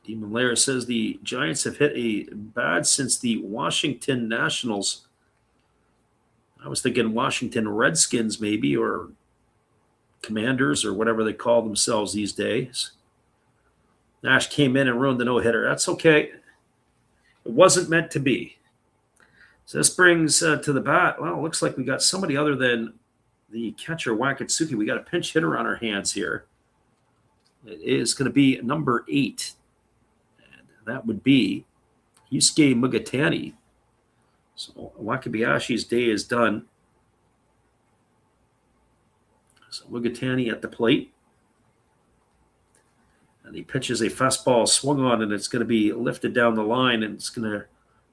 Demon Lair says the Giants have hit a bad since the Washington Nationals. I was thinking Washington Redskins maybe, or Commanders, or whatever they call themselves these days. Nash came in and ruined the no-hitter. That's okay. It wasn't meant to be. So this brings to the bat, well, it looks like we got somebody other than the catcher, Wakatsuki. We got a pinch hitter on our hands here. It is going to be number 8. And that would be Yusuke Mugatani. So Wakabayashi's day is done. So Mugatani at the plate. And he pitches a fastball swung on, and it's going to be lifted down the line, and it's going to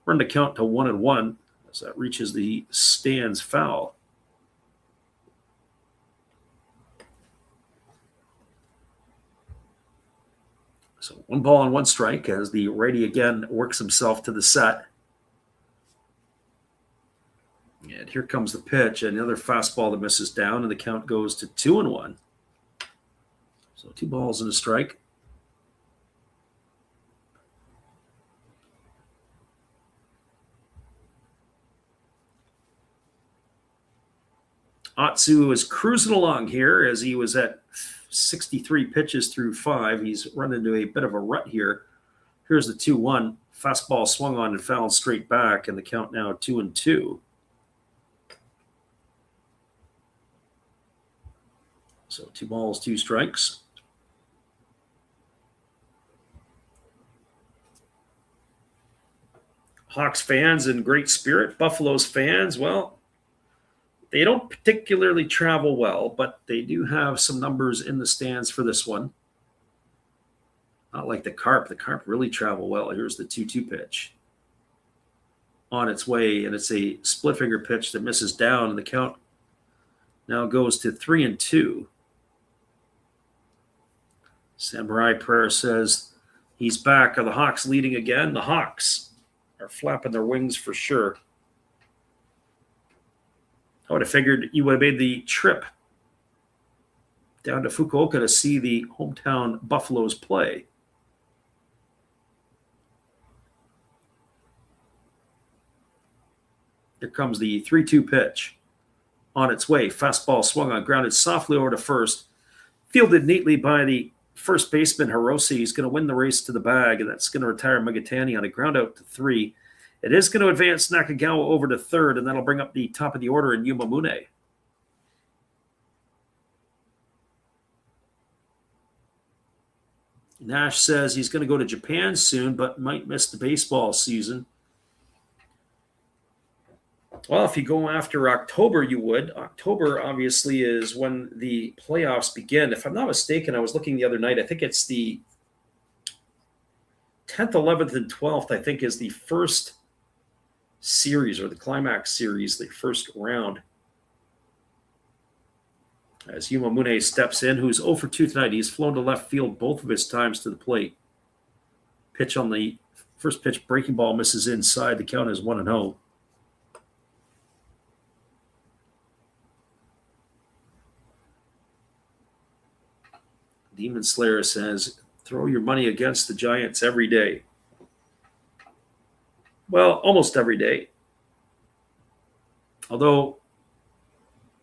run the count to 1-1 as that reaches the stands foul. So 1 ball and 1 strike as the righty again works himself to the set. And here comes the pitch, another fastball that misses down, and the count goes to 2-1. So 2 balls and a strike. Atsu is cruising along here as he was at 63 pitches through 5. He's run into a bit of a rut here. Here's the 2-1. Fastball swung on and fouled straight back, and the count now 2-2. So 2 balls, 2 strikes. Hawks fans in great spirit. Buffaloes fans, well, they don't particularly travel well, but they do have some numbers in the stands for this one. Not like the Carp. The Carp really travel well. Here's the 2-2 pitch. On its way, and it's a split finger pitch that misses down, and the count now goes to 3-2. Samurai Prayer says he's back. Are the Hawks leading again? The Hawks are flapping their wings for sure. I would have figured you would have made the trip down to Fukuoka to see the hometown Buffaloes play. Here comes the 3-2 pitch. On its way, fastball swung on, grounded softly over to first. Fielded neatly by the first baseman, Hirose. He's going to win the race to the bag, and that's going to retire Mugatani on a ground out to 3. It is going to advance Nakagawa over to third, and that'll bring up the top of the order in Yumamune. Nash says he's going to go to Japan soon, but might miss the baseball season. Well, if you go after October, you would. October, obviously, is when the playoffs begin. If I'm not mistaken, I was looking the other night. I think it's the 10th, 11th, and 12th, I think, is the first series or the climax series, the first round. As Yuma Mune steps in, who's 0 for 2 tonight. He's flown to left field both of his times to the plate. Pitch on the first pitch, breaking ball misses inside. The count is 1-0. Demon Slayer says, throw your money against the Giants every day. Well, almost every day. Although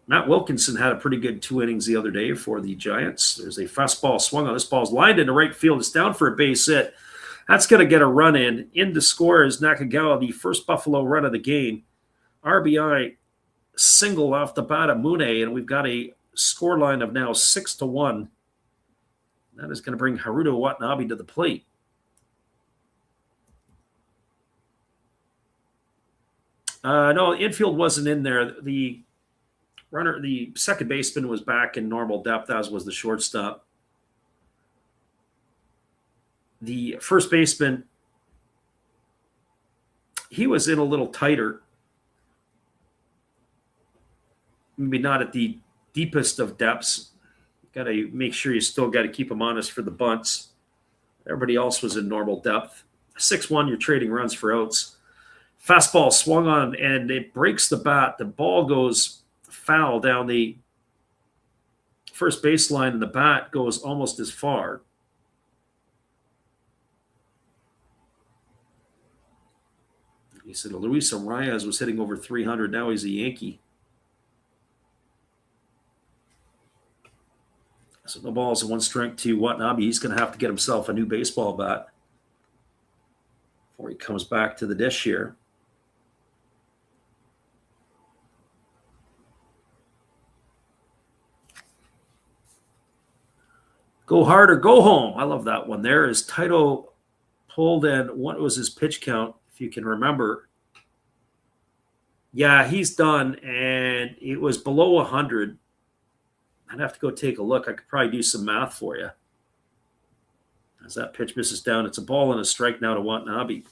Matt Wilkinson had a pretty good 2 innings the other day for the Giants. There's a fastball swung on. This ball's lined into right field. It's down for a base hit. That's going to get a run in. In to score is Nakagawa, the first Buffalo run of the game. RBI single off the bat of Mune, and we've got a score line of now 6-1. That is going to bring Haruto Watanabe to the plate. No, infield wasn't in there. The second baseman was back in normal depth, as was the shortstop. The first baseman, he was in a little tighter. Maybe not at the deepest of depths. Got to make sure you still got to keep him honest for the bunts. Everybody else was in normal depth. 6-1, you're trading runs for outs. Fastball swung on, and it breaks the bat. The ball goes foul down the first baseline, and the bat goes almost as far. He said Luis Arias was hitting over 300. Now he's a Yankee. So no balls and 1 strike to Watanabe. He's going to have to get himself a new baseball bat before he comes back to the dish here. Go hard or go home. I love that one. There is Taito pulled in. What was his pitch count, if you can remember? Yeah, he's done, and it was below 100. I'd have to go take a look. I could probably do some math for you. As that pitch misses down, it's a ball and a strike now to Watanabe.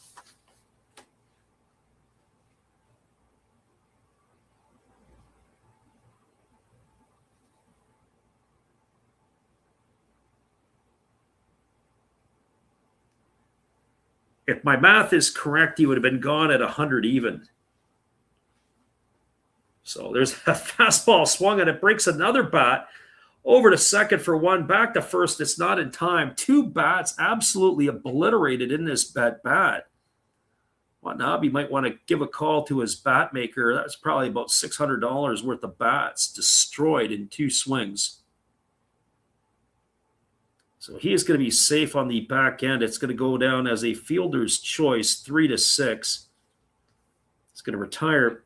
If my math is correct, he would have been gone at 100 even. So there's a fastball swung, and it breaks another bat over to second for 1, back to first. It's not in time. 2 bats absolutely obliterated in this bat. Watanabe might want to give a call to his bat maker. That's probably about $600 worth of bats destroyed in 2 swings. So he is going to be safe on the back end. It's going to go down as a fielder's choice, 3-6. It's going to retire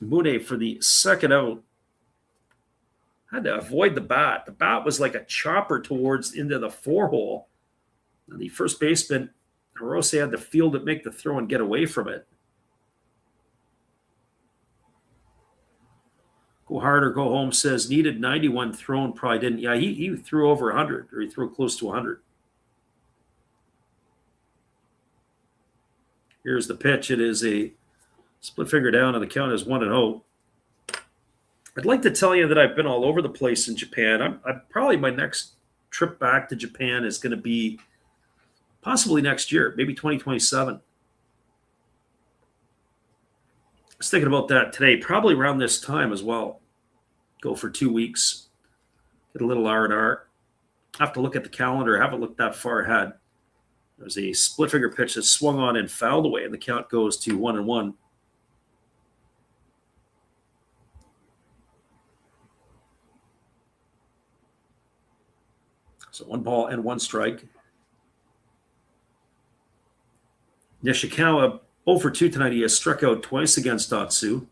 Mune for the second out. Had to avoid the bat. The bat was like a chopper towards into the 4-hole. And the first baseman, Hirose, had to field it, make the throw, and get away from it. Go hard or go home says needed 91 thrown, probably didn't. Yeah, he threw over 100, or he threw close to 100. Here's the pitch. It is a split finger down, and the count is 1-0. I'd like to tell you that I've been all over the place in Japan. I'm probably my next trip back to Japan is going to be possibly next year, maybe 2027. I was thinking about that today, probably around this time as well. Go for 2 weeks, get a little R&R. Have to look at the calendar. I haven't looked that far ahead. There's a split finger pitch that swung on and fouled away, and the count goes to 1-1. So 1 ball and 1 strike. Nishikawa 0 for 2 tonight. He has struck out twice against Datsu.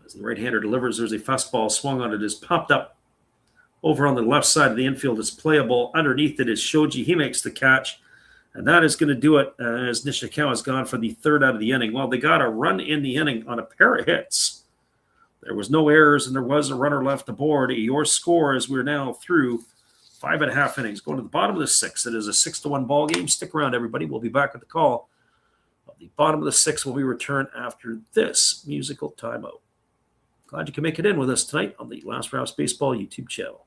As the right-hander delivers, there's a fastball swung on. It is popped up over on the left side of the infield is playable. Underneath it is Shoji. He makes the catch. And that is going to do it as Nishikawa has gone for the third out of the inning. Well, they got a run in the inning on a pair of hits. There was no errors, and there was a runner left aboard. Your score is we're now through 5.5 innings. Going to the bottom of the sixth. It is a 6-1 ball game. Stick around, everybody. We'll be back with the call of the bottom of the sixth when we return after this musical timeout. Glad you can make it in with us tonight on the Last Raps Baseball YouTube channel.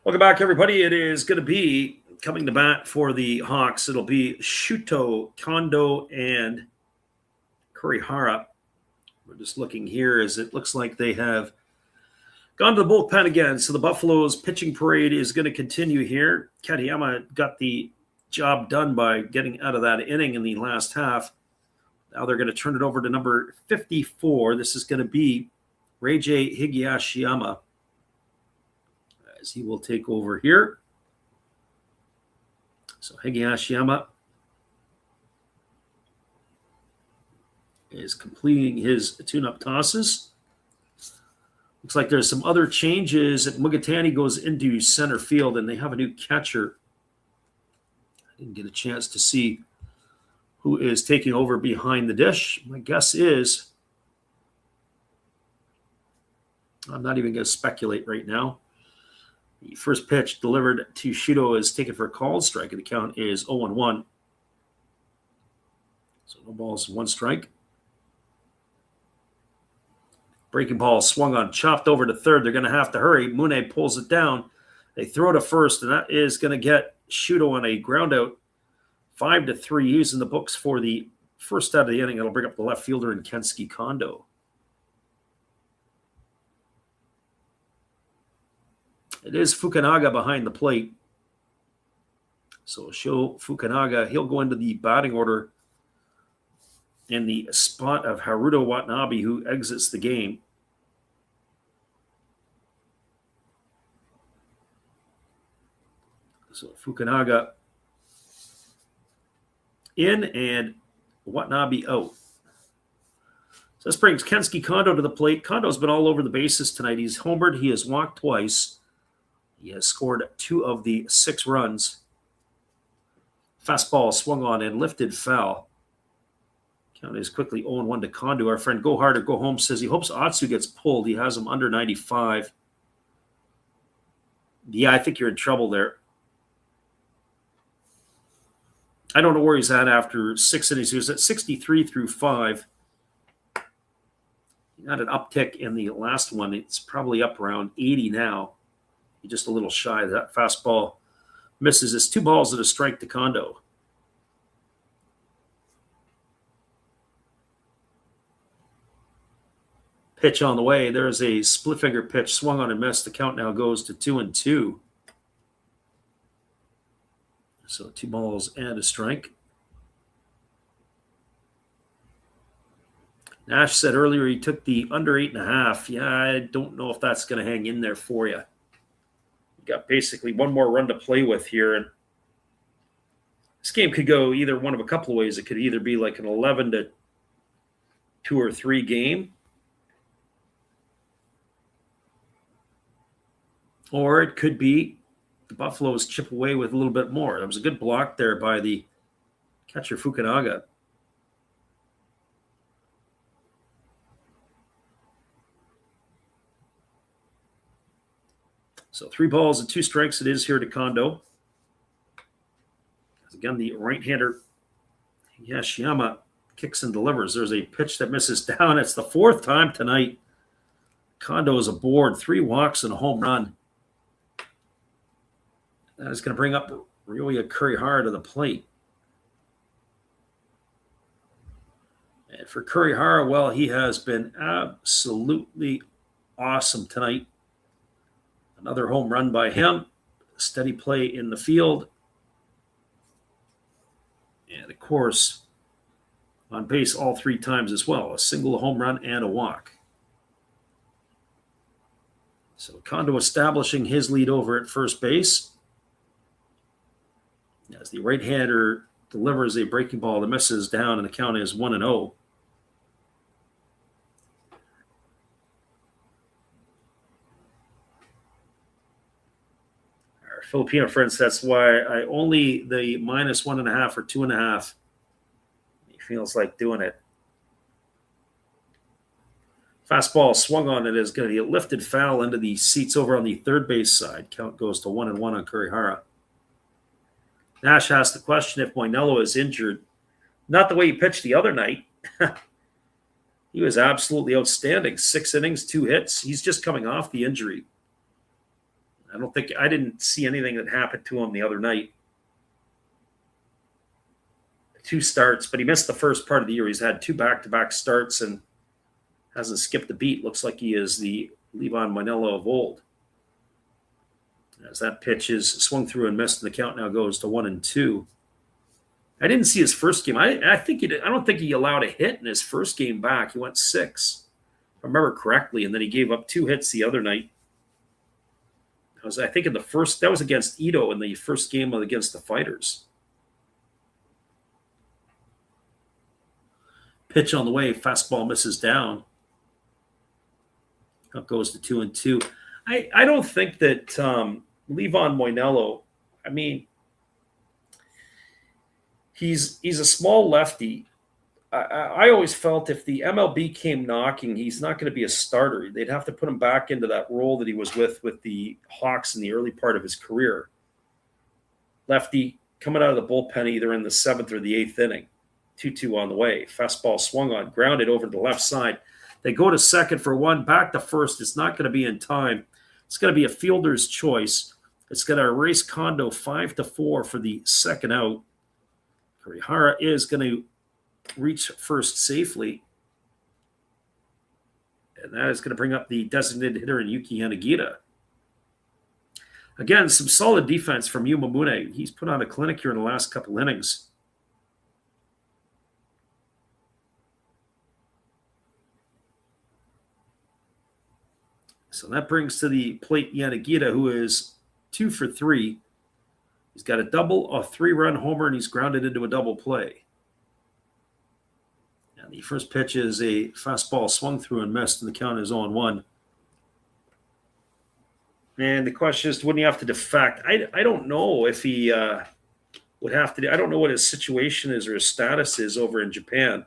Welcome back, everybody. It is going to be coming to bat for the Hawks. It'll be Shuto, Kondo, and Kurihara. We're just looking here as it looks like they have gone to the bullpen again. So the Buffaloes pitching parade is going to continue here. Katayama got the job done by getting out of that inning in the last half. Now they're going to turn it over to number 54. This is going to be Reiji Higashiyama, as he will take over here. So Higashiyama is completing his tune-up tosses. Looks like there's some other changes. Mugatani goes into center field, and they have a new catcher. I didn't get a chance to see who is taking over behind the dish. My guess is, I'm not even going to speculate right now. The first pitch delivered to Shuto is taken for a called strike, and the count is 0-1. So no balls, one strike. Breaking ball swung on, chopped over to third. They're going to have to hurry. Mune pulls it down. They throw to first, and that is going to get Shuto on a ground out. 5-3, using the books for the first out of the inning. It'll bring up the left fielder in Kensuke Kondo. It is Fukunaga behind the plate. So Sho Fukunaga, he'll go into the batting order in the spot of Haruto Watanabe, who exits the game. So Fukunaga in and Watanabe out. So this brings Kensuke Kondo to the plate. Kondo's been all over the bases tonight. He's homered. He has walked twice. He has scored 2 of the 6 runs. Fastball swung on and lifted foul. Count is quickly 0-1 to Kondo. Our friend Go Hard or Go Home says he hopes Atsu gets pulled. He has him under 95. Yeah, I think you're in trouble there. I don't know where he's at after 6 innings. He was at 63 through 5. He got an uptick in the last one. It's probably up around 80 now. He's just a little shy. That fastball misses. It's 2 balls and a strike to Kondo. Pitch on the way. There's a split finger pitch swung on and missed. The count now goes to 2-2. So 2 balls and a strike. Nash said earlier he took the under 8.5. Yeah, I don't know if that's going to hang in there for you. You got basically one more run to play with here. And this game could go either one of a couple of ways. It could either be like an 11-2 or 3 game, Or it could be the Buffaloes chip away with a little bit more. There was a good block there by the catcher Fukuoka. So 3 balls and 2 strikes it is here to Kondo. Again, the right-hander Yashiyama kicks and delivers. There's a pitch that misses down. It's the 4th time tonight. Kondo is aboard, 3 walks and a home run. That is going to bring up Ryoya Kurihara to the plate. And for Kurihara, well, he has been absolutely awesome tonight. Another home run by him. Steady play in the field. And, of course, on base all 3 times as well. A single, a home run, and a walk. So Kondo establishing his lead over at first base. As the right-hander delivers a breaking ball that misses down, and the count is 1-0. Our Filipino friends, that's why I only the -1.5 or 2.5. He feels like doing it. Fastball swung on it is going to be a lifted foul into the seats over on the third base side. Count goes to 1-1 on Kurihara. Nash asked the question if Moinello is injured. Not the way he pitched the other night. He was absolutely outstanding. 6 innings, 2 hits. He's just coming off the injury. I didn't see anything that happened to him the other night. 2 starts, but he missed the first part of the year. He's had 2 back-to-back starts and hasn't skipped a beat. Looks like he is the Levon Moinello of old. As that pitch is swung through and missed, and the count now goes to 1-2. I didn't see his first game. I don't think he allowed a hit in his first game back. He went 6, if I remember correctly, and then he gave up 2 hits the other night. I think in the first, that was against Ito in the first game against the Fighters. Pitch on the way, fastball misses down. Up goes to 2-2. I don't think that Levon Moinello, I mean, he's a small lefty. I always felt if the MLB came knocking, he's not going to be a starter. They'd have to put him back into that role that he was with the Hawks in the early part of his career. Lefty coming out of the bullpen either in the 7th or the 8th inning. 2-2 on the way. Fastball swung on, grounded over to the left side. They go to second for 1, back to first. It's not going to be in time. It's going to be a fielder's choice. It's going to erase Kondo 5-4 for the second out. Kurihara is going to reach first safely. And that is going to bring up the designated hitter in Yuki Yanagita. Again, some solid defense from Yu Mamune. He's put on a clinic here in the last couple innings. So that brings to the plate Yanagita, who is 2 for 3. He's got a double, a 3-run homer, and he's grounded into a double play. And the first pitch is a fastball swung through and missed, and the count is 0-1. And the question is, wouldn't he have to defect? I don't know if he would have to. I don't know what his situation is or his status is over in Japan.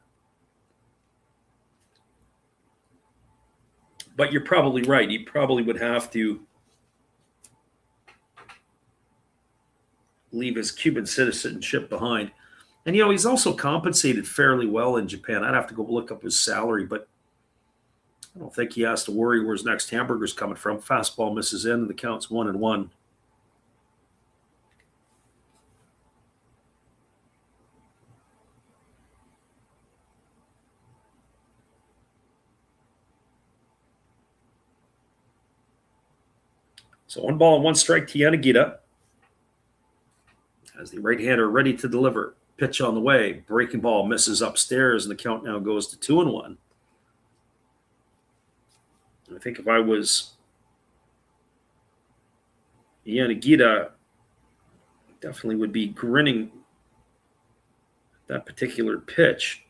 But you're probably right. He probably would have to leave his Cuban citizenship behind. And, he's also compensated fairly well in Japan. I'd have to go look up his salary, but I don't think he has to worry where his next hamburger's coming from. Fastball misses in, and the count's 1-1. So 1 ball and 1 strike to Yanagita. As the right-hander ready to deliver. Pitch on the way. Breaking ball misses upstairs, and the count now goes to 2-1. I think if I was Yanagita, definitely would be grinning at that particular pitch.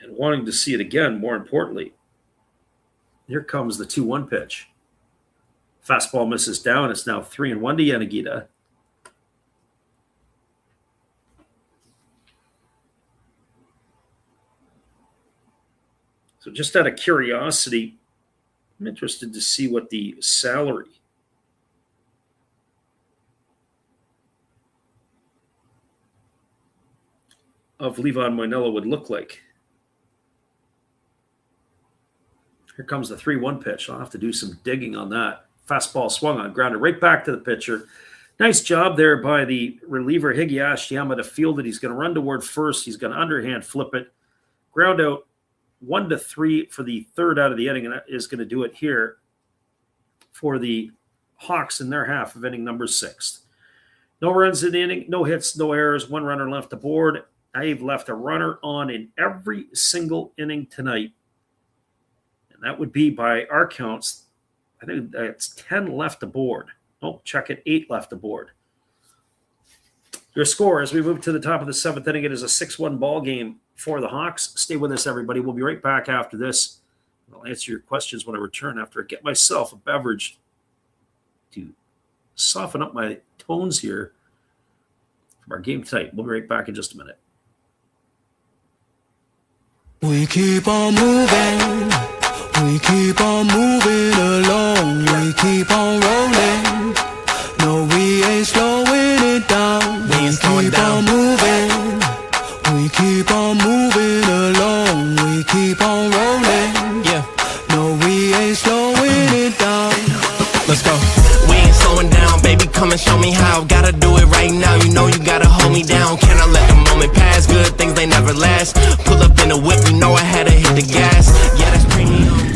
and wanting to see it again, more importantly. Here comes the 2-1 pitch. Fastball misses down. It's now 3-1 to Yanagita. So just out of curiosity, I'm interested to see what the salary of Levon Moinella would look like. Here comes the 3-1 pitch. I'll have to do some digging on that. Fastball swung on, grounded right back to the pitcher. Nice job there by the reliever Higashi Yama to field it. He's going to run toward first. He's going to underhand flip it. Ground out 1-3 for the third out of the inning, and that is going to do it here for the Hawks in their half of inning number 6. No runs in the inning, no hits, no errors, 1 runner left aboard. I've left a runner on in every single inning tonight. And that would be, by our counts, I think it's 10 left aboard. Oh, check it, 8 left aboard. Your score as we move to the top of the 7th inning, it is a 6-1 ball game for the Hawks. Stay with us, everybody. We'll be right back after this. I'll answer your questions when I return after I get myself a beverage to soften up my tones here from our game tonight. We'll be right back in just a minute. We keep on moving. We keep on moving along. We keep on rolling. No, we ain't slowing it down. We keep on moving. We keep on moving along. We keep on rolling. Yeah. No, we ain't slowing it down. Let's go. We ain't slowing down, baby. Come and show me how. Gotta do it right now. You know you gotta hold me down. Can I let the moment pass? Good things they never last. Pull up in a whip, you know I had to hit the gas. Yeah, that's premium.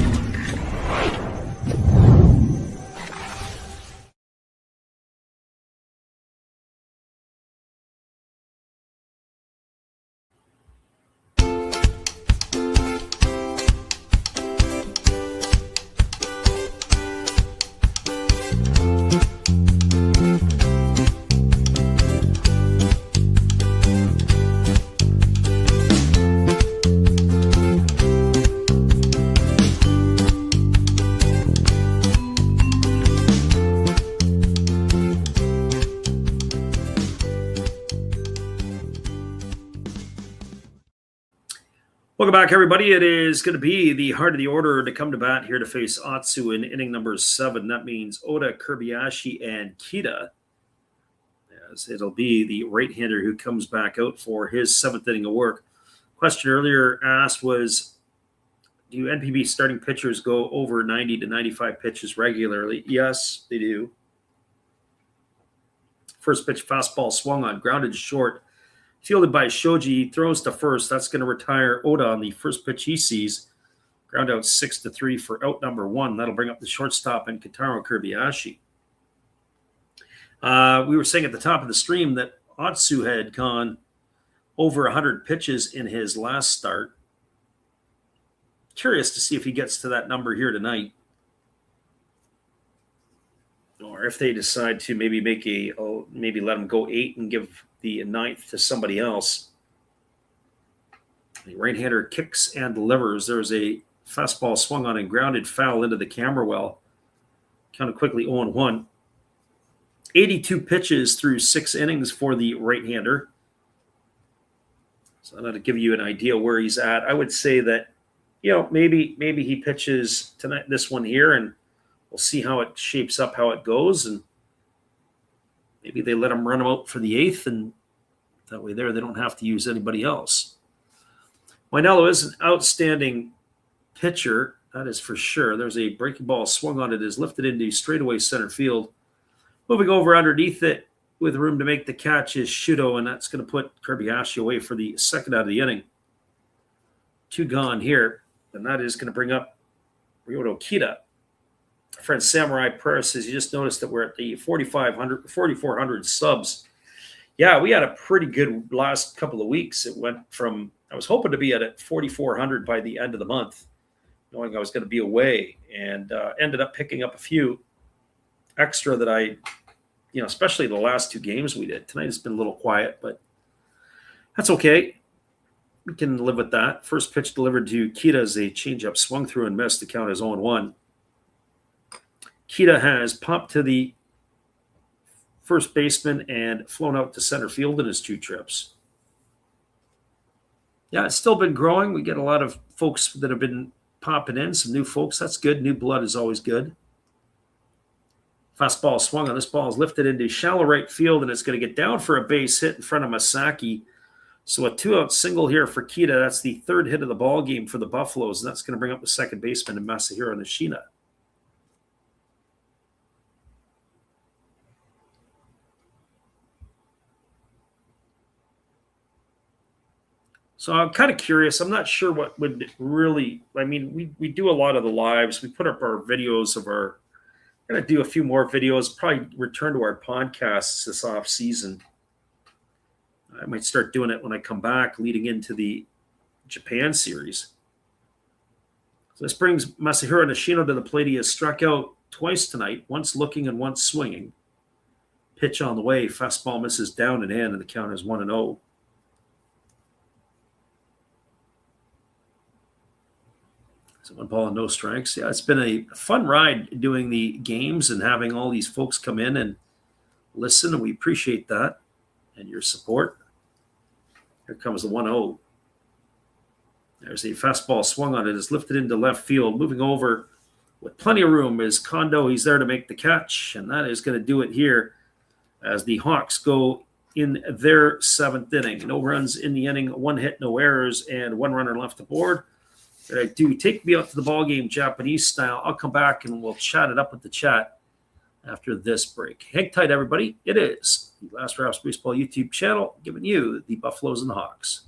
Welcome back, everybody. It is going to be the heart of the order to come to bat here to face Atsu in inning number 7. That means Oda, Kobayashi, and Kita. As it'll be the right-hander who comes back out for his 7th inning of work. Question earlier asked was, do NPB starting pitchers go over 90 to 95 pitches regularly? Yes, they do. First pitch fastball swung on, grounded to short. Fielded by Shoji, throws to first. That's going to retire Oda on the first pitch he sees. Ground out 6-3 for out number 1. That'll bring up the shortstop and Kitaro Kobayashi. We were saying at the top of the stream that Atsu had gone over 100 pitches in his last start. Curious to see if he gets to that number here tonight. Or if they decide to maybe maybe let him go 8 and give the 9th to somebody else. The right-hander kicks and delivers. There's a fastball swung on and grounded foul into the camera well. Counted quickly 0-1. 82 pitches through 6 innings for the right-hander. So that'll give you an idea where he's at. I would say that, maybe he pitches tonight, this one here, and we'll see how it shapes up, how it goes, and maybe they let him run him out for the 8th, and that way they don't have to use anybody else. Moinella is an outstanding pitcher, that is for sure. There's a breaking ball swung on it, is lifted into straightaway center field. Moving over underneath it with room to make the catch is Shudo, and that's going to put Kobayashi away for the 2nd out of the inning. 2 gone here, and that is going to bring up Ryoto Kita. Friend Samurai Prayer says, you just noticed that we're at the 4,400 subs. Yeah, we had a pretty good last couple of weeks. It went from, I was hoping to be at 4,400 by the end of the month, knowing I was going to be away, and ended up picking up a few extra that I, especially the last 2 games we did. Tonight has been a little quiet, but that's okay. we can live with that. First pitch delivered to Kita as a changeup swung through and missed. The count is 0-1. Kita has popped to the first baseman and flown out to center field in his 2 trips. Yeah, it's still been growing. We get a lot of folks that have been popping in, some new folks. That's good. New blood is always good. Fastball swung on. This ball is lifted into shallow right field, and it's going to get down for a base hit in front of Masaki. So a 2-out single here for Kita. That's the 3rd hit of the ball game for the Buffaloes, and that's going to bring up the second baseman, Masahiro Nishina. So I'm kind of curious. I'm not sure what would really, I mean, we do a lot of the lives. We put up our videos of our, we're going to do a few more videos, probably return to our podcasts this off season. I might start doing it when I come back leading into the Japan series. So this brings Masahiro Nishino to the plate. He has struck out twice tonight, once looking and once swinging. Pitch on the way. Fastball misses down and in, and the count is 1-0. So 1 ball and no strikes. Yeah, it's been a fun ride doing the games and having all these folks come in and listen, and we appreciate that and your support. Here comes the 1-0. There's a fastball swung on it. It's lifted into left field. Moving over with plenty of room is Kondo. He's there to make the catch, and that is going to do it here as the Hawks go in their 7th inning. No runs in the inning, 1 hit, no errors, and 1 runner left aboard. Do take me out to the ball game, Japanese style. I'll come back and we'll chat it up with the chat after this break. Hang tight, everybody. It is the Last Raps Baseball YouTube channel giving you the Buffaloes and the Hawks.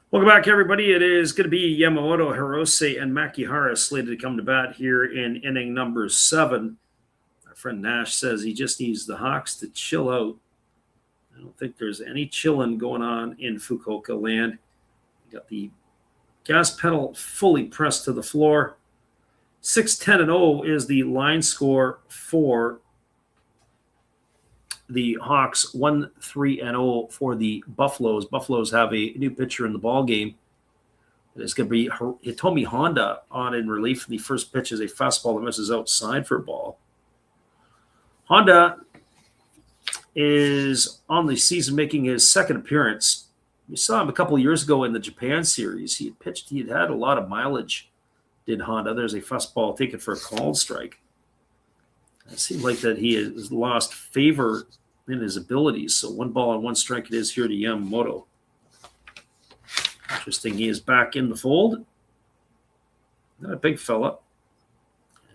Welcome back, everybody. It is going to be Yamamoto, Hirose, and Makihara slated to come to bat here in inning number 7. Our friend Nash says he just needs the Hawks to chill out. I don't think there's any chilling going on in Fukuoka land. You got the gas pedal fully pressed to the floor. 6-10-0 is the line score for the Hawks, 1-3-0 for the Buffaloes. Buffaloes have a new pitcher in the ball game. It's going to be Hitomi Honda on in relief. The first pitch is a fastball that misses outside for a ball. Honda is on the season making his 2nd appearance. We saw him a couple of years ago in the Japan series. He had had a lot of mileage, did Honda. There's a fastball taken for a called strike. It seems like that he has lost favor in his abilities. So 1 ball and 1 strike it is here to Yamamoto. Interesting. He is back in the fold. Not a big fella.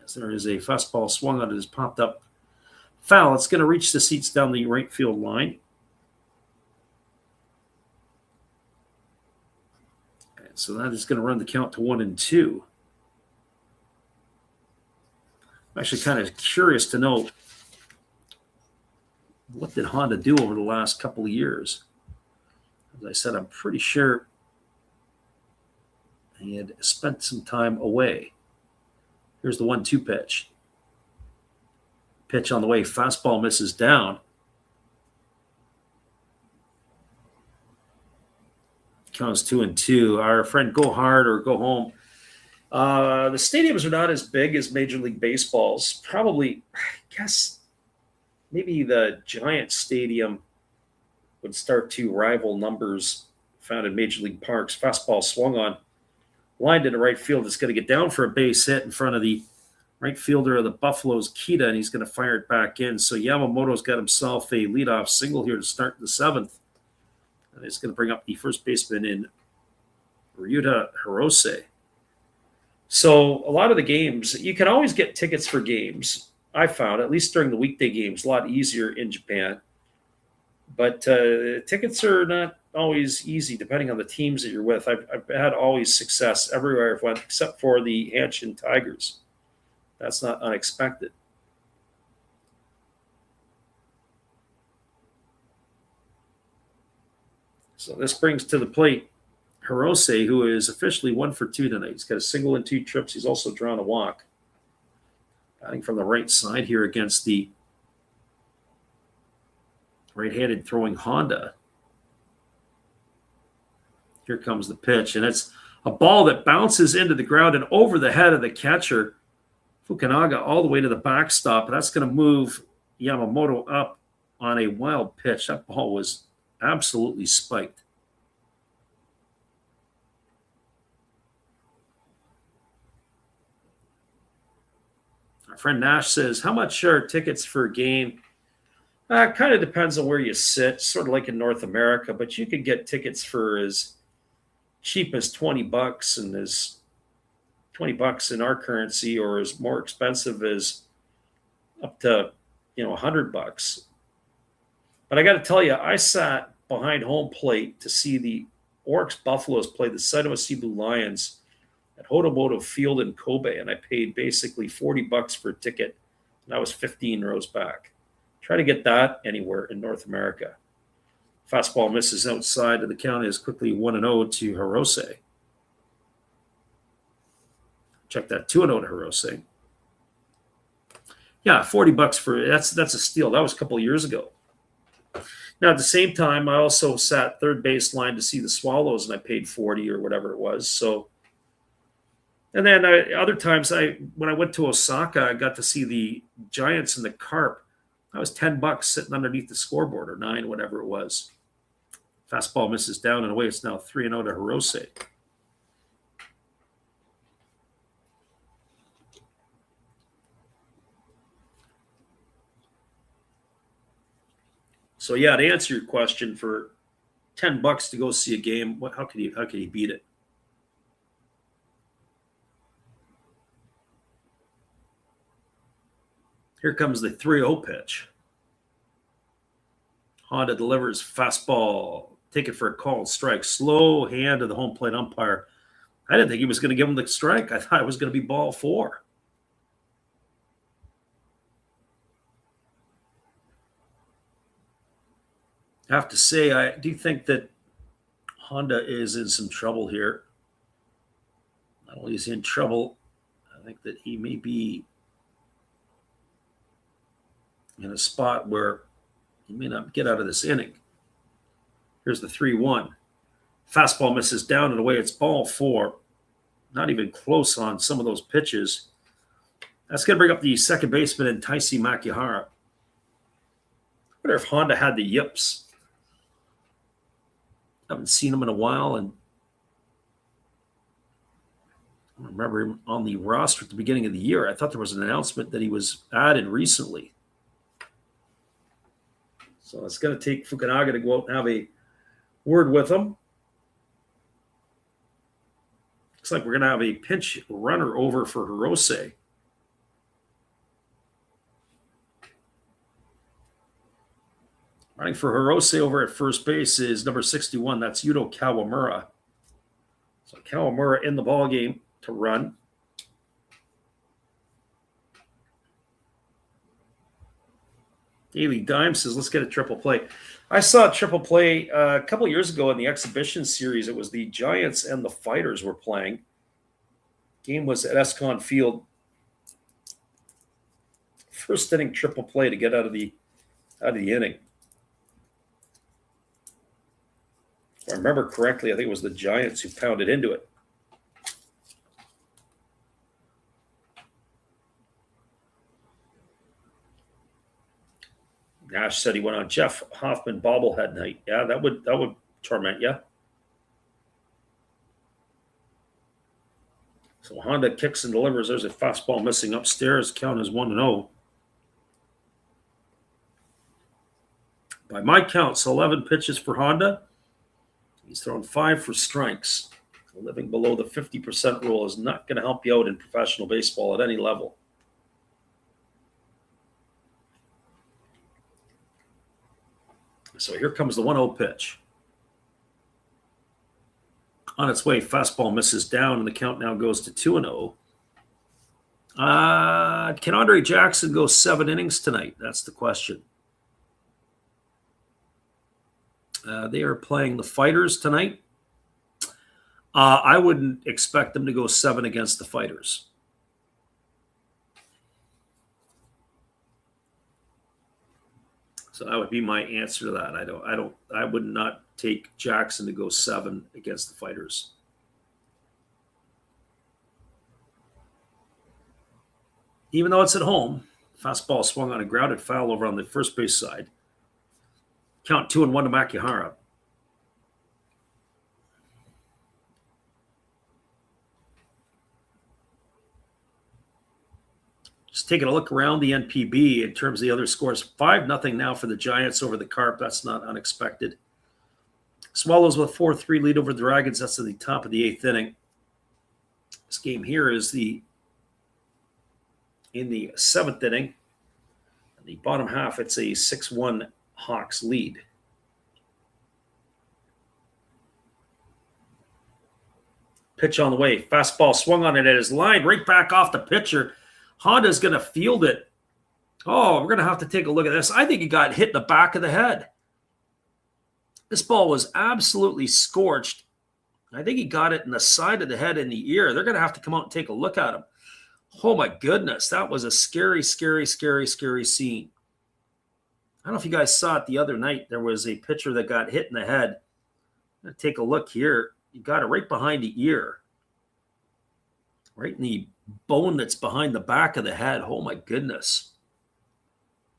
As there is a fastball swung on, it has popped up foul. It's going to reach the seats down the right field line. And so that is going to run the count to 1-2. I'm actually kind of curious to know, what did Honda do over the last couple of years? As I said, I'm pretty sure he had spent some time away. Here's the 1-2 pitch. Pitch on the way. Fastball misses down. Counts 2-2. Our friend Go Hard or Go Home. The stadiums are not as big as Major League Baseball's. Probably, I guess, maybe the Giant Stadium would start to rival numbers found in Major League parks. Fastball swung on, lined into right field. It's going to get down for a base hit in front of the right fielder of the Buffaloes, Kita, and he's going to fire it back in. So Yamamoto's got himself a leadoff single here to start the 7th. And it's going to bring up the first baseman in Ryuta Hirose. So a lot of the games, you can always get tickets for games. I found, at least during the weekday games, a lot easier in Japan. But tickets are not always easy, depending on the teams that you're with. I've had always success everywhere I've went, except for the Hanshin Tigers. That's not unexpected. So this brings to the plate Hirose, who is officially 1 for 2 tonight. He's got a single and 2 trips. He's also drawn a walk. Batting from the right side here against the right-handed throwing Honda. Here comes the pitch, and it's a ball that bounces into the ground and over the head of the catcher, Fukunaga, all the way to the backstop. That's going to move Yamamoto up on a wild pitch. That ball was absolutely spiked. Our friend Nash says, how much are tickets for a game? Kind of depends on where you sit, sort of like in North America, but you could get tickets for as cheap as $20 and as $20 in our currency, or as more expensive as up to, $100. But I got to tell you, I sat behind home plate to see the Orix Buffaloes play the Saitama Cebu Lions at Hodomoto Field in Kobe, and I paid basically $40 for a ticket, and I was 15 rows back. Try to get that anywhere in North America. Fastball misses outside, and the count is quickly 1-0 to Hirose. Check that, 2-0 to Hirose. Yeah, $40 for that's a steal. That was a couple of years ago. Now, at the same time, I also sat third baseline to see the Swallows, and I paid $40 or whatever it was. So, and then other times, when I went to Osaka, I got to see the Giants and the Carp. That was $10 sitting underneath the scoreboard, or $9, whatever it was. Fastball misses down and away. It's now 3-0 to Hirose. So yeah, to answer your question, for $10 to go see a game, how could you beat it? Here comes the 3-0 pitch. Honda delivers fastball. Take it for a called strike. Slow hand to the home plate umpire. I didn't think he was going to give him the strike. I thought it was going to be ball 4. I have to say, I do think that Honda is in some trouble here. Not only is he in trouble, I think that he may be in a spot where he may not get out of this inning. Here's the 3-1. Fastball misses down and away. It's ball 4. Not even close on some of those pitches. That's going to bring up the second baseman in Taisi Makihara. I wonder if Honda had the yips. I haven't seen him in a while, and I remember him on the roster at the beginning of the year. I thought there was an announcement that he was added recently. So it's going to take Fukunaga to go out and have a word with him. Looks like we're going to have a pinch runner over for Hirose. Running for Hirose over at first base is number 61. That's Yuto Kawamura. So Kawamura in the ball game to run. Daily Dime says, let's get a triple play. I saw a triple play a couple years ago in the exhibition series. It was the Giants and the Fighters were playing. Game was at Escon Field. First inning triple play to get out of the inning. If I remember correctly, I think it was the Giants who pounded into it. Nash said he went on Jeff Hoffman bobblehead night. Yeah, that would torment you. So Honda kicks and delivers. There's a fastball missing upstairs. Count is 1-0. By my counts, 11 pitches for Honda. He's thrown 5 for strikes. Living below the 50% rule is not going to help you out in professional baseball at any level. So here comes the 1-0 pitch. On its way, fastball misses down, and the count now goes to 2-0. Can Andre Jackson go 7 innings tonight? That's the question. They are playing the Fighters tonight. I wouldn't expect them to go 7 against the Fighters. So that would be my answer to that. I would not take Jackson to go 7 against the Fighters. Even though it's at home, fastball swung on a grounded foul over on the first base side. Count 2-1 to Makihara. Just taking a look around the NPB in terms of the other scores. 5-0 now for the Giants over the Carp. That's not unexpected. Swallows with a 4-3 lead over the Dragons. That's at the top of the 8th inning. This game here is in the 7th inning. In the bottom half, it's a 6-1 Hawks lead. Pitch on the way. Fastball swung on it at his line. Right back off the pitcher. Honda's going to field it. Oh, we're going to have to take a look at this. I think he got hit in the back of the head. This ball was absolutely scorched. I think he got it in the side of the head and the ear. They're going to have to come out and take a look at him. Oh, my goodness. That was a scary, scary, scary, scary scene. I don't know if you guys saw it the other night. There was a pitcher that got hit in the head. I'm going to take a look here. You got it right behind the ear. Right in the bone that's behind the back of the head. Oh, my goodness.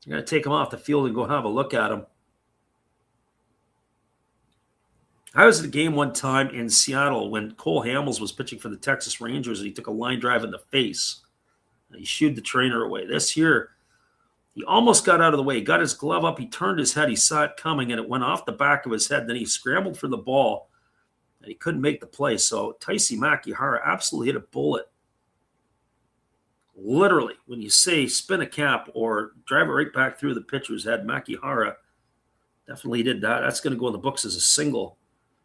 You're going to take him off the field and go have a look at him. I was at a game one time in Seattle when Cole Hamels was pitching for the Texas Rangers, and he took a line drive in the face. And he shooed the trainer away. This year, he almost got out of the way. He got his glove up. He turned his head. He saw it coming, and it went off the back of his head. Then he scrambled for the ball, and he couldn't make the play. So Taisi Makihara absolutely hit a bullet. Literally, when you say spin a cap or drive it right back through the pitcher's head, Makihara definitely did that. That's going to go in the books as a single.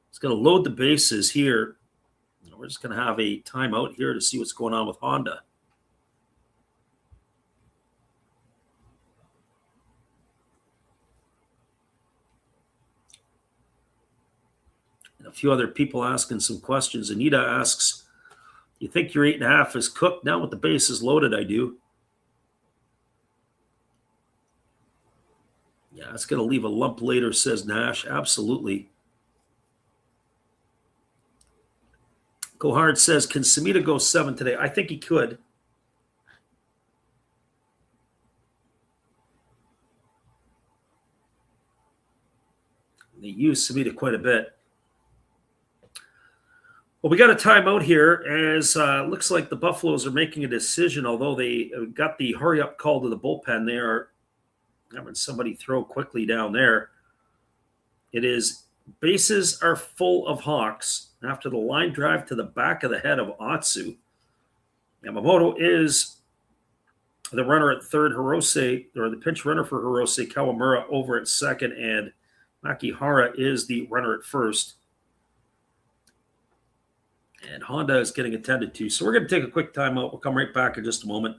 It's going to load the bases here. We're just going to have a timeout here to see what's going on with Honda. And a few other people asking some questions. Anita asks, you think your 8.5 is cooked? Now with the bases loaded, I do. Yeah, it's going to leave a lump later, says Nash. Absolutely. Go Hard says, can Samita go 7 today? I think he could. They use Samita quite a bit. Well, we got a timeout here as looks like the Buffaloes are making a decision, although they got the hurry-up call to the bullpen. They are having somebody throw quickly down there. It is bases are full of Hawks after the line drive to the back of the head of Atsu. Yamamoto is the runner at third, Hirose, or the pinch runner for Hirose, Kawamura over at second, and Makihara is the runner at first. And Honda is getting attended to. So we're going to take a quick timeout. We'll come right back in just a moment.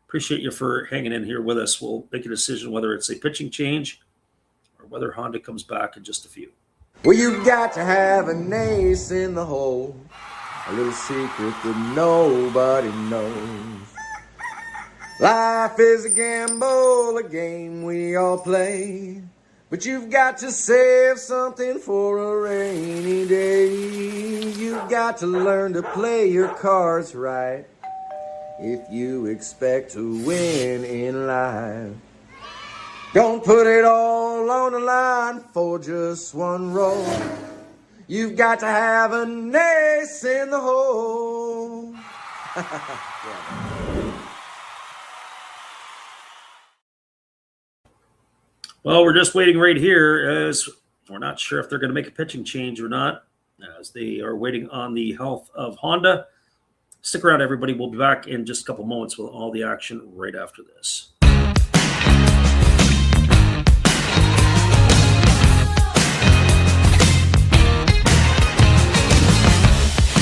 Appreciate you for hanging in here with us. We'll make a decision whether it's a pitching change or whether Honda comes back in just a few. Well, you've got to have an ace in the hole, a little secret that nobody knows. Life is a gamble, a game we all play, but you've got to save something for a rainy day. You've got to learn to play your cards right if you expect to win in life. Don't put it all on the line for just one roll. You've got to have an ace in the hole. Well, we're just waiting right here as we're not sure if they're going to make a pitching change or not, as they are waiting on the health of Honda. Stick around, everybody. We'll be back in just a couple moments with all the action right after this.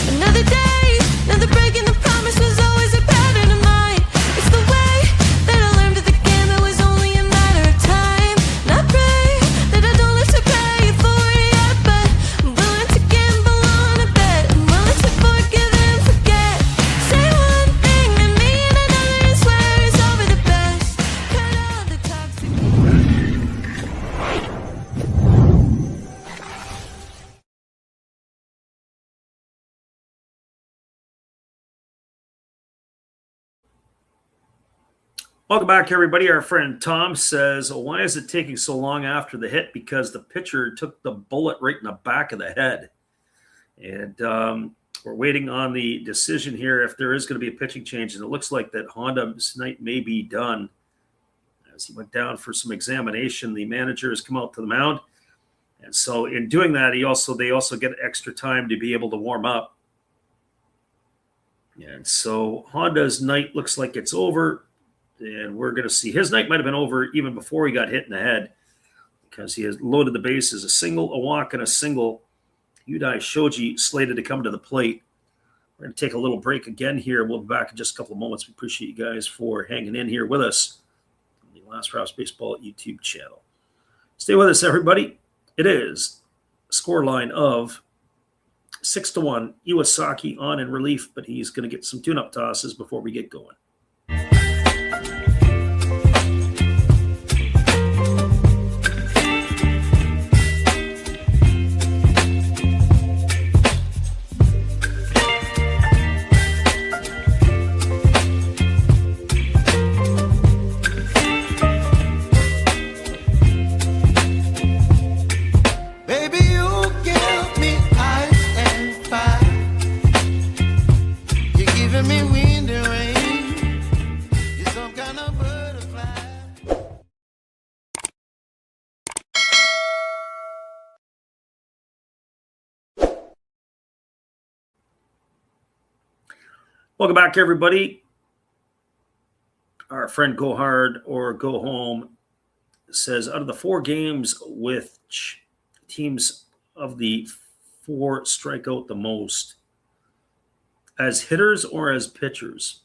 Another day, another break in the promise was always a pattern of mine. It's the way that I learned that the game, it was only a matter of time. And I pray that I don't live to pay for it yet, but I'm willing to gamble on a bet. I'm willing to forgive and forget. Say one thing to me and another and swear it's over the best. Cut all the toxic. Welcome back, everybody. Our friend Tom says, why is it taking so long after the hit? Because the pitcher took the bullet right in the back of the head. And we're waiting on the decision here if there is going to be a pitching change. And it looks like that Honda's night may be done. As he went down for some examination, the manager has come out to the mound. And so in doing that, they also get extra time to be able to warm up. And so Honda's night looks like it's over. And we're going to see his night might have been over even before he got hit in the head, because he has loaded the bases. A single, a walk, and a single. Yudai Shoji slated to come to the plate. We're going to take a little break again here. We'll be back in just a couple of moments. We appreciate you guys for hanging in here with us on the Last Raps Baseball YouTube channel. Stay with us, everybody. It is a scoreline of 6-1. Iwasaki on in relief, but he's going to get some tune-up tosses before we get going. Baby, you give me ice and fire. You're giving me wind and rain. You're some kind of butterfly. Welcome back, everybody. Our friend Go Hard or Go Home says, out of the 4 games which teams of the 4 strike out the most, as hitters or as pitchers?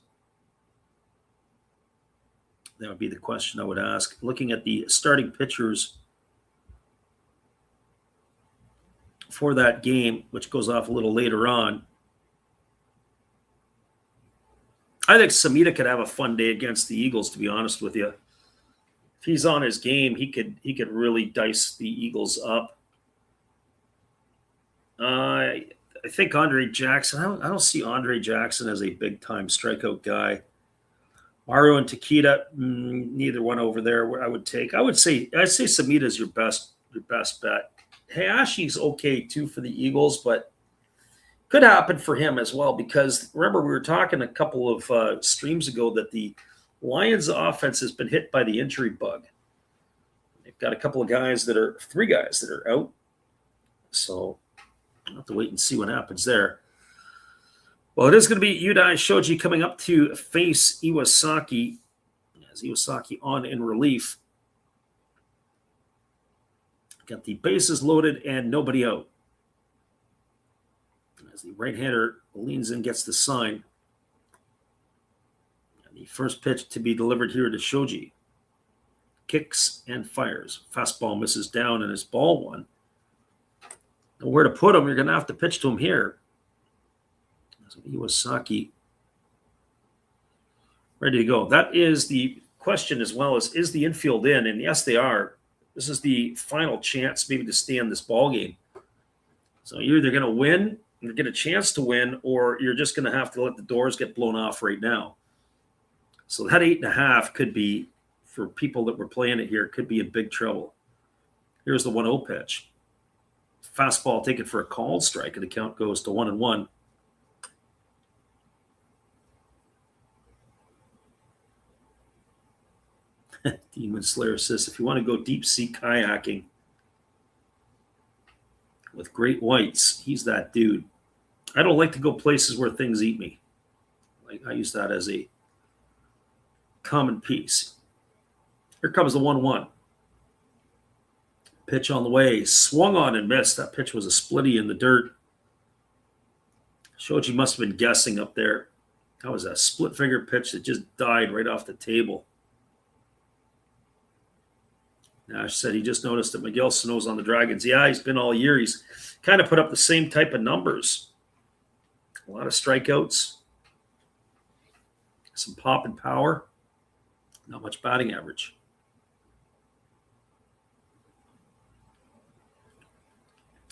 That would be the question I would ask. Looking at the starting pitchers for that game, which goes off a little later on, I think Samita could have a fun day against the Eagles, to be honest with you. If he's on his game, he could really dice the Eagles up. I think Andre Jackson, I don't see Andre Jackson as a big-time strikeout guy. Maru and Takeda, neither one over there I would take. I'd say Samita is your best bet. Hayashi's okay, too, for the Eagles, but could happen for him as well, because remember we were talking a couple of streams ago that the Lions offense has been hit by the injury bug. They've got 3 guys that are out. So I'll have to wait and see what happens there. Well, it is going to be Udai Shoji coming up to face Iwasaki, as Iwasaki on in relief. Got the bases loaded and nobody out. As the right-hander leans in, gets the sign. And the first pitch to be delivered here to Shoji. Kicks and fires. Fastball misses down and is ball one. And where to put him, you're going to have to pitch to him here. So Iwasaki ready to go. That is the question as well as, is the infield in? And yes, they are. This is the final chance maybe to stay in this ball game. So you're either going to win and get a chance to win, or you're just going to have to let the doors get blown off right now. So that 8.5 could be, for people that were playing it here, could be in big trouble. Here's the 1-0 pitch. Fastball taken for a called strike, and the count goes to 1-1. Demon Slayer says, if you want to go deep sea kayaking with great whites, he's that dude. I don't like to go places where things eat me. I use that as a common piece. Here comes the 1-1. Pitch on the way. Swung on and missed. That pitch was a splitty in the dirt. Shoji must have been guessing up there. That was a split finger pitch that just died right off the table. Nash said he just noticed that Miguel Sano's on the Dragons. Yeah, he's been all year. He's kind of put up the same type of numbers. A lot of strikeouts. Some pop and power. Not much batting average.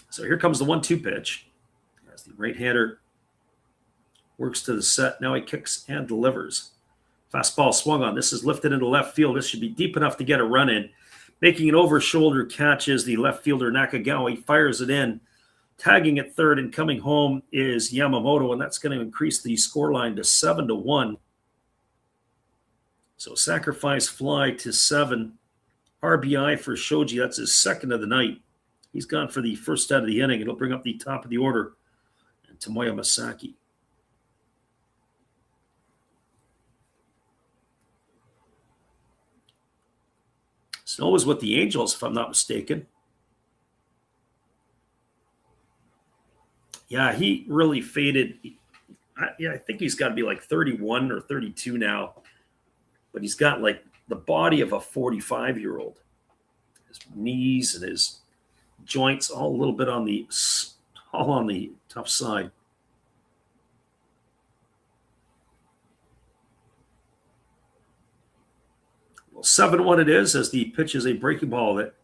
So here comes the 1-2 pitch. As the right-hander works to the set. Now he kicks and delivers. Fastball swung on. This is lifted into left field. This should be deep enough to get a run in. Making an over-shoulder catch is the left fielder Nakagawa. He fires it in. Tagging at third and coming home is Yamamoto, and that's going to increase the scoreline to 7-1. So sacrifice fly to 7. RBI for Shoji. That's his second of the night. He's gone for the first out of the inning. It'll bring up the top of the order. And Tomoya Masaki. Snow was with the Angels, if I'm not mistaken. Yeah, he really faded. I think he's got to be like 31 or 32 now. But he's got like the body of a 45-year-old. His knees and his joints all a little bit on the tough side. Well, 7-1 it is, as the pitch is a breaking ball that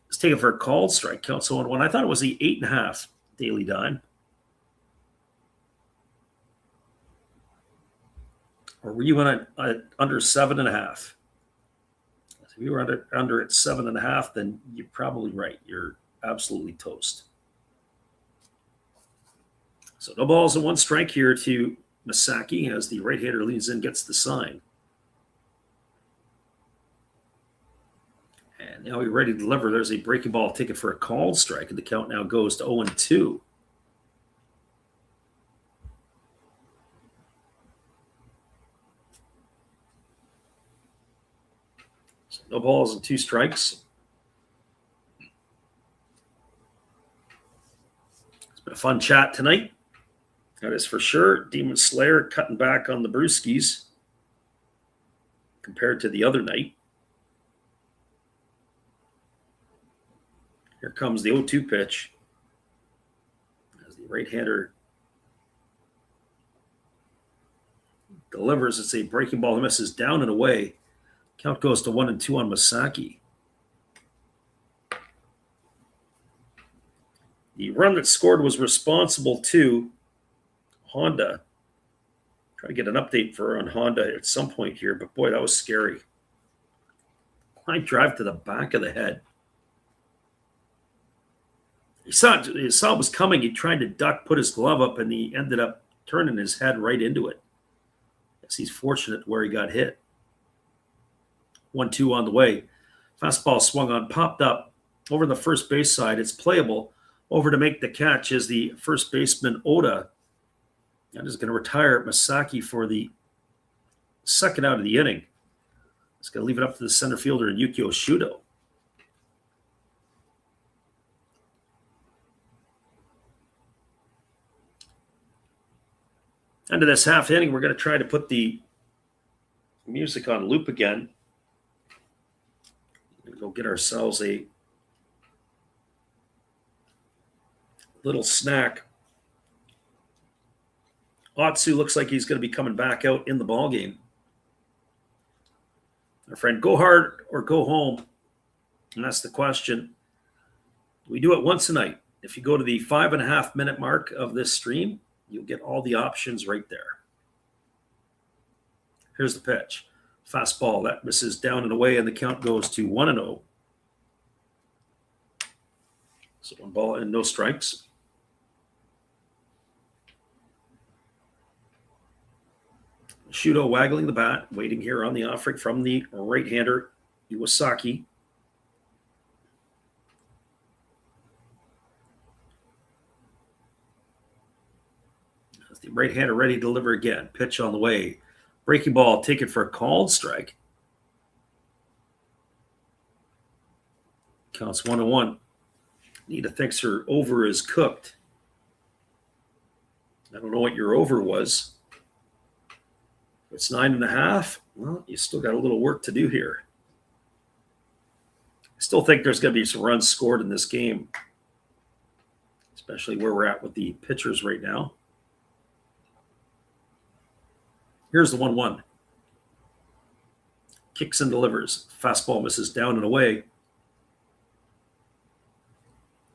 is taken for a called strike. Count 0-1. I thought it was the 8.5 Daily Dime. Or were you on under 7.5? If you were under at 7.5, then you're probably right. You're absolutely toast. So no balls and 1 strike here to Masaki as the right-hander leans in, gets the sign. And now he's ready to deliver. There's a breaking ball taken for a called strike, and the count now goes to 0-2. So no balls and 2 strikes. It's been a fun chat tonight. That is for sure. Demon Slayer cutting back on the brewskis compared to the other night. Here comes the 0-2 pitch. As the right-hander delivers, it's a breaking ball that misses down and away. Count goes to 1-2 on Masaki. The run that scored was responsible to Honda. Try to get an update on Honda at some point here, but boy, that was scary. Line drive to the back of the head. He saw it was coming. He tried to duck, put his glove up, and he ended up turning his head right into it. Yes, he's fortunate where he got hit. 1-2 on the way. Fastball swung on, popped up over the first base side. It's playable. Over to make the catch is the first baseman, Oda. I'm just going to retire Masaki for the second out of the inning. It's going to leave it up to the center fielder, Yukio Shudo. Into this half inning, we're going to try to put the music on loop again. We're going to go get ourselves a little snack. Otsu looks like he's going to be coming back out in the ballgame. Our friend, go hard or go home. And that's the question. We do it once a night. If you go to the 5.5 minute mark of this stream, you'll get all the options right there. Here's the pitch. Fastball. That misses down and away, and the count goes to 1-0. So 1 ball and no strikes. Shudo waggling the bat, waiting here on the offering from the right-hander, Iwasaki. As the right-hander ready to deliver again. Pitch on the way. Breaking ball, taken for a called strike. Counts 1-1. Nita thinks her over is cooked. I don't know what your over was. It's 9.5. Well, you still got a little work to do here. I still think there's going to be some runs scored in this game, especially where we're at with the pitchers right now. Here's the 1-1. Kicks and delivers. Fastball misses down and away.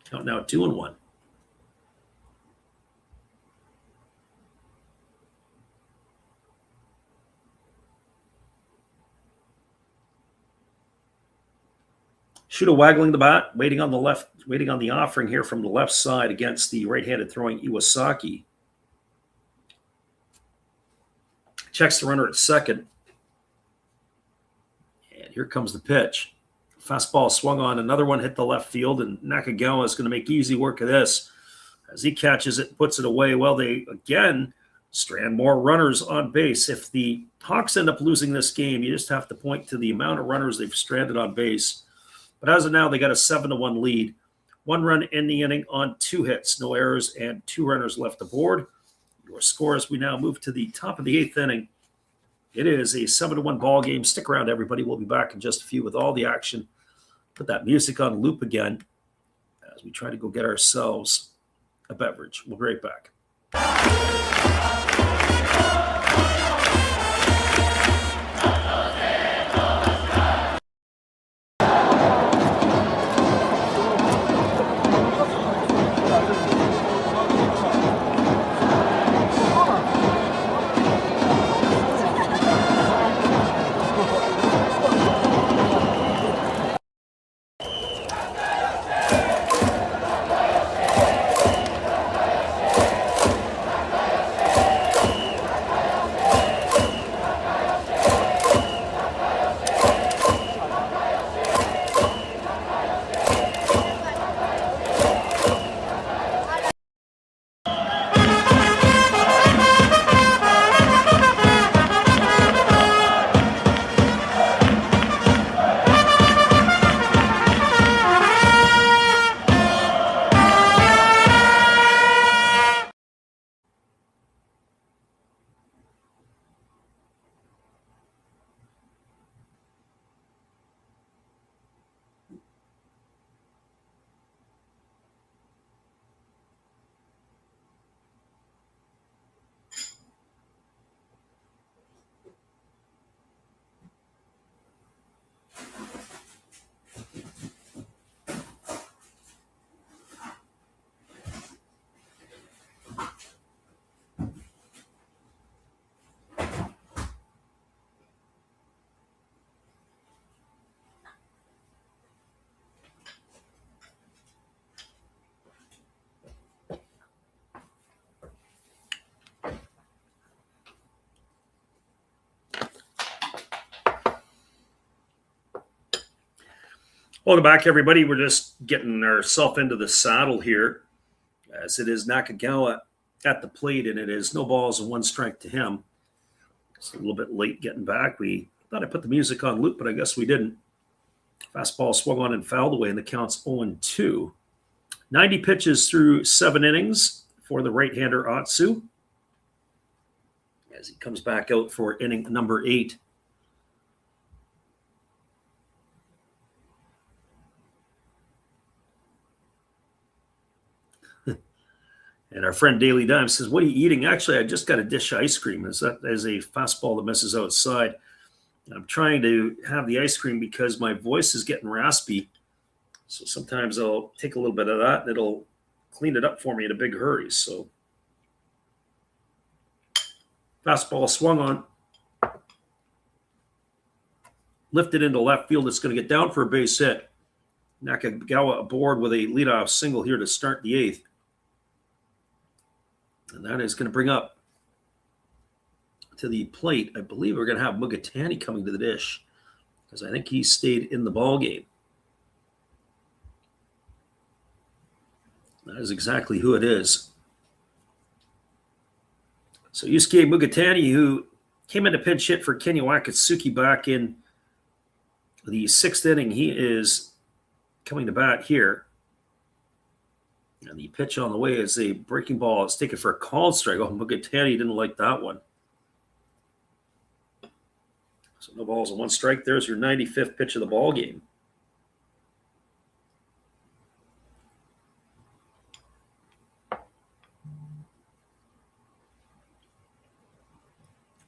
Count now 2-1. Shudo waggling the bat, waiting on the left, waiting on the offering here from the left side against the right-handed throwing Iwasaki. Checks the runner at second. And here comes the pitch. Fastball swung on. Another one hit the left field, and Nakagawa is going to make easy work of this. As he catches it and puts it away, well, they again strand more runners on base. If the Hawks end up losing this game, you just have to point to the amount of runners they've stranded on base. But as of now, they got a 7-1 lead. 1 run in the inning on 2 hits, no errors, and 2 runners left aboard. Your scores, we now move to the top of the 8th inning. It is a 7-1 ball game. Stick around, everybody. We'll be back in just a few with all the action. Put that music on loop again as we try to go get ourselves a beverage. We'll be right back. Welcome back, everybody. We're just getting ourselves into the saddle here, as it is Nakagawa at the plate, and it is no balls and 1 strike to him. It's a little bit late getting back. We thought I put the music on loop, but I guess we didn't. Fastball swung on and fouled away, and the count's 0-2. 90 pitches through 7 innings for the right-hander Atsu as he comes back out for inning number 8. And our friend Daily Dime says, what are you eating? Actually, I just got a dish of ice cream. As that is a fastball that misses outside. I'm trying to have the ice cream because my voice is getting raspy. So sometimes I'll take a little bit of that and it'll clean it up for me in a big hurry. So fastball swung on. Lifted into left field. It's going to get down for a base hit. Nakagawa aboard with a leadoff single here to start the 8th. And that is going to bring up to the plate. I believe we're going to have Mugatani coming to the dish because I think he stayed in the ball game. That is exactly who it is. So Yusuke Mugatani, who came in to pinch hit for Kenya Wakatsuki back in the 6th inning, he is coming to bat here. And the pitch on the way is a breaking ball. It's taken for a called strike. Oh, Mugatani didn't like that one. So no balls and 1 strike. There's your 95th pitch of the ball game.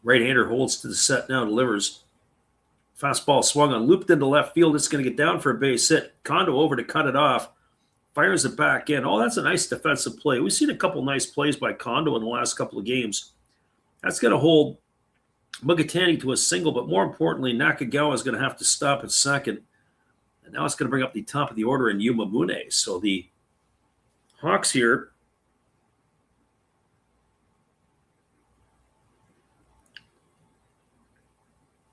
Right-hander holds to the set now, delivers. Fastball swung on, looped into left field. It's going to get down for a base hit. Kondo over to cut it off. Fires it back in. Oh, that's a nice defensive play. We've seen a couple nice plays by Kondo in the last couple of games. That's going to hold Mugatani to a single, but more importantly, Nakagawa is going to have to stop at second. And now it's going to bring up the top of the order in Yuma Mune. So the Hawks here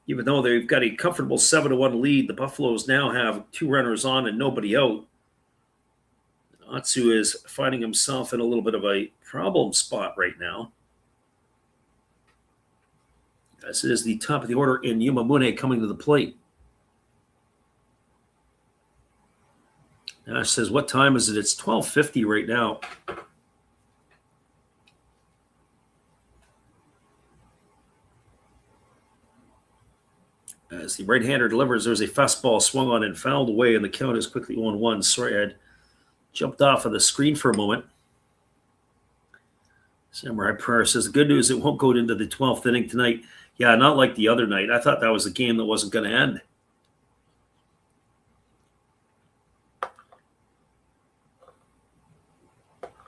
even though they've got a comfortable 7-1 lead, the Buffaloes now have 2 runners on and nobody out. Atsu is finding himself in a little bit of a problem spot right now. This is the top of the order in Yuma Mune coming to the plate. Nash says, what time is it? It's 12:50 right now. As the right-hander delivers, there's a fastball swung on and fouled away, and the count is quickly 1-1. Sorry, I had jumped off of the screen for a moment. Samurai Prayer says, the good news, it won't go into the 12th inning tonight. Yeah, not like the other night. I thought that was a game that wasn't going to end.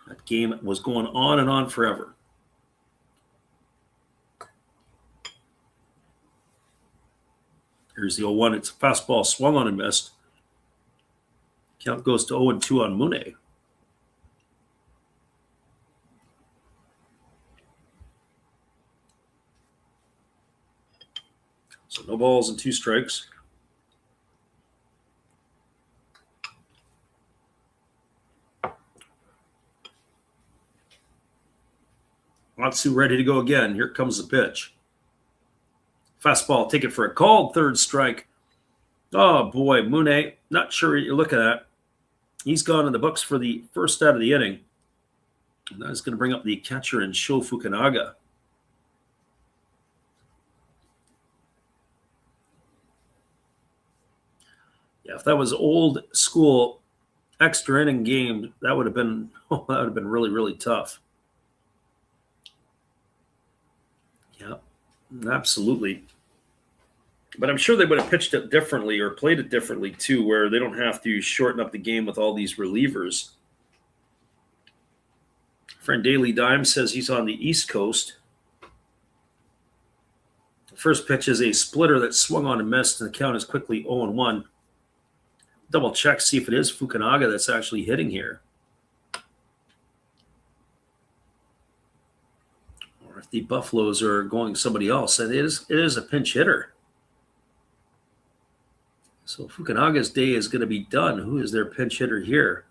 That game was going on and on forever. Here's the 0-1. It's a fastball swung on and missed. Count goes to 0-2 on Mune. So no balls and 2 strikes. Atsu ready to go again. Here comes the pitch. Fastball, take it for a called 3rd strike. Oh, boy, Mune, not sure what you're looking at. He's gone in the books for the first out of the inning. And that's going to bring up the catcher in Sho Fukunaga. Yeah, if that was old school extra inning game, that would have been really, really tough. Yeah, absolutely. But I'm sure they would have pitched it differently or played it differently too, where they don't have to shorten up the game with all these relievers. Friend Daily Dime says he's on the East Coast. The first pitch is a splitter that swung on and missed, and the count is quickly 0-1. Double check, see if it is Fukunaga that's actually hitting here. Or if the Buffaloes are going somebody else. And it is a pinch hitter. So Fukunaga's day is going to be done. Who is their pinch hitter here?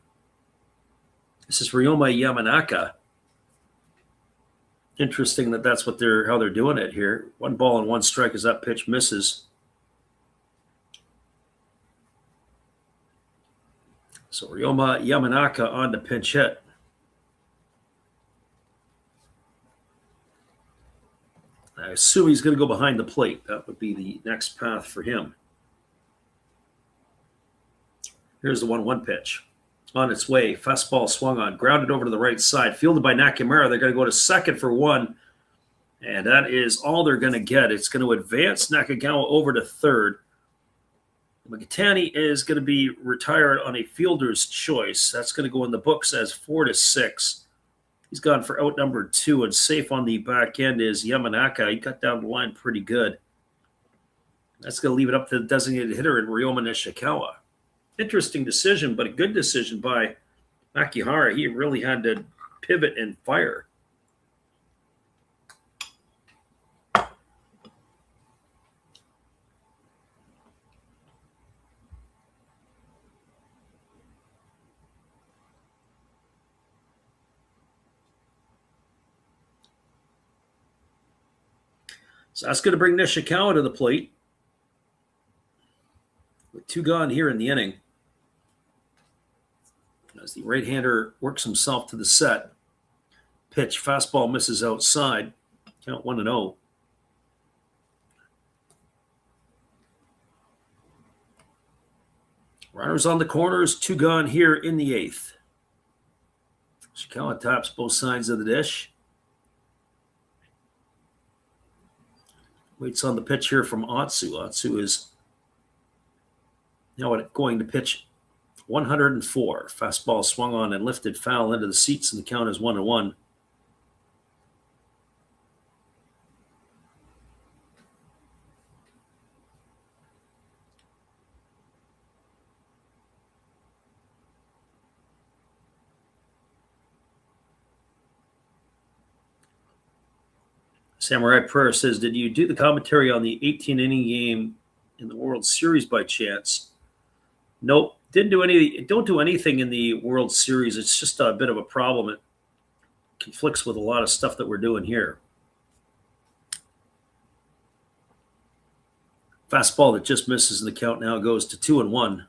This is Ryoma Yamanaka. Interesting that's how they're doing it here. 1 ball and 1 strike as that pitch misses. So Ryoma Yamanaka on the pinch hit. I assume he's going to go behind the plate. That would be the next path for him. Here's the 1-1 pitch. On its way, fastball swung on, grounded over to the right side, fielded by Nakamura. They're going to go to second for 1, and that is all they're going to get. It's going to advance Nakagawa over to third. Mikitani is going to be retired on a fielder's choice. That's going to go in the books as 4-6. He's gone for out number 2, and safe on the back end is Yamanaka. He got down the line pretty good. That's going to leave it up to the designated hitter in Ryoma Nishikawa. Interesting decision, but a good decision by Makihara. He really had to pivot and fire. So that's going to bring Nishikawa to the plate. With 2 gone here in the inning. As the right-hander works himself to the set. Pitch, fastball misses outside. Count 1-0. Runners on the corners, 2 gone here in the 8th. Nishikawa taps both sides of the dish. Waits on the pitch here from Atsu. Atsu is now going to pitch 104. Fastball swung on and lifted foul into the seats, and the count is 1-1. Samurai Prayer says, did you do the commentary on the 18-inning game in the World Series by chance? Nope. Don't do anything in the World Series. It's just a bit of a problem. It conflicts with a lot of stuff that we're doing here. Fastball that just misses, and the count now goes to 2-1.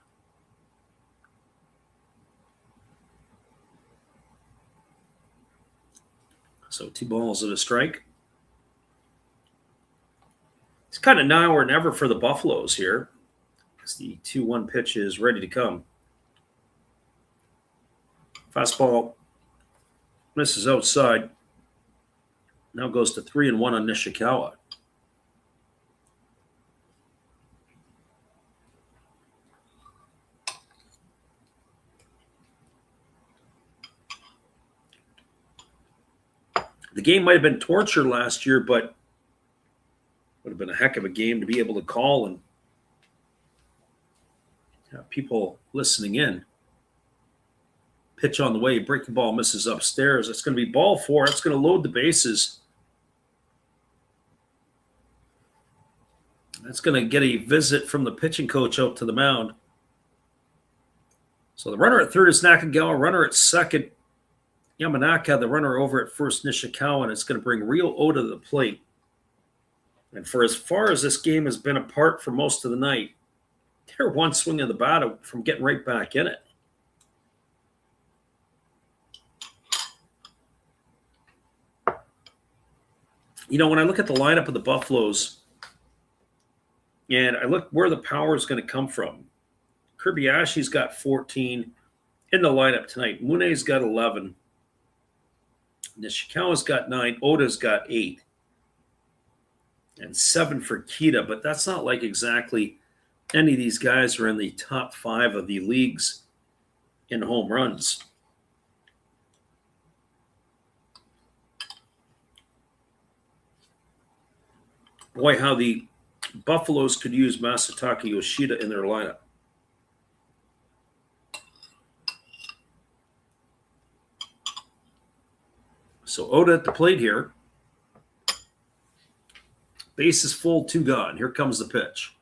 So 2 balls and a strike. It's kind of now or never for the Buffaloes here, as the 2-1 pitch is ready to come. Fastball misses outside. Now goes to 3-1 on Nishikawa. The game might have been torture last year, but would have been a heck of a game to be able to call and have people listening in. Pitch on the way, breaking ball misses upstairs. It's going to be ball 4. It's going to load the bases. That's going to get a visit from the pitching coach out to the mound. So the runner at third is Nakagawa, runner at second, Yamanaka, the runner over at first, Nishikawa, and it's going to bring Ryo Oda to the plate. And for as far as this game has been apart for most of the night, they're one swing of the bat from getting right back in it. You know, when I look at the lineup of the Buffaloes and I look where the power is going to come from, Kobayashi's got 14 in the lineup tonight. Mune's got 11. Nishikawa's got 9. Oda's got 8. And 7 for Kita, but that's not like exactly any of these guys are in the top 5 of the leagues in home runs. Boy, how the Buffaloes could use Masataka Yoshida in their lineup. So Oda at the plate here. Base is full, 2 gone. Here comes the pitch.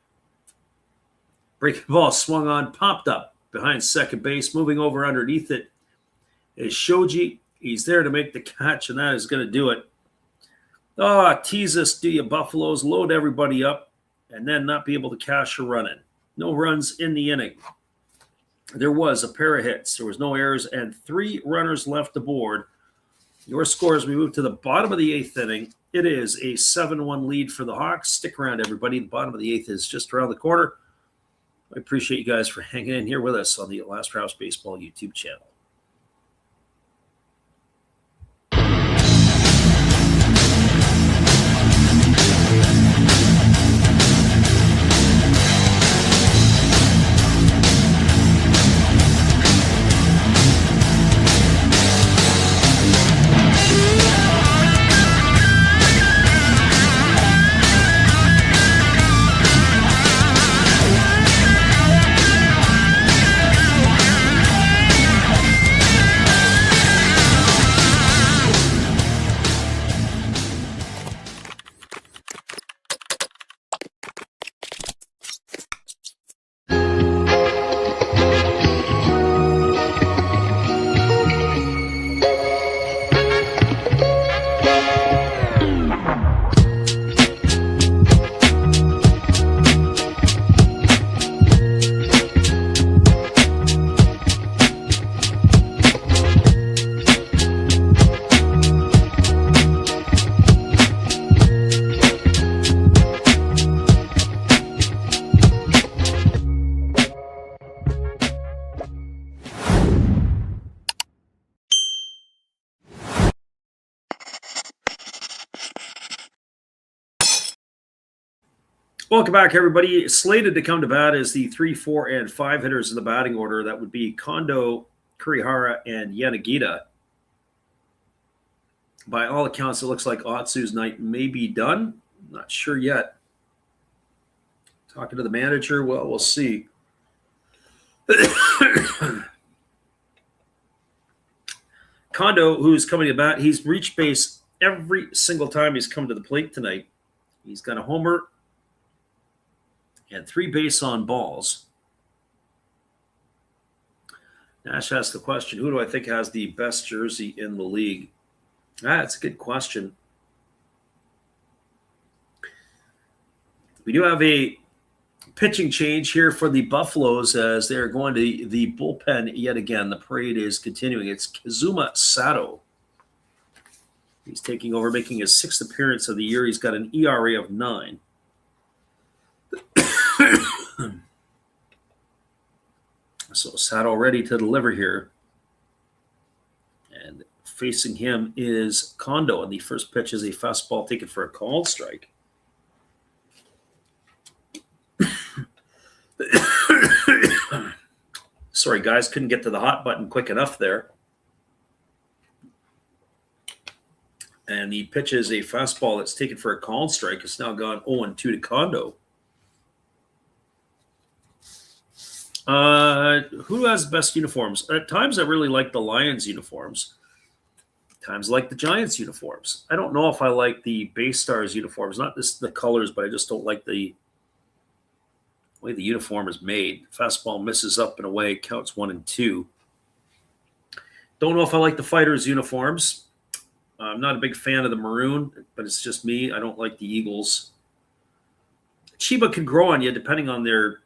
Breaking ball swung on, popped up behind second base. Moving over underneath it is Shoji. He's there to make the catch, and that is going to do it. Tease us, do you, Buffaloes? Load everybody up and then not be able to cash a run in. No runs in the inning. There was a pair of hits. There was no errors and 3 runners left aboard. Your score as we move to the bottom of the 8th inning. It is a 7-1 lead for the Hawks. Stick around, everybody. The bottom of the 8th is just around the corner. I appreciate you guys for hanging in here with us on the Last Raps Baseball YouTube channel. Welcome back, everybody. Slated to come to bat is the 3, 4, and 5 hitters in the batting order. That would be Kondo, Kurihara, and Yanagita. By all accounts, it looks like Otsu's night may be done. Not sure yet. Talking to the manager, well, we'll see. Kondo, who's coming to bat, he's reached base every single time he's come to the plate tonight. He's got a homer and 3 base on balls. Nash asked the question, who do I think has the best jersey in the league? That's a good question. We do have a pitching change here for the Buffaloes as they're going to the bullpen yet again. The parade is continuing. It's Kazuma Sato. He's taking over, making his 6th appearance of the year. He's got an ERA of 9. So Sato ready to deliver here. And facing him is Kondo. And the first pitch is a fastball taken for a called strike. Sorry, guys, couldn't get to the hot button quick enough there. And the pitch is a fastball that's taken for a called strike. It's now gone 0-2 to Kondo. Who has the best uniforms? At times, I really like the Lions uniforms. At times, I like the Giants uniforms. I don't know if I like the Bay Stars uniforms. Not just the colors, but I just don't like the way the uniform is made. Fastball misses up and away, counts 1-2. Don't know if I like the Fighters uniforms. I'm not a big fan of the maroon, but it's just me. I don't like the Eagles. Chiba can grow on you depending on their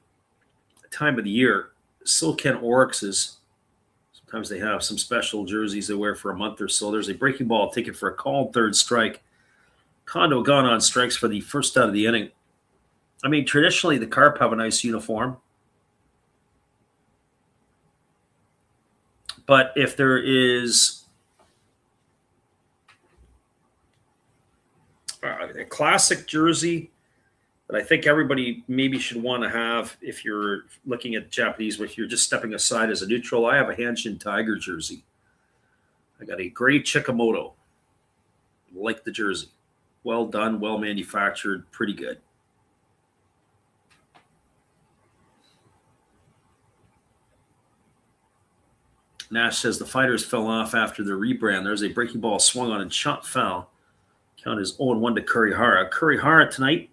time of the year. So can Orix's. Sometimes they have some special jerseys they wear for a month or so. There's a breaking ball taken for a called 3rd strike. Kondo gone on strikes for the first out of the inning. I mean, traditionally, the Carp have a nice uniform. But if there is a classic jersey that I think everybody maybe should want to have if you're looking at Japanese, if you're just stepping aside as a neutral, I have a Hanshin Tiger jersey. I got a gray Chikamoto. Like the jersey. Well done, well manufactured, pretty good. Nash says the Fighters fell off after the rebrand. There's a breaking ball swung on and shot foul. Count is 0-1 to Kurihara. Kurihara tonight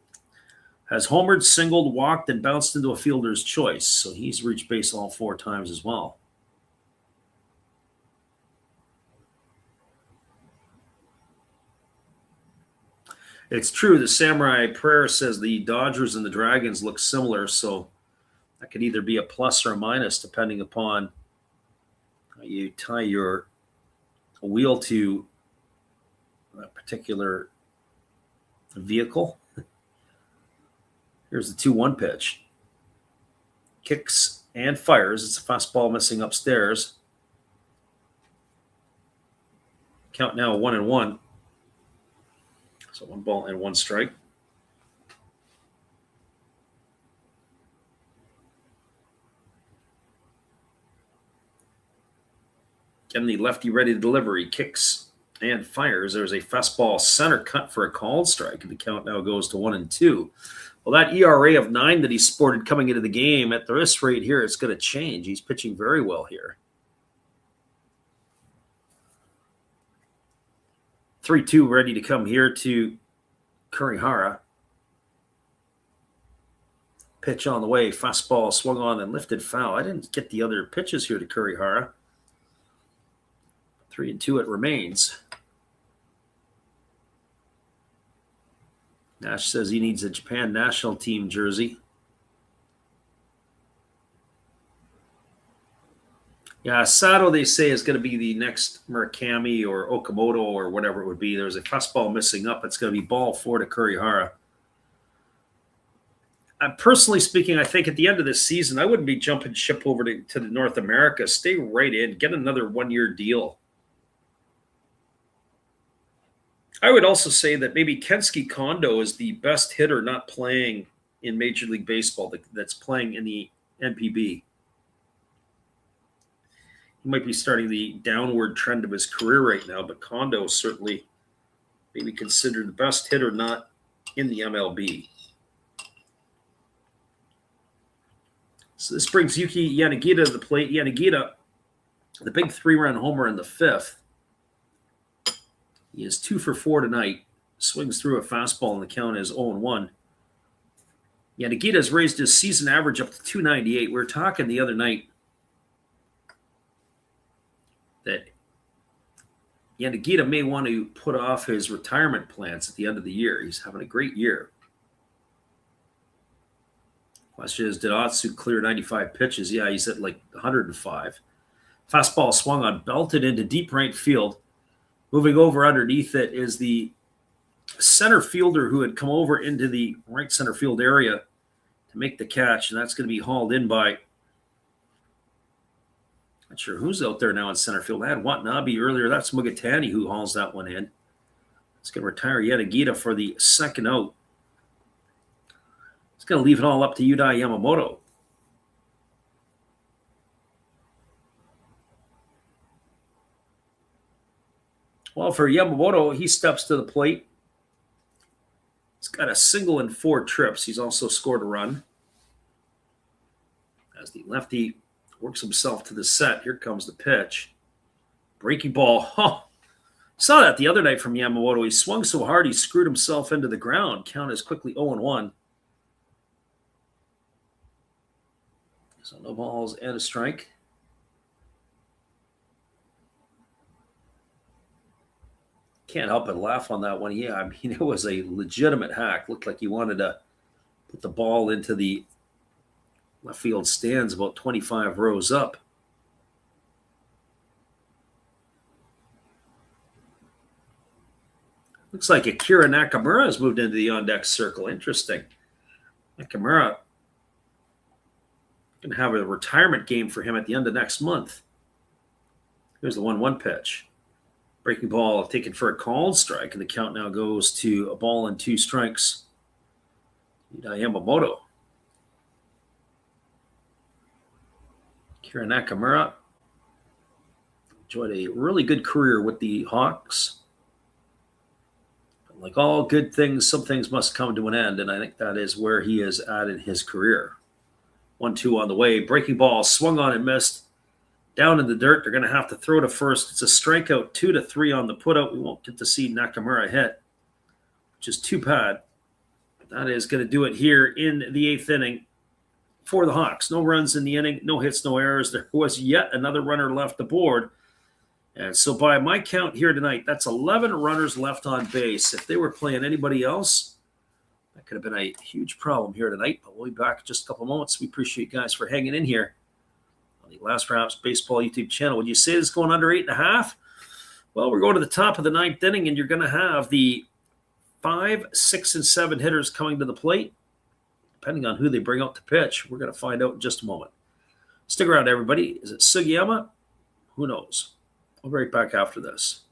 has homered, singled, walked, and bounced into a fielder's choice. So he's reached base all 4 times as well. It's true. The Samurai Prayer says the Dodgers and the Dragons look similar, so that could either be a plus or a minus depending upon how you tie your wheel to a particular vehicle. Here's the 2-1 pitch. Kicks and fires. It's a fastball missing upstairs. Count now 1-1. So 1 ball and 1 strike. Getting the lefty ready to deliver. He kicks and fires. There's a fastball center cut for a called strike, and the count now goes to 1-2. Well, that ERA of 9 that he sported coming into the game, at this rate here, it's going to change. He's pitching very well here. 3-2 ready to come here to Kurihara. Pitch on the way. Fastball swung on and lifted foul. I didn't get the other pitches here to Kurihara. 3-2 it remains. Nash says he needs a Japan national team jersey. Yeah, Sato, they say, is going to be the next Murakami or Okamoto or whatever it would be. There's a fastball missing up. It's going to be ball 4 to Kurihara. Personally speaking, I think at the end of this season, I wouldn't be jumping ship over to the North America. Stay right in. Get another 1-year deal. I would also say that maybe Kensuke Kondo is the best hitter not playing in Major League Baseball that's playing in the NPB. He might be starting the downward trend of his career right now, but Kondo is certainly maybe considered the best hitter not in the MLB. So this brings Yuki Yanagita to the plate. Yanagita, the big 3-run homer in the 5th. He is 2 for 4 tonight. Swings through a fastball, and the count is 0-1. Yanagita has raised his season average up to 298. We were talking the other night that Yanagita may want to put off his retirement plans at the end of the year. He's having a great year. Question is, did Otsu clear 95 pitches? Yeah, he's at like 105. Fastball swung on, belted into deep right field. Moving over underneath it is the center fielder who had come over into the right center field area to make the catch, and that's going to be hauled in by, not sure who's out there now in center field. I had Watanabe earlier. That's Mugatani who hauls that one in. It's going to retire Yanagita for the second out. It's going to leave it all up to Yudai Yamamoto. Well, for Yamamoto, he steps to the plate. He's got a single and 4 trips. He's also scored a run. As the lefty works himself to the set, here comes the pitch. Breaking ball. Oh, saw that the other night from Yamamoto. He swung so hard he screwed himself into the ground. Count is quickly 0-1. So no balls and a strike. Can't help but laugh on that one. Yeah, I mean, it was a legitimate hack. Looked like he wanted to put the ball into the left field stands about 25 rows up. Looks like Akira Nakamura has moved into the on-deck circle. Interesting. Nakamura going to have a retirement game for him at the end of next month. Here's the 1-1 pitch. Breaking ball taken for a called strike, and the count now goes to 1 ball and 2 strikes. Yamamoto. Kira Nakamura enjoyed a really good career with the Hawks. But like all good things, some things must come to an end, and I think that is where he is at in his career. 1-2 on the way. Breaking ball swung on and missed. Down in the dirt, they're going to have to throw to first. It's a strikeout, 2-3 on the putout. We won't get to see Nakamura hit, which is too bad. That is going to do it here in the 8th inning for the Hawks. No runs in the inning, no hits, no errors. There was yet another runner left aboard, And so by my count here tonight, that's 11 runners left on base. If they were playing anybody else, that could have been a huge problem here tonight. But we'll be back in just a couple of moments. We appreciate you guys for hanging in here on the Last Raps Baseball YouTube channel. Would you say this is going under 8.5? Well, we're going to the top of the ninth inning, and you're going to have the 5, 6, and 7 hitters coming to the plate. Depending on who they bring out to pitch, we're going to find out in just a moment. Stick around, everybody. Is it Sugiyama? Who knows? I'll be right back after this.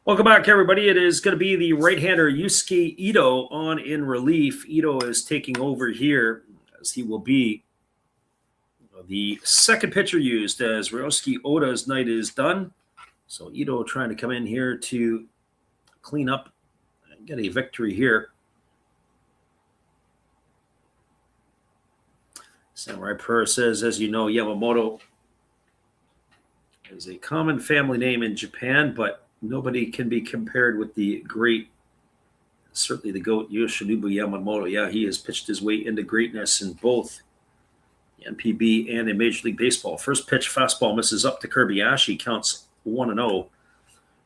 Welcome back, everybody. It is going to be the right-hander Yusuke Ito on in relief. Ito is taking over here, as he will be the second pitcher used as Ryosuke Oda's night is done. So Ito trying to come in here to clean up and get a victory here. Samurai Purr says, as you know, Yamamoto is a common family name in Japan, but nobody can be compared with the great, certainly the GOAT, Yoshinobu Yamamoto. Yeah, he has pitched his way into greatness in both the NPB and in Major League Baseball. First pitch, fastball misses up to Kobayashi, counts 1-0.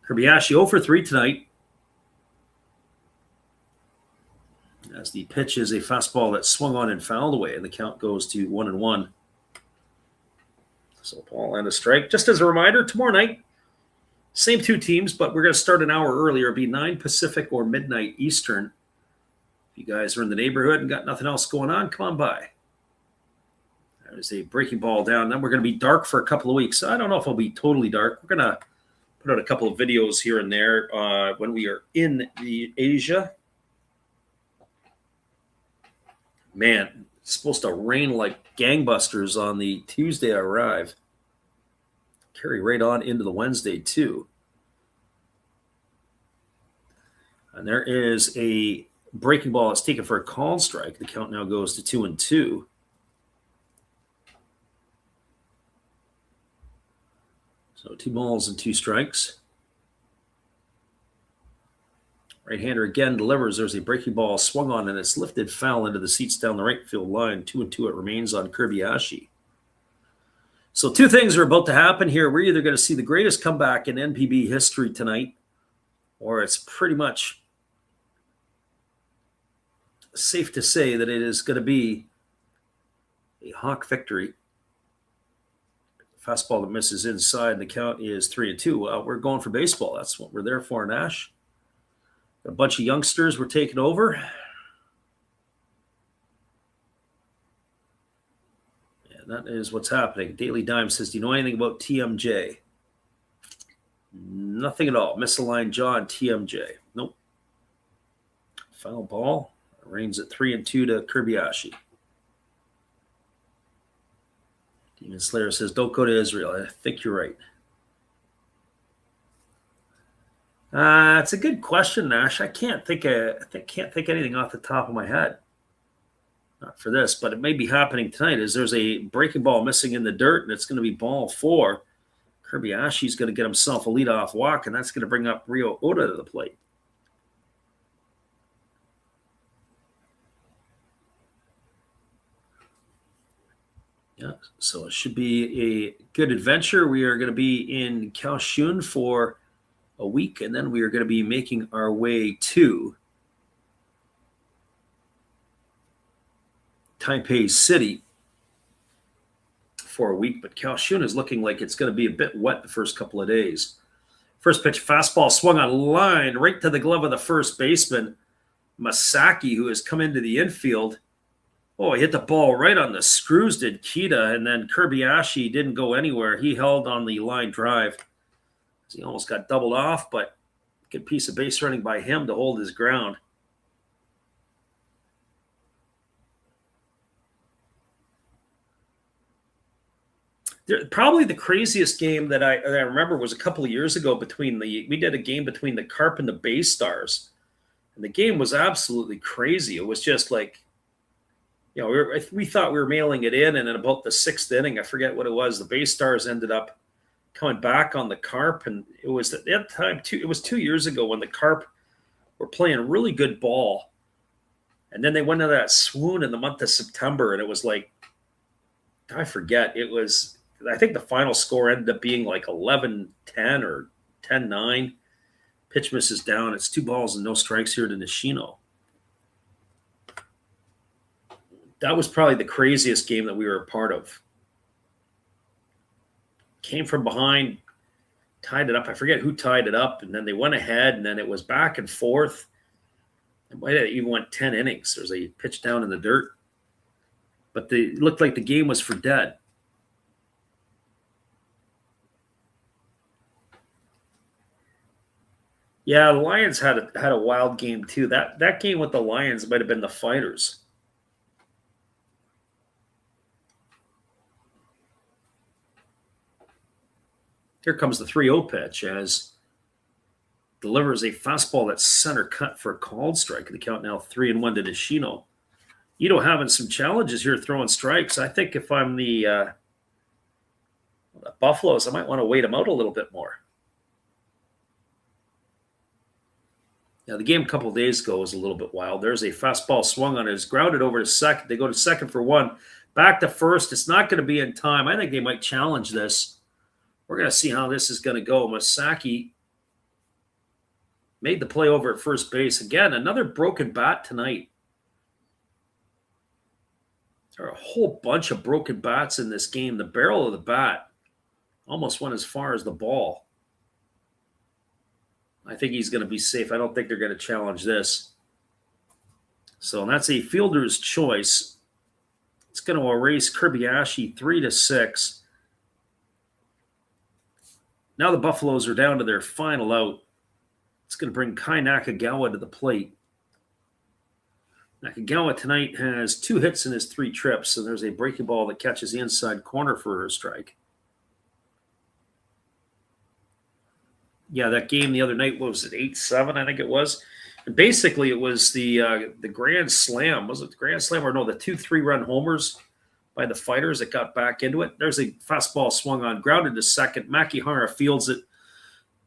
Kobayashi 0 for 3 tonight, as the pitch is a fastball that swung on and fouled away, and the count goes to 1-1. So ball and a strike. Just as a reminder, tomorrow night, same two teams, but we're going to start an hour earlier. It'll be 9 Pacific or midnight Eastern. If you guys are in the neighborhood and got nothing else going on, come on by. There's a breaking ball down. Then we're going to be dark for a couple of weeks. I don't know if it'll be totally dark. We're going to put out a couple of videos here and there when we are in the Asia. Man, it's supposed to rain like gangbusters on the Tuesday I arrive. Carry right on into the Wednesday, too. And there is a breaking ball that's taken for a called strike. The count now goes to 2-2. So 2 balls and 2 strikes. Right-hander again delivers. There's a breaking ball swung on, and it's lifted foul into the seats down the right field line. 2-2 it remains on Kobayashi. So 2 things are about to happen here. We're either going to see the greatest comeback in NPB history tonight, or it's pretty much safe to say that it is going to be a Hawk victory. Fastball that misses inside, and the count is 3-2. Well, we're going for baseball. That's what we're there for, Nash. A bunch of youngsters were taking over. That is what's happening. Daily Dime says, do you know anything about TMJ? Nothing at all. Misaligned jaw and TMJ. Nope. Foul ball. Reigns at 3-2 to Kobayashi. Demon Slayer says, don't go to Israel. I think you're right. It's a good question, Nash. I can't think anything off the top of my head. Not for this, but it may be happening tonight. Is there's a breaking ball missing in the dirt, and it's going to be ball 4. Kobayashi's going to get himself a leadoff walk, and that's going to bring up Ryo Oda to the plate. Yeah, so it should be a good adventure. We are going to be in Kaohsiung for a week, and then we are going to be making our way to Taipei City for a week. But Kaohsiung is looking like it's going to be a bit wet the first couple of days. First pitch, fastball swung on line right to the glove of the first baseman, Masaki, who has come into the infield. Oh, he hit the ball right on the screws, did Kita, and then Kobayashi didn't go anywhere. He held on the line drive. He almost got doubled off, but good piece of base running by him to hold his ground. Probably the craziest game that I remember was a couple of years ago we did a game between the Carp and the Bay Stars, and the game was absolutely crazy. It was just like, we thought we were mailing it in, and in about the sixth inning, I forget what it was, the Bay Stars ended up coming back on the Carp, and it was at that time it was 2 years ago when the Carp were playing really good ball, and then they went into that swoon in the month of September, and it was like, I forget, I think the final score ended up being like 11-10 or 10-9. Pitch misses down. It's 2 balls and no strikes here to Nishino. That was probably the craziest game that we were a part of. Came from behind, tied it up. I forget who tied it up, and then they went ahead, and then it was back and forth. It might have even went 10 innings. There's a pitch down in the dirt. But it looked like the game was for dead. Yeah, the Lions had a wild game too. That game with the Lions might have been the Fighters. Here comes the 3-0 pitch as delivers a fastball that's center cut for a called strike. The count now 3-1 to Nishino. Ito having some challenges here throwing strikes. I think if I'm the Buffaloes, I might want to wait him out a little bit more. Now, the game a couple of days ago was a little bit wild. There's a fastball swung on it. It's grounded over to second. They go to second for 1. Back to first. It's not going to be in time. I think they might challenge this. We're going to see how this is going to go. Masaki made the play over at first base. Again, another broken bat tonight. There are a whole bunch of broken bats in this game. The barrel of the bat almost went as far as the ball. I think he's going to be safe. I don't think they're going to challenge this. So that's a fielder's choice. It's going to erase Kobayashi 3-6. Now the Buffaloes are down to their final out. It's going to bring Kai Nakagawa to the plate. Nakagawa tonight has 2 hits in his 3 trips, and there's a breaking ball that catches the inside corner for a strike. Yeah, that game the other night, what was it, 8-7, I think it was. And basically, it was the grand slam. Was it the grand slam or no, the 2 3-run homers by the Fighters that got back into it? There's a fastball swung on, grounded to second. Makihara fields it,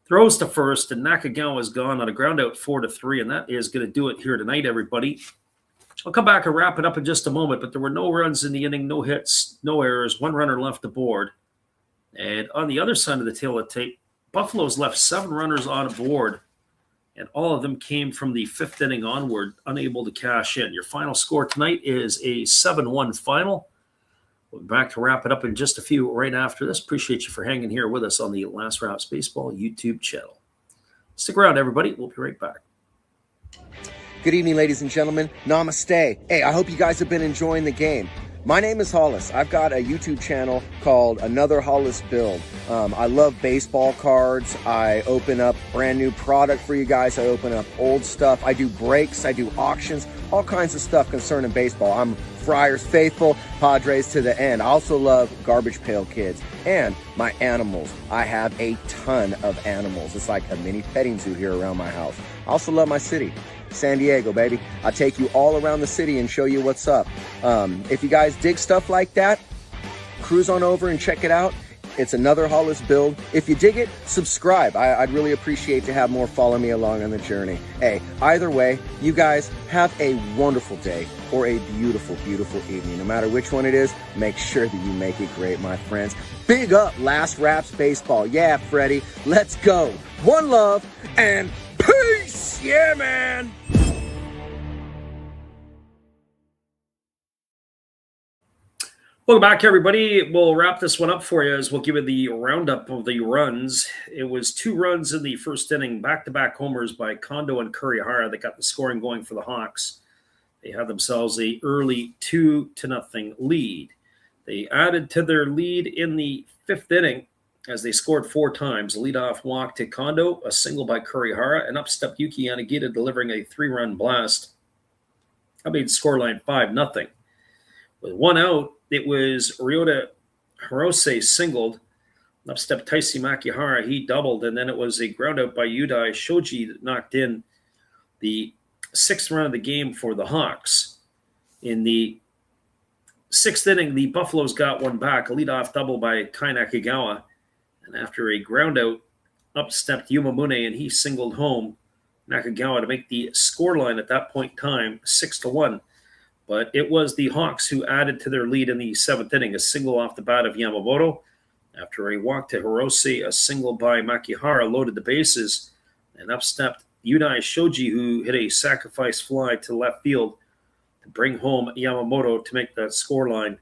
throws to first, and Nakagawa is gone on a ground out 4-3, and that is going to do it here tonight, everybody. I'll come back and wrap it up in just a moment, but there were no runs in the inning, no hits, no errors, 1 runner left aboard. And on the other side of the tail of the tape, Buffalo's left 7 runners on board, and all of them came from the 5th inning onward, unable to cash in. Your final score tonight is a 7-1 final. We'll be back to wrap it up in just a few right after this. Appreciate you for hanging here with us on the Last Raps Baseball YouTube channel. Stick around, everybody. We'll be right back. Good evening, ladies and gentlemen. Namaste. Hey, I hope you guys have been enjoying the game. My name is Hollis. I've got a YouTube channel called Another Hollis Build. I love baseball cards. I open up brand new product for you guys. I open up old stuff. I do breaks. I do auctions. All kinds of stuff concerning baseball. I'm Friars faithful, Padres to the end. I also love Garbage Pail Kids and my animals. I have a ton of animals. It's like a mini petting zoo here around my house. I also love my city. San Diego, baby. I take you all around the city and show you what's up. If you guys dig stuff like that, cruise on over and check it out. It's another Hollis build. If you dig it, subscribe. I'd really appreciate to have more follow me along on the journey. Hey, either way, you guys have a wonderful day or a beautiful, beautiful evening. No matter which one it is, make sure that you make it great, my friends. Big up Last Raps Baseball. Yeah, Freddie, let's go. One love and peace. Yeah, man. Welcome back, everybody. We'll wrap this one up for you as we'll give you the roundup of the runs. It was 2 runs in the first inning, back-to-back homers by Kondo and Kurihara that got the scoring going for the Hawks. They had themselves a early 2-0 lead. They added to their lead in the 5th inning as they scored 4 times. A leadoff walk to Kondo, a single by Kurihara, and up stepped Yuki Yanagita delivering a 3-run blast. That made scoreline 5-0. With 1 out, it was Ryota Hirose singled. Up stepped Taisi Makihara. He doubled, and then it was a ground out by Yudai Shoji that knocked in the 6th run of the game for the Hawks. In the 6th inning, the Buffaloes got one back, a leadoff double by Kai Nakagawa. And after a ground out, up stepped Yumamune, and he singled home Nakagawa to make the scoreline at that point in time 6-1. But it was the Hawks who added to their lead in the 7th inning, a single off the bat of Yamamoto. After a walk to Hirose, a single by Makihara loaded the bases, and up stepped Yudai Shoji, who hit a sacrifice fly to left field to bring home Yamamoto to make that scoreline.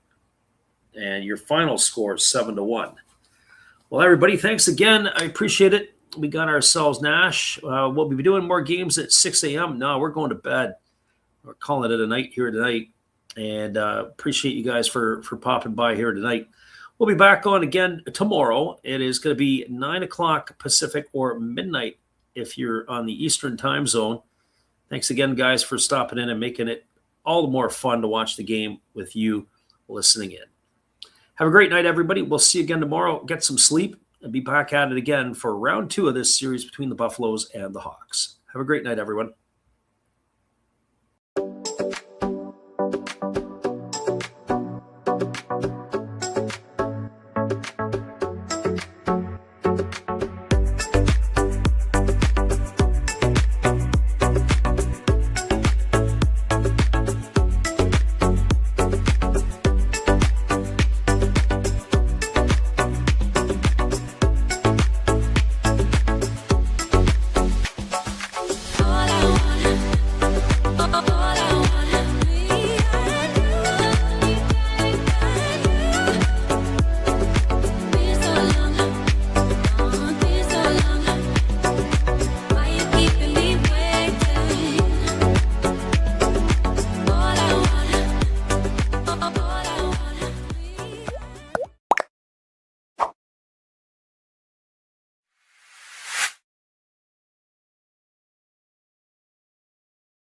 And your final score is 7-1. Well, everybody, thanks again. I appreciate it. We got ourselves Nash. We'll be doing more games at 6 a.m. No, we're going to bed. We're calling it a night here tonight, and appreciate you guys for popping by here tonight. We'll be back on again tomorrow. It is going to be 9 o'clock Pacific or midnight if you're on the Eastern time zone. Thanks again, guys, for stopping in and making it all the more fun to watch the game with you listening in. Have a great night, everybody. We'll see you again tomorrow. Get some sleep and be back at it again for round 2 of this series between the Buffaloes and the Hawks. Have a great night, everyone.